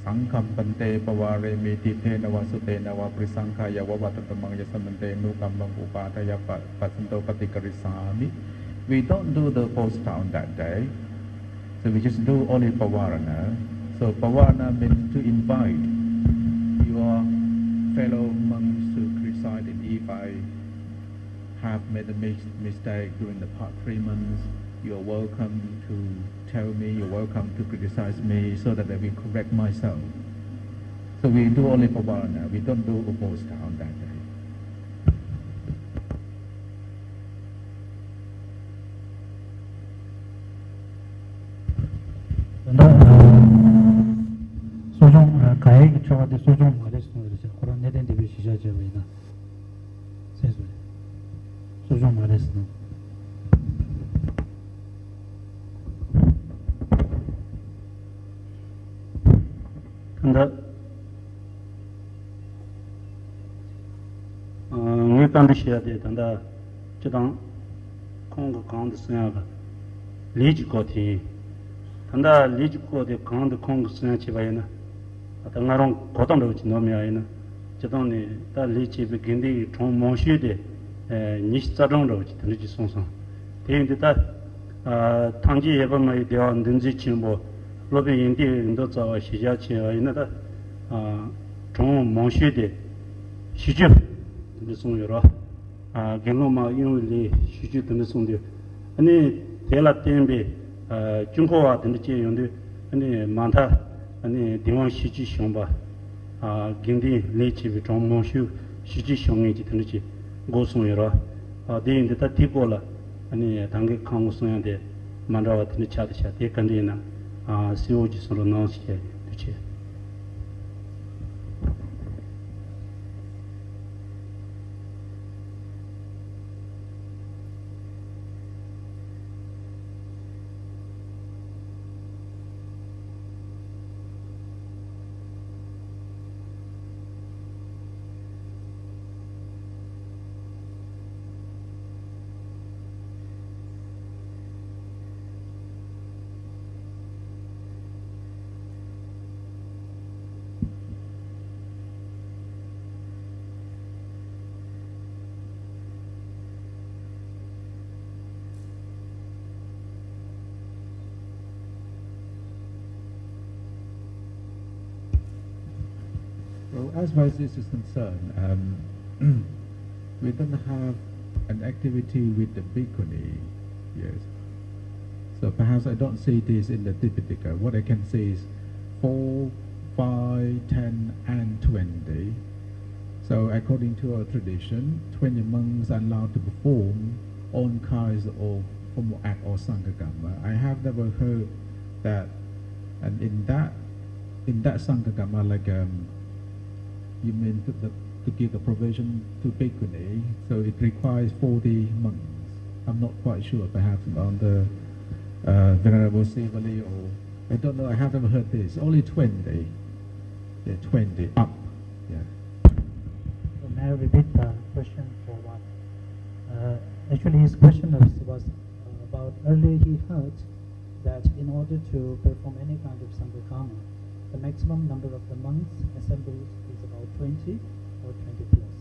Sankham Pante Pavare Medite Nava Sute Nava Prisankaya Vavatamang Yasamante Nukambang Upataya Pasanto Patikarisami. We don't do the poster on that day, so we just do only Pavarana. So Pavarana means to invite your fellow monks to criticize it. If I have made a mistake during the past 3 months, you are welcome to tell me, you're welcome to criticize me so that I will correct myself. So we do only Pavarana, we don't do Uposta on that day. 소종 가액이 초과돼 소종 말했습니다. 그런 내된 대비 시작제로이나 세수 소종 말했습니다. 근데 응답하셔야 돼. 근데 저당 공부 강도 생각가 리지코티 근데 리지코티 강도 공부 생각 지바이나 당나롱 고등으로 지놈이야이나 저당에 다 리지비 근데 좀 모시되 니스자정으로 지든지 송송 대인데다 당지 예범의 대한 능지 진보 로빈 인디도 자와 시자치야 이나다 좀 모시되 시주 무슨여라 경로마 인물이 시주 등의 송데 아니 대라 때문에 중고와 등지 용데 아니 많다 아니 대왕 시주 시험바 경디 레치비 좀 모시 시주 시험이 등지 고송여라 대인데다 디고라 아니 당게 강고송한데 만라와 등지 차듯이 대간데나 COG solo non si è dice Well, as far as this is concerned, we don't have an activity with the bhikkhuni, yes. So perhaps I don't see this in the Tipitaka. What I can say is 4, 5, 10, and 20. So according to our tradition, 20 monks are allowed to perform all kinds of formal act or sanghagama. I have never heard that, and in that sanghagama, like you mean to give the provision to bhikkhuni, so it requires 40 monks. I'm not quite sure, perhaps on the Venerable Sivali, or I don't know, I have never heard this. Only 20. Yeah, 20 up. Yeah. So may I repeat the question for one? Actually, his question was about earlier he heard that in order to perform any kind of sanghakama, the maximum number of the monks assembled is about 20 or 20 plus.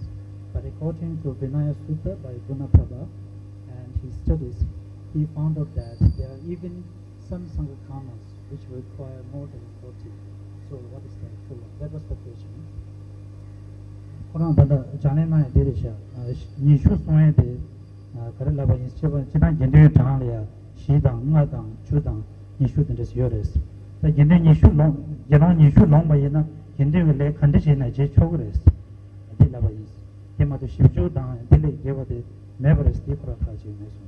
But according to Vinaya Sutta by Gunaprabha and his studies, he found out that there are even some Sanghakarmas which require more than 40. So what is the actual one? That was the question. Kurang jane na dirisha nishu soye de kare laba incheba china gende dang ya shi dang nga dang chu dang nishu de yores ta gende nishu long jana nishu long ba yena gende le khande che na je chogres de laba is tema to shibju dang de le geva de never is the prata je ne so.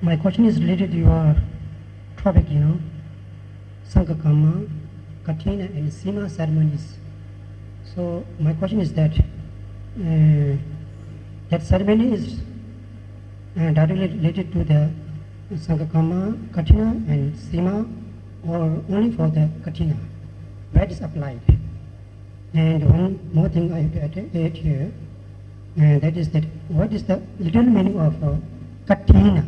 My question is related to your topic, Sanghakama, Katina and Sima ceremonies. So my question is that that ceremony is directly related to the Sanghakama, Katina and Sima, or only for the Katina, where it is applied. And one more thing I have to add here, that is that what is the literal meaning of Katina?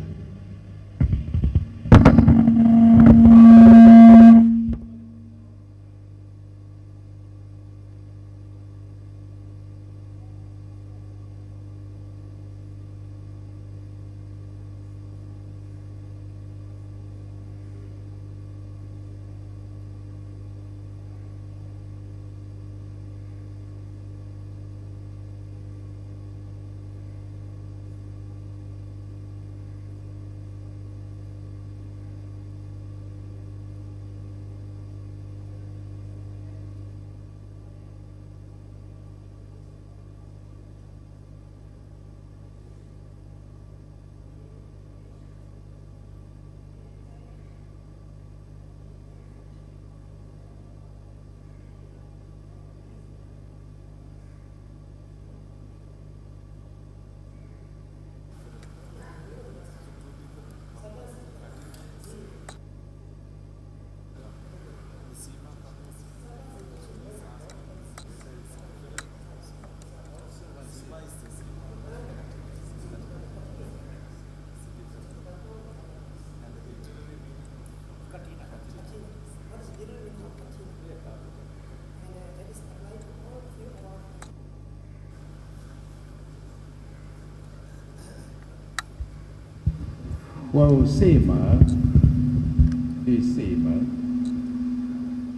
Well, Sema is Sema,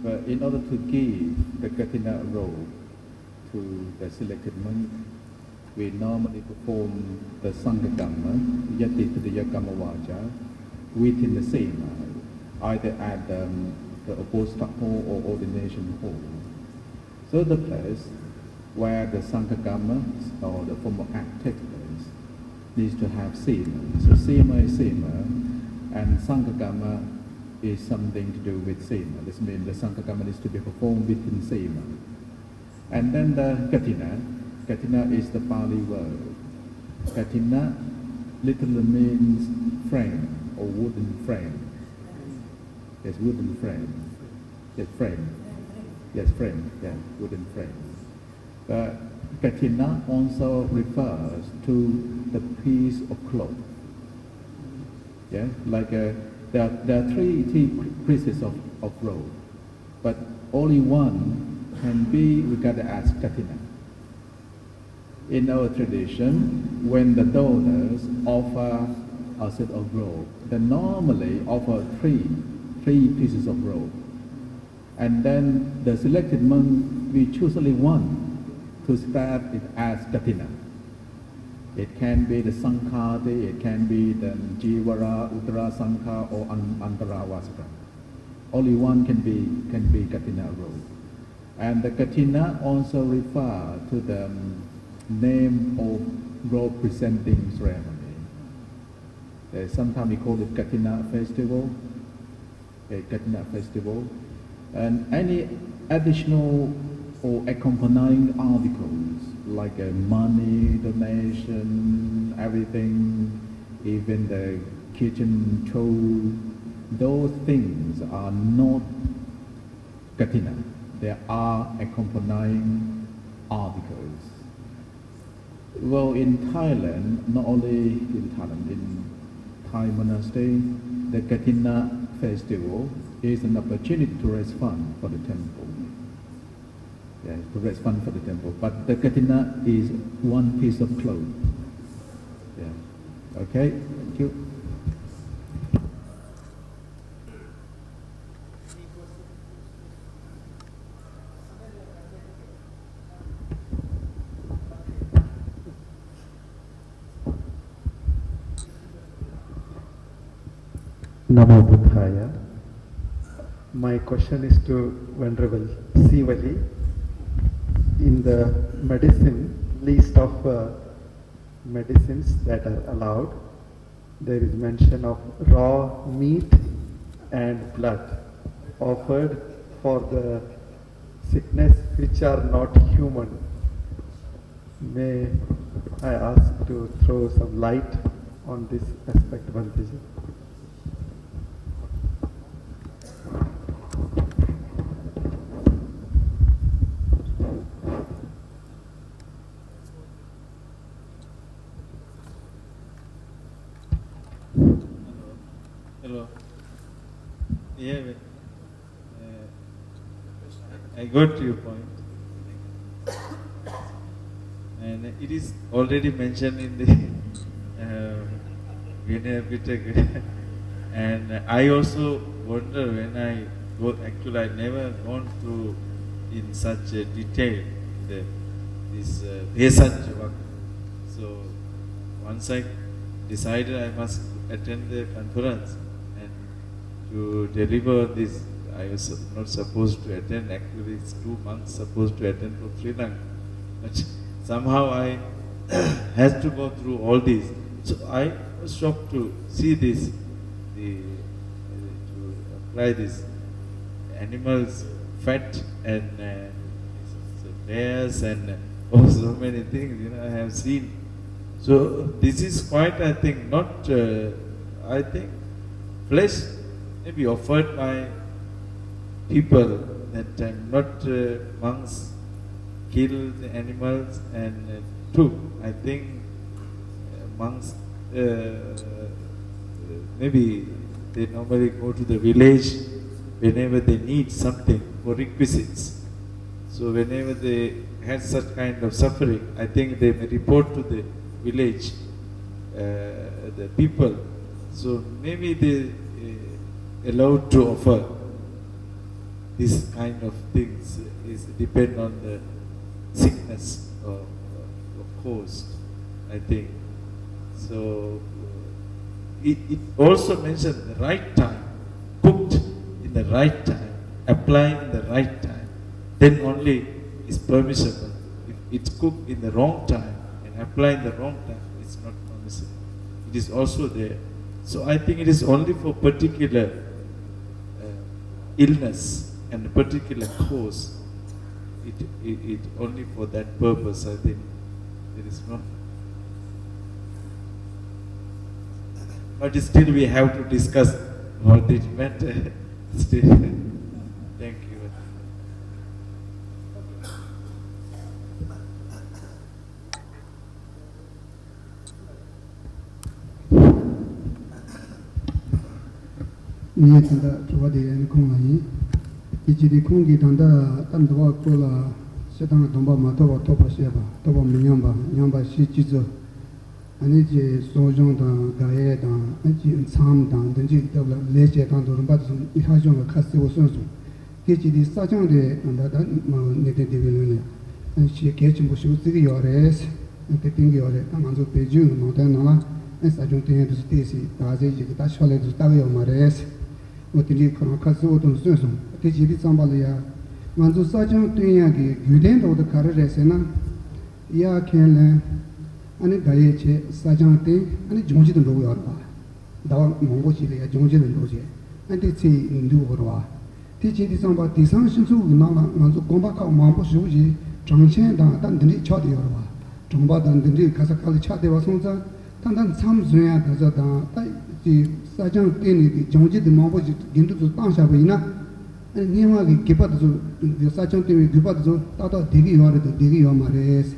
but in order to give the Katina role to the selected monk, we normally perform the Sanghakama, Yati to the Yakama Vaja, within the Sema, either at the apostate hall or ordination hall. So the place where the Sanghakama or the formal act takes place needs to have Sema. So Sema is Sema, and Sanghakama is something to do with Sema. This means the Sanghakama needs to be performed within Sema. And then the Katina. Katina is the Pali word. Katina literally means frame or wooden frame. Yes, wooden frame. Yes, frame. Yes, frame. Yeah, wooden frame. But Katina also refers to the piece of cloth. Yeah, like there are three pieces of rope, but only one can be regarded as Katina. In our tradition, when the donors offer a set of rope, they normally offer three pieces of rope, and then the selected monk will choose only one to spread it as Katina. It can be the Sankhati, it can be the Jivara, Uttara Sankha, or Antara Vasaka. Only one can be Katina robe. And the Katina also refers to the name of robe presenting ceremony. Sometimes we call it Katina festival, a Katina festival. And any additional or accompanying articles like money donation, everything, even the kitchen tool, those things are not katina. They are accompanying articles. Well, in Thailand, not only in Thailand, in Thai monastery, the Katina festival is an opportunity to raise fund for the temple. Yeah, to raise fund for the temple. But the Katina is one piece of cloth. Yeah. Okay, thank you. Namo Buddhaya. My question is to Venerable Sivali. In the medicine list of medicines that are allowed, there is mention of raw meat and blood offered for the sickness which are not human. May I ask to throw some light on this aspect, Bhantiji? Hello. Yeah, I got your point. And it is already mentioned in the Vinaya Pitaka. And I also wonder when I go, actually I never gone through in such a detail this Bhesaj work. So once I decided I must attend the conference and to deliver this, I was not supposed to attend. Actually, it's 2 months supposed to attend from Sri Lanka. But somehow I had to go through all this. So I was shocked to see this, to apply this animals fat and bears and so many things, I have seen. So this is quite, I think, not, I think, flesh may be offered by people that time, not monks kill the animals and took. I think monks, maybe they normally go to the village whenever they need something for requisites. So whenever they had such kind of suffering, I think they may report to the village, the people. So maybe they allowed to offer this kind of things is depend on the sickness of course, I think. So it also mentioned the right time, cooked in the right time, applying in the right time, then only is permissible. If it's cooked in the wrong time and applied in the wrong time, it's not permissible. It is also there. So I think it is only for particular illness and a particular cause. It only for that purpose, I think. There is not. But still we have to discuss what it meant. Still. Thank you. Ni tanda chwa de yan kong la yin. Ichi di kong ki tanda tandwa ko la setang domba ma toba toba sheba, toba mi nyamba, nyamba shi jizo. Ani je sojong dang, gaye dang, ani tsam dang, danji tabla leche dang do rumba tsum, iha zhong la kasi wo sun sung. Ichi di sajang de tanda dan ma nete dewe lune. Ani shi kechi mo shivu zigi yore se, ani te tingi yore, tang anzo pe juu no ten na la, ani sajong tenye dusu tesi, daze yi ki ta shole dusu taga yo ma re se. Otili kona kasi wo tong sun sung. Te chi di tsamba le ya, manzo sajang tunya ki gyuden do da kare re se na, ya ken len, ani gaye che sajang te, ani jongji dan do yor ba. Dawa mongbo chi le ya jongji dan do che. Ani te tse indu wo rwa. Te chi di tsamba, di sang shin su wu na la, manzo gomba kao mambo shi wu ji, 정신 단단히 쳐대요 봐. 정바 단단히 가서 칼 쳐대와 손자 단단 참줘야 되자다. 이 사장 때니 정지도 뭐지 긴도도 땅샤보이나 니마기 기빠도 사장 때문에 기빠도 따다 되게 요하래도 되게 요 말해서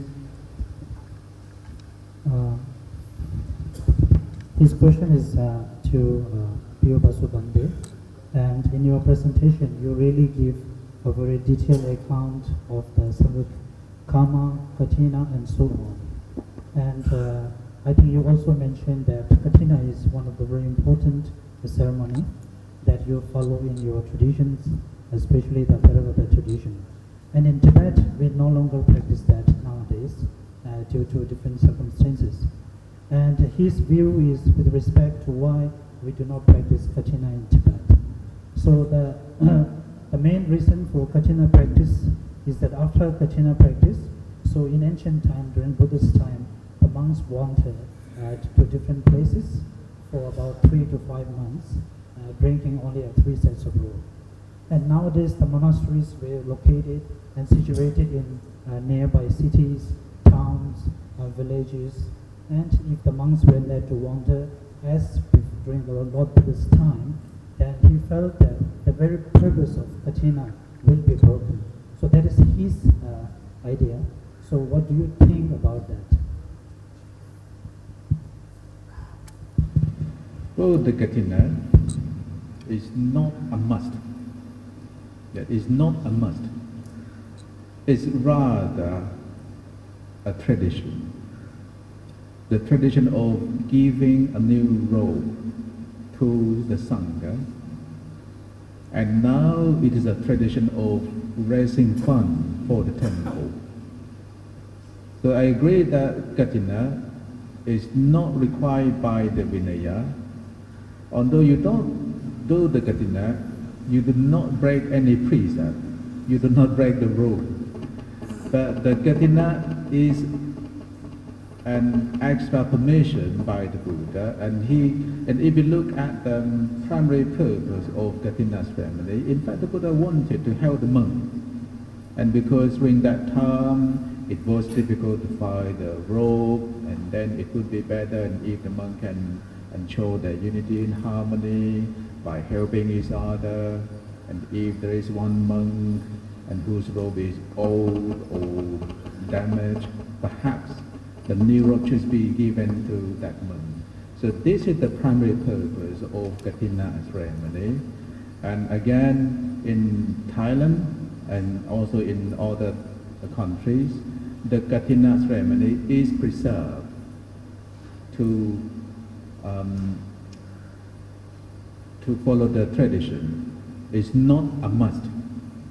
His question is to Pio Basubande, and in your presentation you really give a very detailed account of the Sangha Karma, Katina and so on. And I think you also mentioned that Katina is one of the very important ceremony that you follow in your traditions, especially the Theravada tradition. And in Tibet, we no longer practice that nowadays due to different circumstances. And his view is with respect to why we do not practice Katina in Tibet. So the main reason for Katina practice is that after Katina practice, so in ancient time, during Buddhist time, the monks wandered to different places for about 3 to 5 months, drinking only at 3 sets of road. And nowadays the monasteries were located and situated in nearby cities, towns, villages, and if the monks were led to wander as during the Lord Buddha's time, then he felt that the very purpose of Katina will be broken. So that is his idea. So what do you think about that? Well, the Katina is not a must. That is not a must. It's rather a tradition. The tradition of giving a new robe to the Sangha. And now it is a tradition of raising funds for the temple. So I agree that Katina is not required by the Vinaya. Although you don't do the Katina, you do not break any precept. You do not break the rule. But the Katina is an extra permission by the Buddha, and if you look at the primary purpose of Katina's family, in fact the Buddha wanted to help the monk, and because during that time it was difficult to find a robe, and then it would be better if the monk can show their unity and harmony by helping each other, and if there is one monk and whose robe is old or damaged, perhaps the new robe should be given to that monk. So this is the primary purpose of Katina ceremony. And again, in Thailand and also in other countries, the Katina ceremony is preserved to follow the tradition. It's not a must.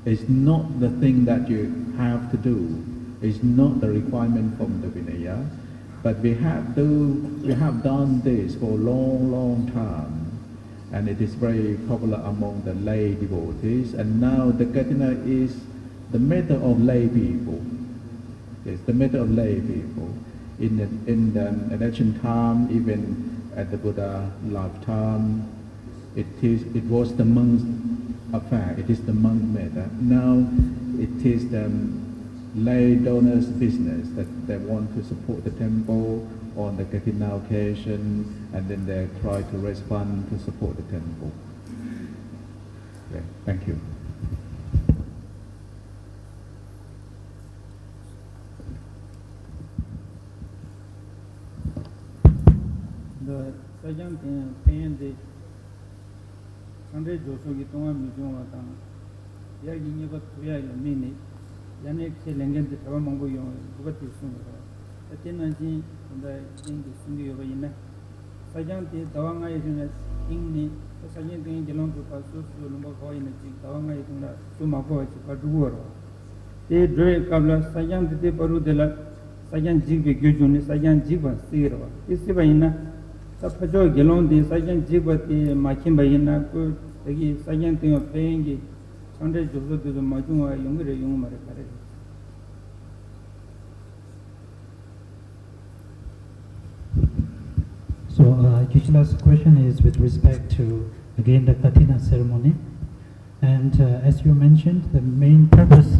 It's not the thing that you have to do. It's not the requirement from the Vinaya, but we have done this for a long time, and it is very popular among the lay devotees. And now the Katina is the method of lay people. It's the method of lay people. In the ancient time, even at the Buddha lifetime, it was the monk's affair. It is the monk method. Now it is the lay donors' business that they want to support the temple on the Katina occasion, and then they try to raise funds to support the temple. Okay, thank you. The Sajang Payan de Sunday Josugi Tonga Museum Atang Yagi Niva Tuya Mini Yanek Langan the Tavamango Bugatti Sunga. At 1019 from the Sungi over Ina Sajang de Tawanga is in a Ingni, Sajan Ting Gelon to Pasu, Lumako in the Chick, Tawanga is in the Sumako, Paduro. They drew Kabla Sajan de Paru de la Sajan Jig Gujun, Sajan Jiva Siro. Is Sivaina. Sapajo Gelon the Sajan Jibati Makimba Yina could the Sajan thing of paying Sunday Joseph to the Majuma younger young Maricare. So Kishila's question is with respect to again the Katina ceremony, and as you mentioned, the main purpose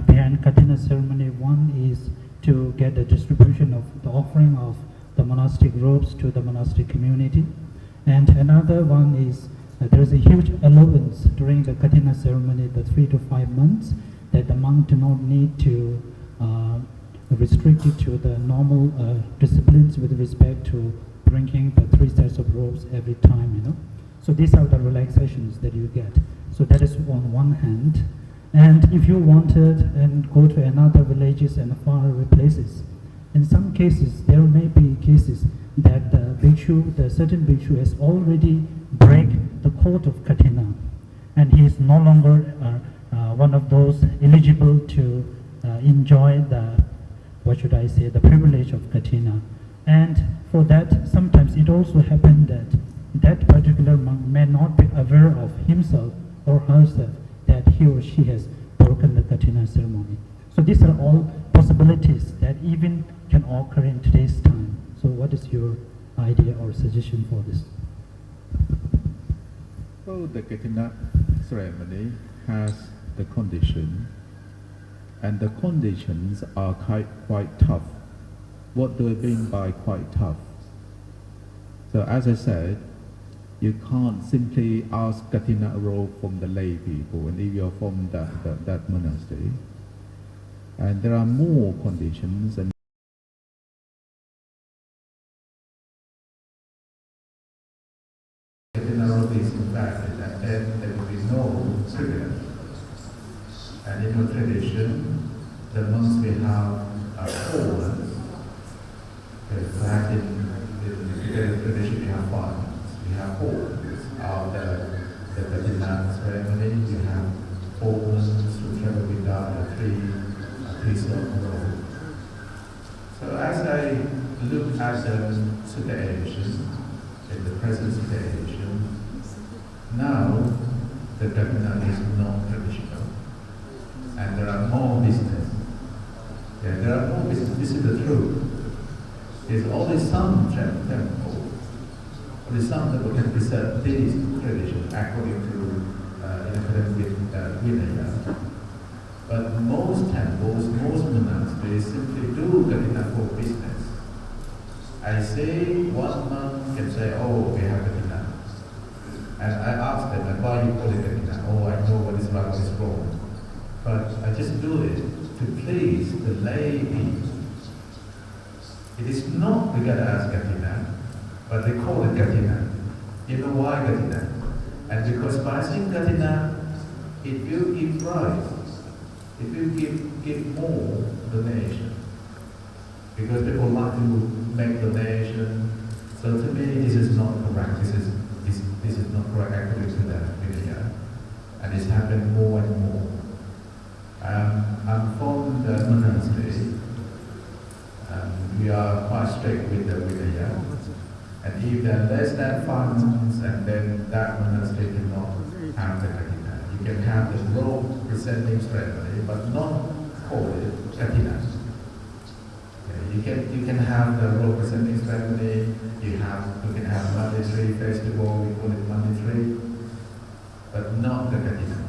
behind Katina ceremony. One is to get the distribution of the offering of the monastic robes to the monastic community. And another one is there is a huge allowance during the Katina ceremony, the 3 to 5 months, that the monk do not need to restrict it to the normal disciplines with respect to bringing the 3 sets of robes every time, you know. So these are the relaxations that you get. So that is on one hand. And if you wanted and go to another villages and faraway places, in some cases there may be cases that the bhikshu, the certain bhikshu has already break the code of Katina, and he is no longer one of those eligible to enjoy the, what should I say, the privilege of Katina. And for that, sometimes it also happened that that particular monk may not be aware of himself or herself that he or she has broken the Katina ceremony. So these are all possibilities that even can occur in today's time. So what is your idea or suggestion for this? So the Katina ceremony has the condition, and the conditions are quite tough. What do I mean by quite tough? So as I said, you can't simply ask Katina robe from the lay people, and if you're from that monastery. And there are more conditions, and Katina robe is invalid, and then there will be no privilege. And in the tradition, the monks will have horns. Perhaps in the tradition we have fun. We have horns of the Katina ceremony. You have horns to travel without a piece of rope. So as I look at the situation, in the present situation, now the Katina is non-traditional, and there are more business. Yeah, there are more business. This is the truth. There's only some temple, only some temple can preserve this tradition according to Vinaya. But most temples, most monasteries simply do Katina for business. I say one monk can say, oh, we have Katina. And I ask them, and why you call it Katina? Oh, I know what is right, what is wrong. But I just do it to please the lay people. It is not regarded as Katina, but they call it Katina. You know why Katina? And because by saying Katina, it will give rise, it will give more donation. Because people like to make donation. So to me, this is not correct. This is not correct according to that Vinaya. And it's happening more and more. I'm from the monastery. We are quite strict with the Vinaya. And if there are less than 5 months, and then that monastery cannot have the Katina. You can have the robe presenting ceremony, but not call it Katina. You can have the robe presenting ceremony. You can have mandatory festival. We call it mandatory, but not the Katina.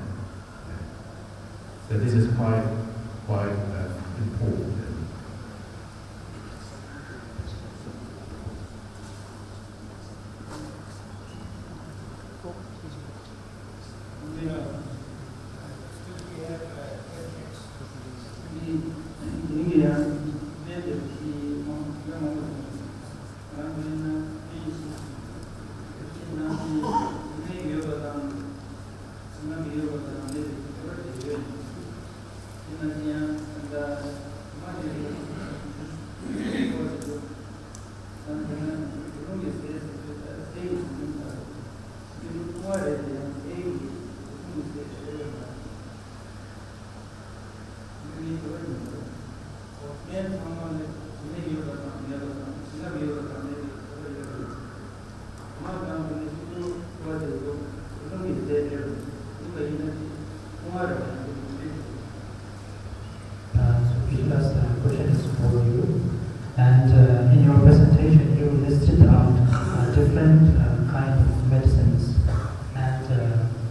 So this is quite important.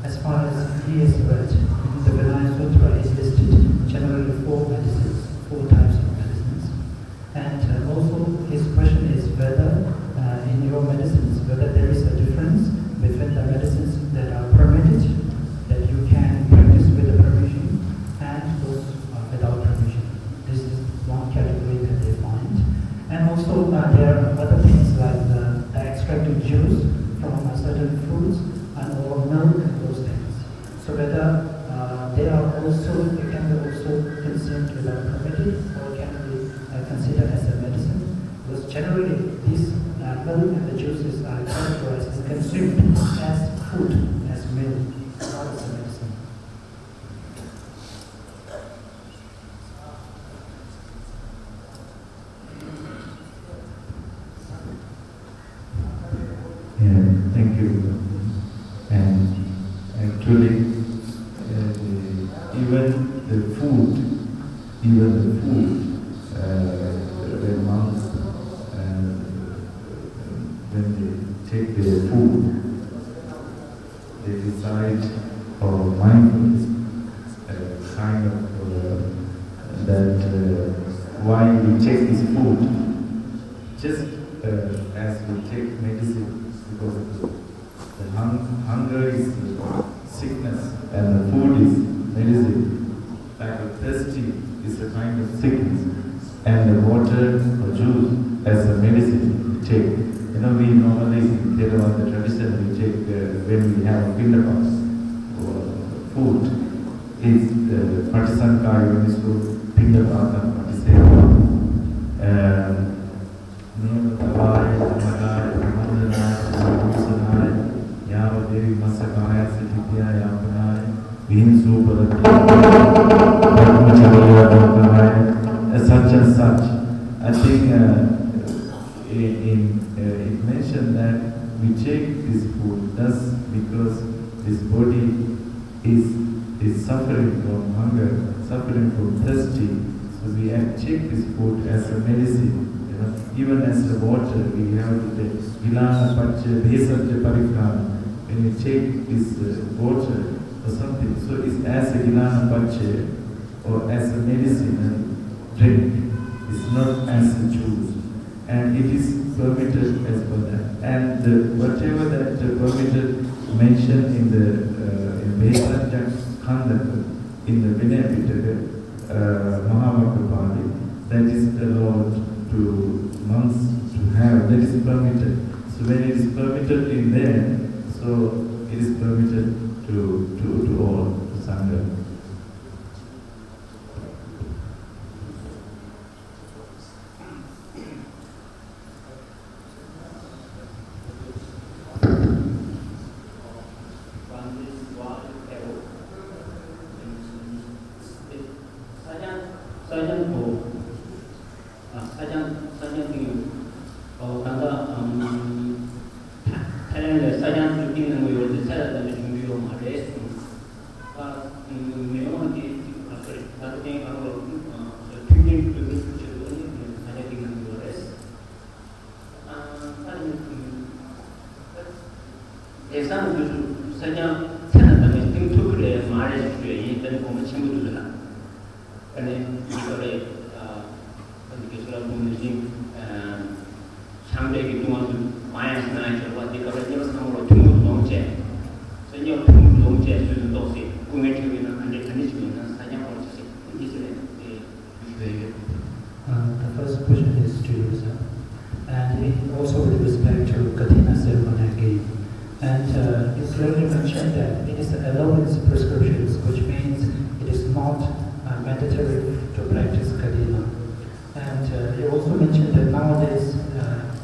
As far as he is read, the Vinaya Sutra is listed generally certain foods and or milk and those things. So whether they are also, they can be also consumed without permitted or can be considered as a medicine. Because generally these milk and the juices are characterized and consumed as food, as milk, not as a medicine. Yeah, thank you. And actually, even the food, the monks, when they take their food, they decide for mindfulness, kind of that why we take this food, just as we take medicine, because the hunger is sickness and the food is medicine. Like a thirsty is a kind of sickness, and the water or juice as a medicine we take. You know, we normally tell about the tradition we take when we have pindapas or food. Is the Patisankara Yonisu Pindapata Patiseva. Name Tavai, Tamadai, Tamadana, Tamadana, Yavadevi Masakaya, Sitya, Yavanai, Vinsu such and such. I think it mentioned that we take this food thus because this body is suffering from hunger, suffering from thirsty. So we have to take this food as a medicine. You know, even as the water we have to take. Vilana Pacha, Vesatya Parikana. When we take this water or something, so it's as a Vilana Pacha or as a medicine and drink. It's not as a juice. And it is permitted as per that. And whatever that permitted mentioned in the Vesatya Khandaka, in the Vinaya Pitaka, Mahavakapali, that is allowed to monks to have, that is permitted. So when it is permitted in there, so it is permitted to all, to Sangha. The first question is to you, sir. And it also with respect to Katina ceremony again. And you clearly mentioned that it is allowance prescriptions, which means it is not mandatory to practice Katina. And you also mentioned that nowadays,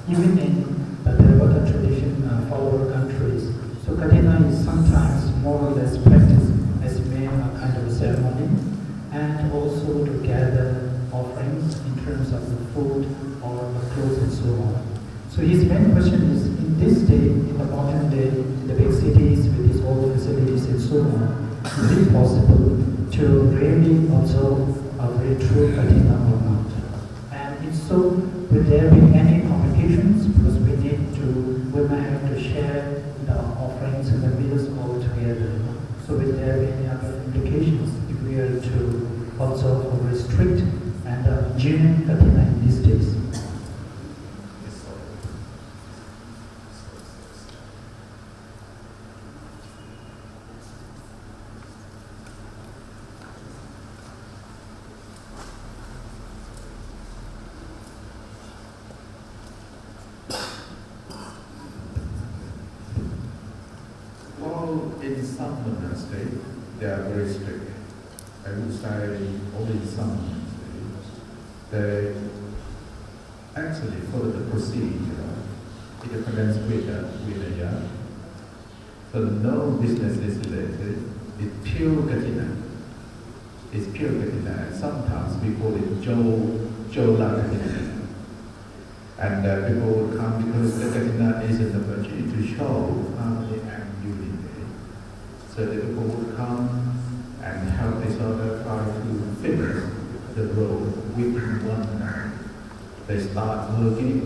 even in the Theravada tradition follower countries, so Katina is sometimes more or less practiced as a kind of a ceremony, and also to gather offerings in terms of the food or the clothes and so on. So his main question is, in this day, in the modern day, in the big cities with these old facilities and so on, is it possible to really observe a very true Katina or not? And if so, will there be any complications? Because we might have to share the offerings and the meals all together. So will there be any other implications if we are to observe or restrict and genuine Katina in these days? in some monasteries, they are very strict. I would say only in some monasteries, they actually follow the procedure in accordance with Vinaya. So no business is related. It's pure katina. It's pure katina. Sometimes we call it Jola katina. And people will come because the katina is an opportunity to show harmony and unity. So the people will come and help each other try to finish the road within one night. They start working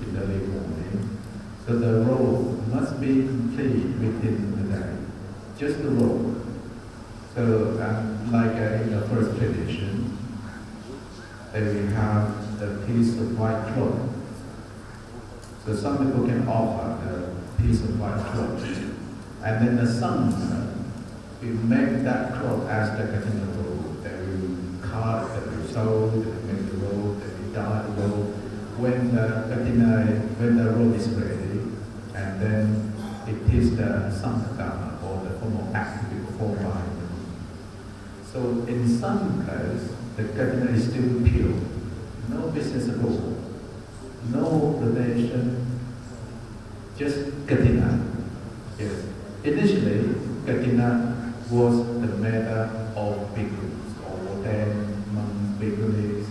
in the early morning. So the road must be complete within the day. Just the road. So like in the first tradition, they will have a piece of white cloth. So some people can offer the piece of white cloth. And then the sons will make that cloth as the katina robe. They will cut, they will sew, they will make the robe, they will dye the robe. When the robe is ready, and then it is the sankama or the formal act to be performed by them. So in some cases, the katina is still pure, no business at all, no relation, just katina. Yes. Initially, katina was the matter of bhikkhus or 10 monks, bhikkhunis,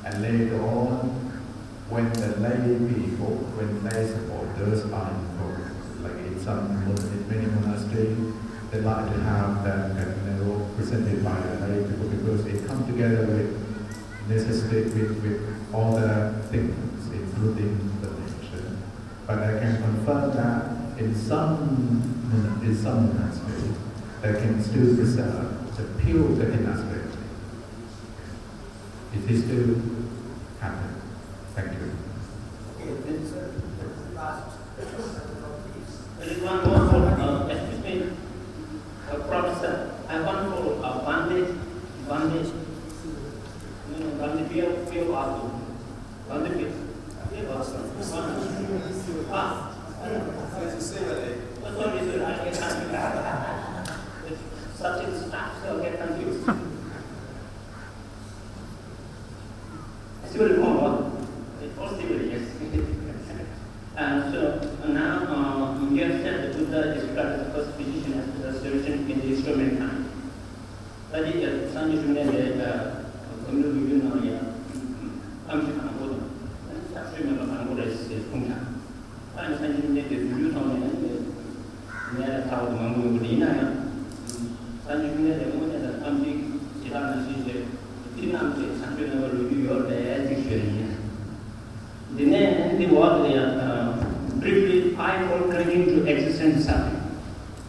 and later on, when the lay people, when lay supporters are involved, like in many monasteries, they like to have the katina presented by the lay people because it comes together with necessity with all the things, including the nature. But I can confirm that in some monasteries, they can still preserve the pure katina aspect. It is still happening. Thank you. Okay, then sir, last. There is one more for, excuse me, Professor. I want for bandage, fear also. Bandage, fear also. Sorry, sir, I get confused. Such is stuff, so I get confused. Civil law. Yes. So now you have said the Buddha described the first physician as the solution in the instrument time. But it some is related community Vinaya. I'm sure I'm good. That's remember I'm good as Punja. I'm saying that the review on the near how the Mangu Vinaya. I'm using the moon and I'm big. Silan is the Dinam, something never review your day. The name, the word, briefly, fivefold clinging to existence suffering.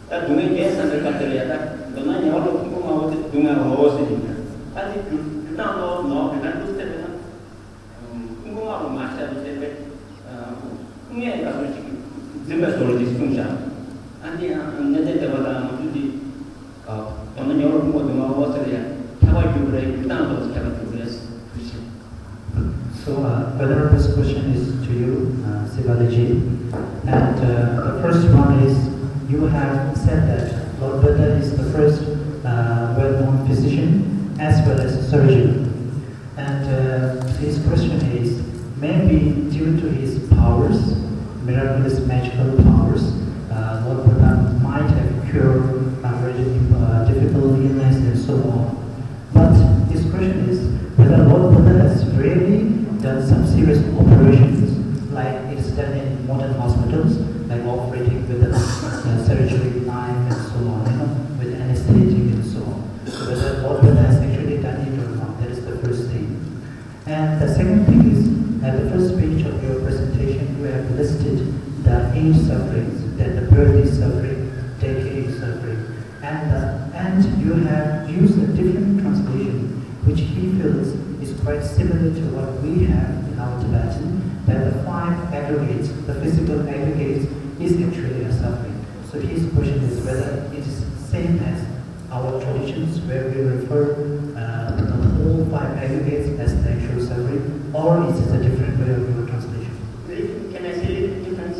That doing yes under Catalia, the man all of whom I was doing a horse in it. And if you don't know, and I do step in, Kumar Master was a me and I Zimmer for this function. And the Netta was to the on the Europe was the Australia. How are you break? You don't know what's So, whether this question is to you, Serajey, and the first one is, you have said that Lord Buddha is the first well-known physician as well as a surgeon. And his question is, maybe due to his powers, miraculous magical powers, Lord Buddha might have cured very difficult illness and so on. But his question is, whether Lord Buddha has really done some serious operations, like it's done in modern hospitals, like operating with a surgery knife and so on, with anesthetic and so on. So whether Lord Buddha has actually done it or not, that is the first thing. And the second thing is, at the first page of your presentation, you have listed the age sufferings, that the birth is suffering, decade is suffering, and you have used a different translation, which he feels is quite similar to what we have in our Tibetan, that the 5 aggregates, the physical aggregates, is actually a suffering. So his question is whether it is same as our traditions where we refer the whole 5 aggregates as the actual suffering, or is it a different way of your translation? Can I say the difference?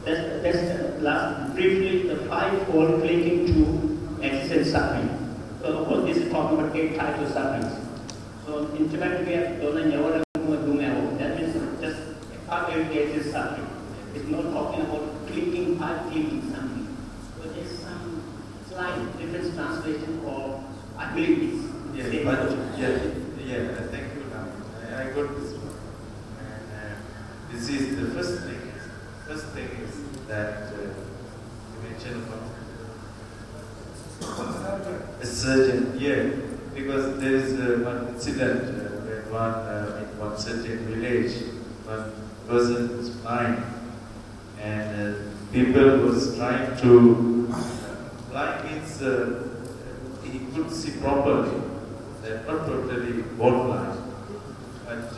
That's last briefly the 5-fold clinging to is suffering. So of course this is talking about 8 types of sufferings. So in Tibetan we have Dona Nyawara Dumeo. That means just part 8 is suffering. It's not talking about clicking, pipe clicking something. So there's some slight different translation or I believe it's Yeah, but thank you. I got this one. And this is the first thing. First thing is that you mentioned about a surgeon. Yeah, because there is one incident in one certain village, one person was blind, and people was trying to. Blind means he couldn't see properly. They're not totally born blind, but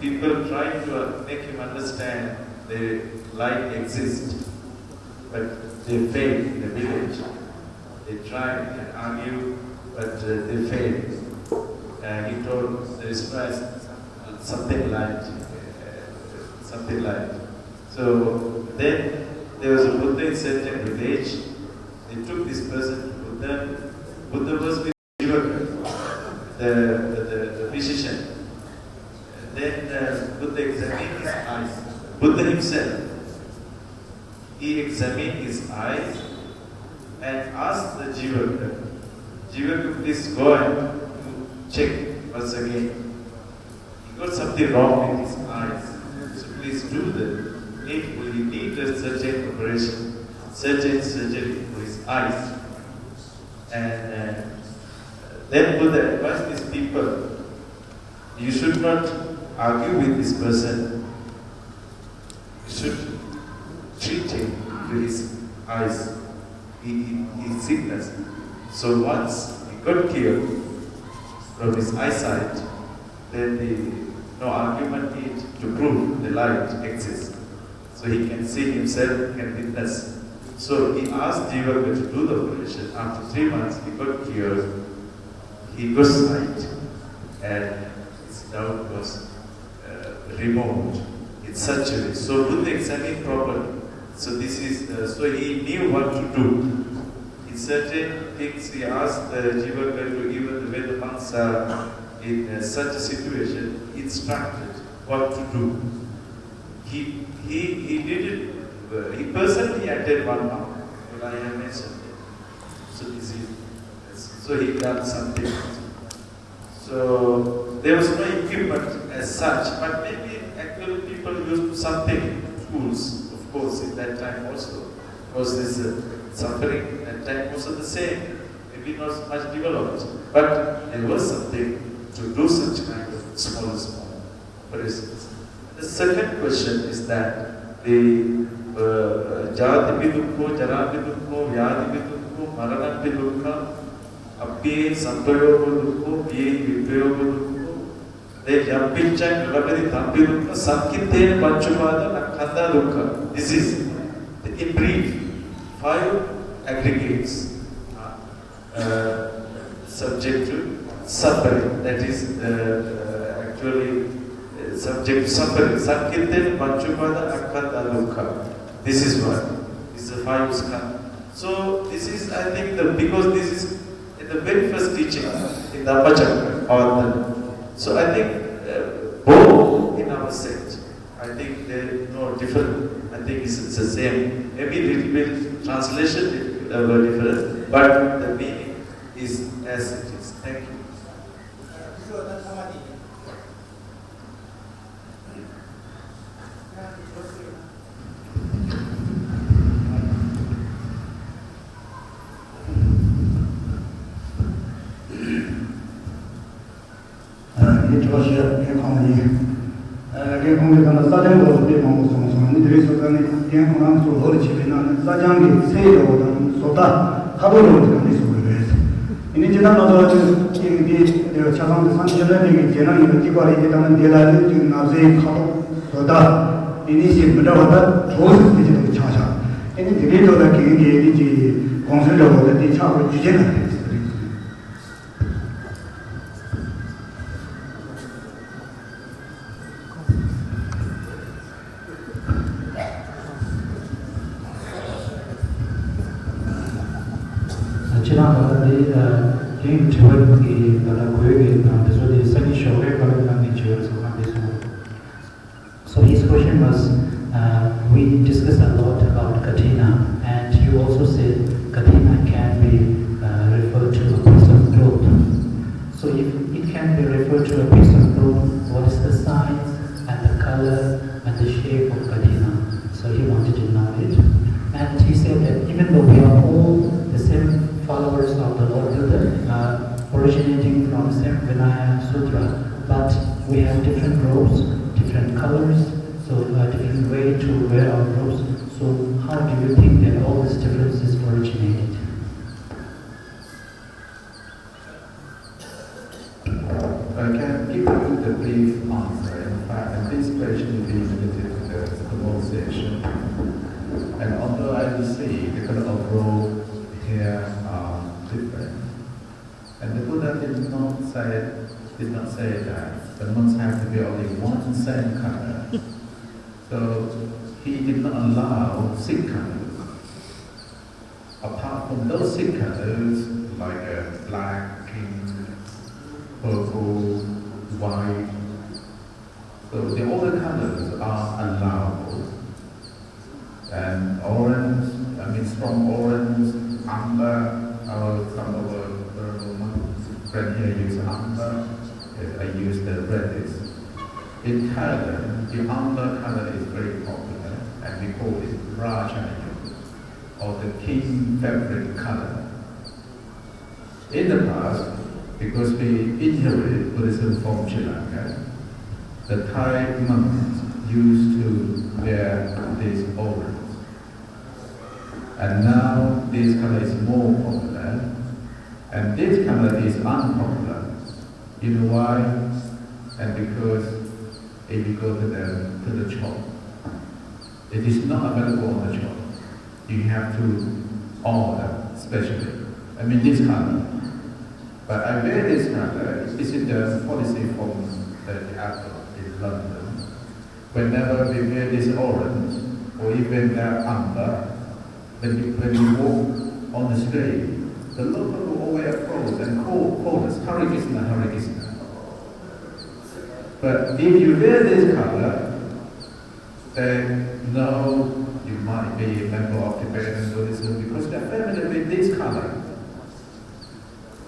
people try to make him understand the light exists, but they fail in the village. They try and argue, but they fail. He told the response something like. So then there was a Buddha in certain village. They took this person to Buddha. Buddha was with the physician. And then Buddha examined his eyes. Buddha himself, he examined his eyes and asked the Jivaka, please go and check once again. He got something wrong with his eyes. So please do the needful. He needed a certain operation, certain surgery for his eyes. And then Buddha advised these people, you should not argue with this person. You should treat him with his eyes. His sickness. So once he got cured from his eyesight, then no argument need to prove the light exists. So he can see himself, can witness. So he asked Jivaka to do the operation. After 3 months, he got cured. He got sight, and his doubt was removed. It's surgery. So Buddha examined properly. So this is so he knew what to do. In certain things, he asked the Jivaka to, even the way the monks are in such a situation, instructed what to do. He did it. He personally attended one monk, but I have mentioned it. So this is, so he done something. So there was no equipment as such, but maybe actually people used something, tools, of course, in that time also. Because this suffering at that time also the same, maybe not much developed, but there was something to do such kind of small operations. The second question is that the Jati Vidukho, Jara Vidukho, Vyadi Vidukho, Marana Vidukha, Abye Samprayoga Dukho, Bye Viprayoga Dukho, then Yampincha, Nalabadi Thambi Dukha, Sankite Panchupada, Nakhanda Dukha. This is, in brief, 5 aggregates subject to suffering. That is actually subject to suffering. Sankirtan, Panchupada, Nakhanda Dukha. This is what is the 5 skandha. So this is, I think, because this is in the very first teaching in the Dhammacakra. So I think both in our sect, I think there is no different. I think it's the same. Maybe little bit translation were different, but the meaning is as it is. Thank you. So his question was, we discussed a lot about katina, and you also said katina can be referred to a piece of cloth. So if it can be referred to a piece of cloth, what is the size and the color and the shape of katina? So he wanted to know it. And he said that even though we are all the same followers of the Lord Buddha, originating from same Vinaya Sutra, but we have different robes, different colors, so a different way to wear our robes. So how do you think that all these differences originated? I can give you the brief answer. In fact, and this question is related to the conversation. And although I will see the kind of role here are different, and the Buddha did not say that the monks have to be only one same color. So he did not allow 6 colors. Apart from those 6 colors, like black, pink, purple, white. So the other colors are allowed. And orange, strong orange, amber, some of our friends here use amber. I use the reddish. In Thailand, the amber color is very popular, and we call it Rajayu, or the king favorite color. In the past, because we inherited Buddhism from Sri Lanka, the Thai monks used to wear these orange. And now this color is more popular, and this color is unpopular. You know why? And because if you go to the shop, it is not available on the shop. You have to order specially. This color. But I wear this color. This is the policy from the Apple in London. Whenever we wear this orange, or even the amber, when you walk on the street, the local will all wear clothes and call us Hare Krishna, Hare Krishna. But if you wear this color, then no, you might be a member of Tibetan Buddhism because they're familiar with this color.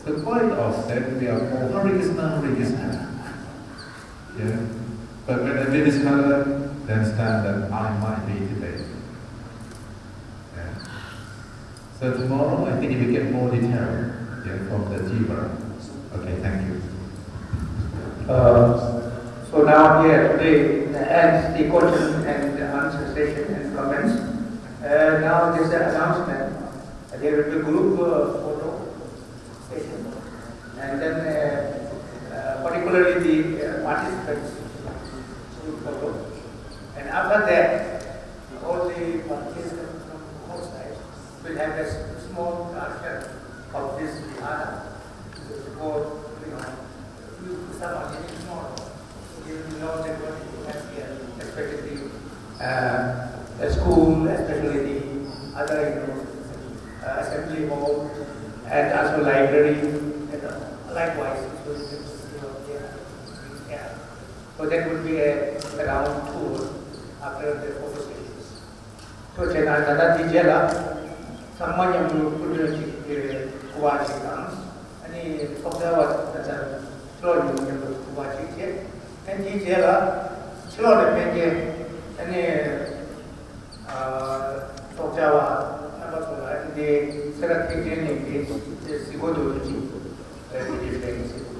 So quite often we are called Hare Krishna, Hare Krishna. Yeah? But when I wear this color, then understand that I might be Tibetan. Yeah? So tomorrow, I think you will get more detail from the Jiva. Okay, thank you. So now here today ends the question and answer session and comments. Now there's an announcement. There will be group photo session, and then particularly the participants group photo. And after that, all the participants from outside will have a small culture of this Vihara. For someone living small. You know that what you have here, especially the school, especially the other assembly hall, and also library, and likewise. So that would be a round tour after the photo sessions. So Nada Dijela, someone yang perlu kuat sekarang, ini software macam slow yang kuat sikit. And Dijela, slow the pengen, ini software apa tu lah, di serat pengen ini sibuk dulu sih, di pengen sibuk.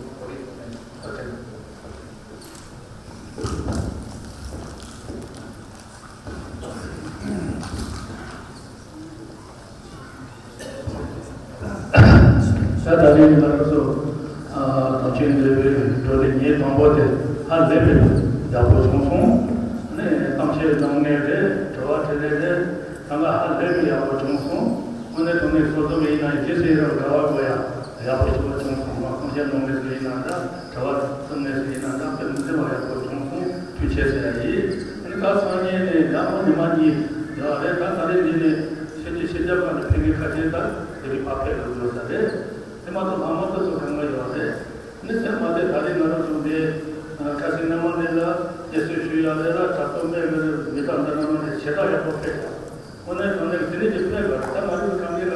Saya tadi langsung macam dari ni tampak hal lebih jauh sungguh. Ni tampak jangan ada, jawab ada, tangga hal lebih jauh sungguh. Mana tu ni soal ini nak jadi orang jawab boleh, jawab itu sungguh. Macam nombor ini ada, jawab nombor ini ada, penting boleh jawab sungguh. Cuci saya ini. Ini kalau ni, dalam ni mana ni, dah ada ni sejak sejak kan pengen 가지다 여기 앞에 그러는데 때마다 아무것도 정말 좋아해. 근데 때마다 다른 나라 중에 가시나마들라 예수주야들라 다tom에 미단다나마 제가 해볼게. 오늘 드리 집에 갔다 말이 감기가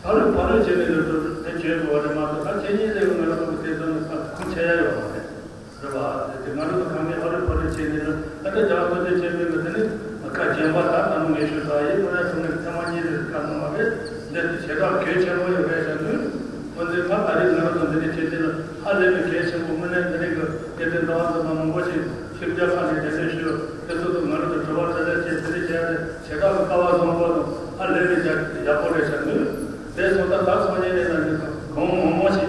바로 제대로 대체로 와서 다 제대로 나라도 대선 군체야요. 그래봐 나라도 감기 바로 제대로 근데 저도 제대로 되는 아까 제가 나는 예수사에 오늘 좀 상황이 가능하게 근데 제가 개체로요 그래서는 먼저 다른 나라들이 제대로 하려면 개체 부분에 그 예를 들어서 나는 것이 실제하는 대세시로 그래서도 나라도 저번에 제가 가와서 뭐 하려면 야포레서는 그래서 다 소년에는 공모시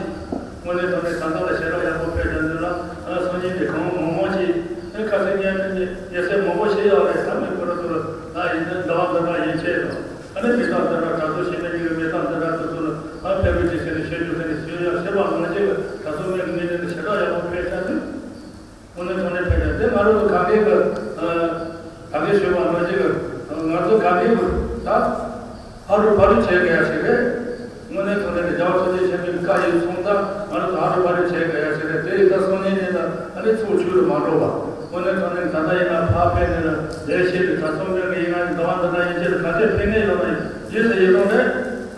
오늘 전에 단다라 제가 야포 패전들라 소년이 공모시 그러니까 그냥 예세 모모시야 그래서 그러더라도 나 있는 나와서 예체로 아니 비슷하더라 가도 시내기 비슷하더라도 앞에 비슷해 쉐주들이 세번 문제가 가서 내는 제가 야포 패전 오늘 전에 패전데 말로 가게 세번 문제가 나도 가게 다 하루 제거하시게 오늘 전에 자원소지 재미까지 송다 하루 제거하시게 데이터 손에는 아니 소주를 말로봐 오늘 전에 다다이나 파페는 내실 가성명이 인한 더한다나 이제 가게 팽해요 이제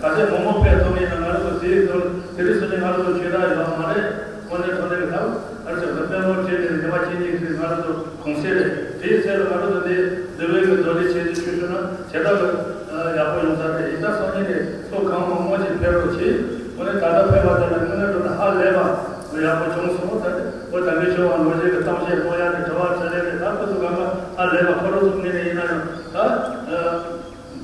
가게 모모페 도미는 말로 데리스는 말로 죄다 말에 오늘 전에 다 그래서 몇번 제대로 대마치니 그 말로 공세를 데이터로 말로 내외의 도리 체제 출전은 제가 야포 용사들 이따 선인이 소강 모모지 배로치 오늘 다다페바다는 오늘도 할레바 야포 종수 뭐 당시와 뭐지 그 당시에 뭐야 저와 전에 다도 가면 할레바 코로스미네 이나는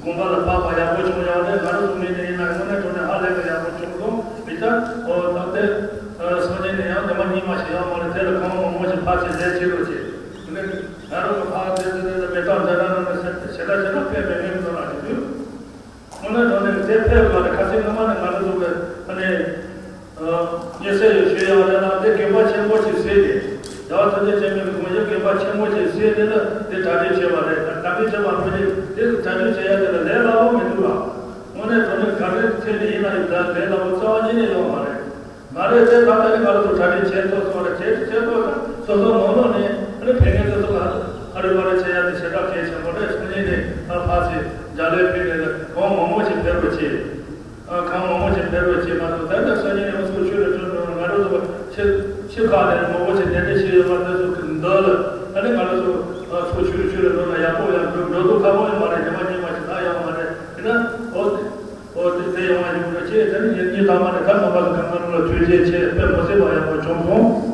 공발을 파파 야포 종야에 가로스미네 이나는 오늘 할레바 야포 종도 이따 그때 선인이야 대만이 마시야 뭐 데를 강 모모지 파치 제치로치 근데 나로 파데들 메탄다라는 세다잖아 페메는 거라죠 오늘 저는 대표가 같이 넘어가는 말도 아니 예세 쉬어야라는데 개발 첨부지 세대 나한테 재미는 뭐죠 개발 첨부지 세대는 내 다리 제발에 다리 제발에 내 다리 제야 되는 내가 오면 누가 오늘 저는 가르 테리 이나이다 내가 못 싸워지네요 말에 제 다리 가르도 다리 제도 소리 제도 소소 너너네 아니 뱅에서도 하루바를 제야 돼 제가 개체벌에 손님이 파지 자레피는 공모모지 배로치 강모모지 배로치 맞도 다른 선인의 모습을 주는 말로도 시가는 모모지 내대시 만들어서 근덜 아니 말로도 소출을 주는 야포야 너도 가보면 말해 대만이 맛이 나야 말해 그냥 내 영화에 그렇지 저는 이 다만에 가서 강만으로 주제체 모습 봐야 뭐 정도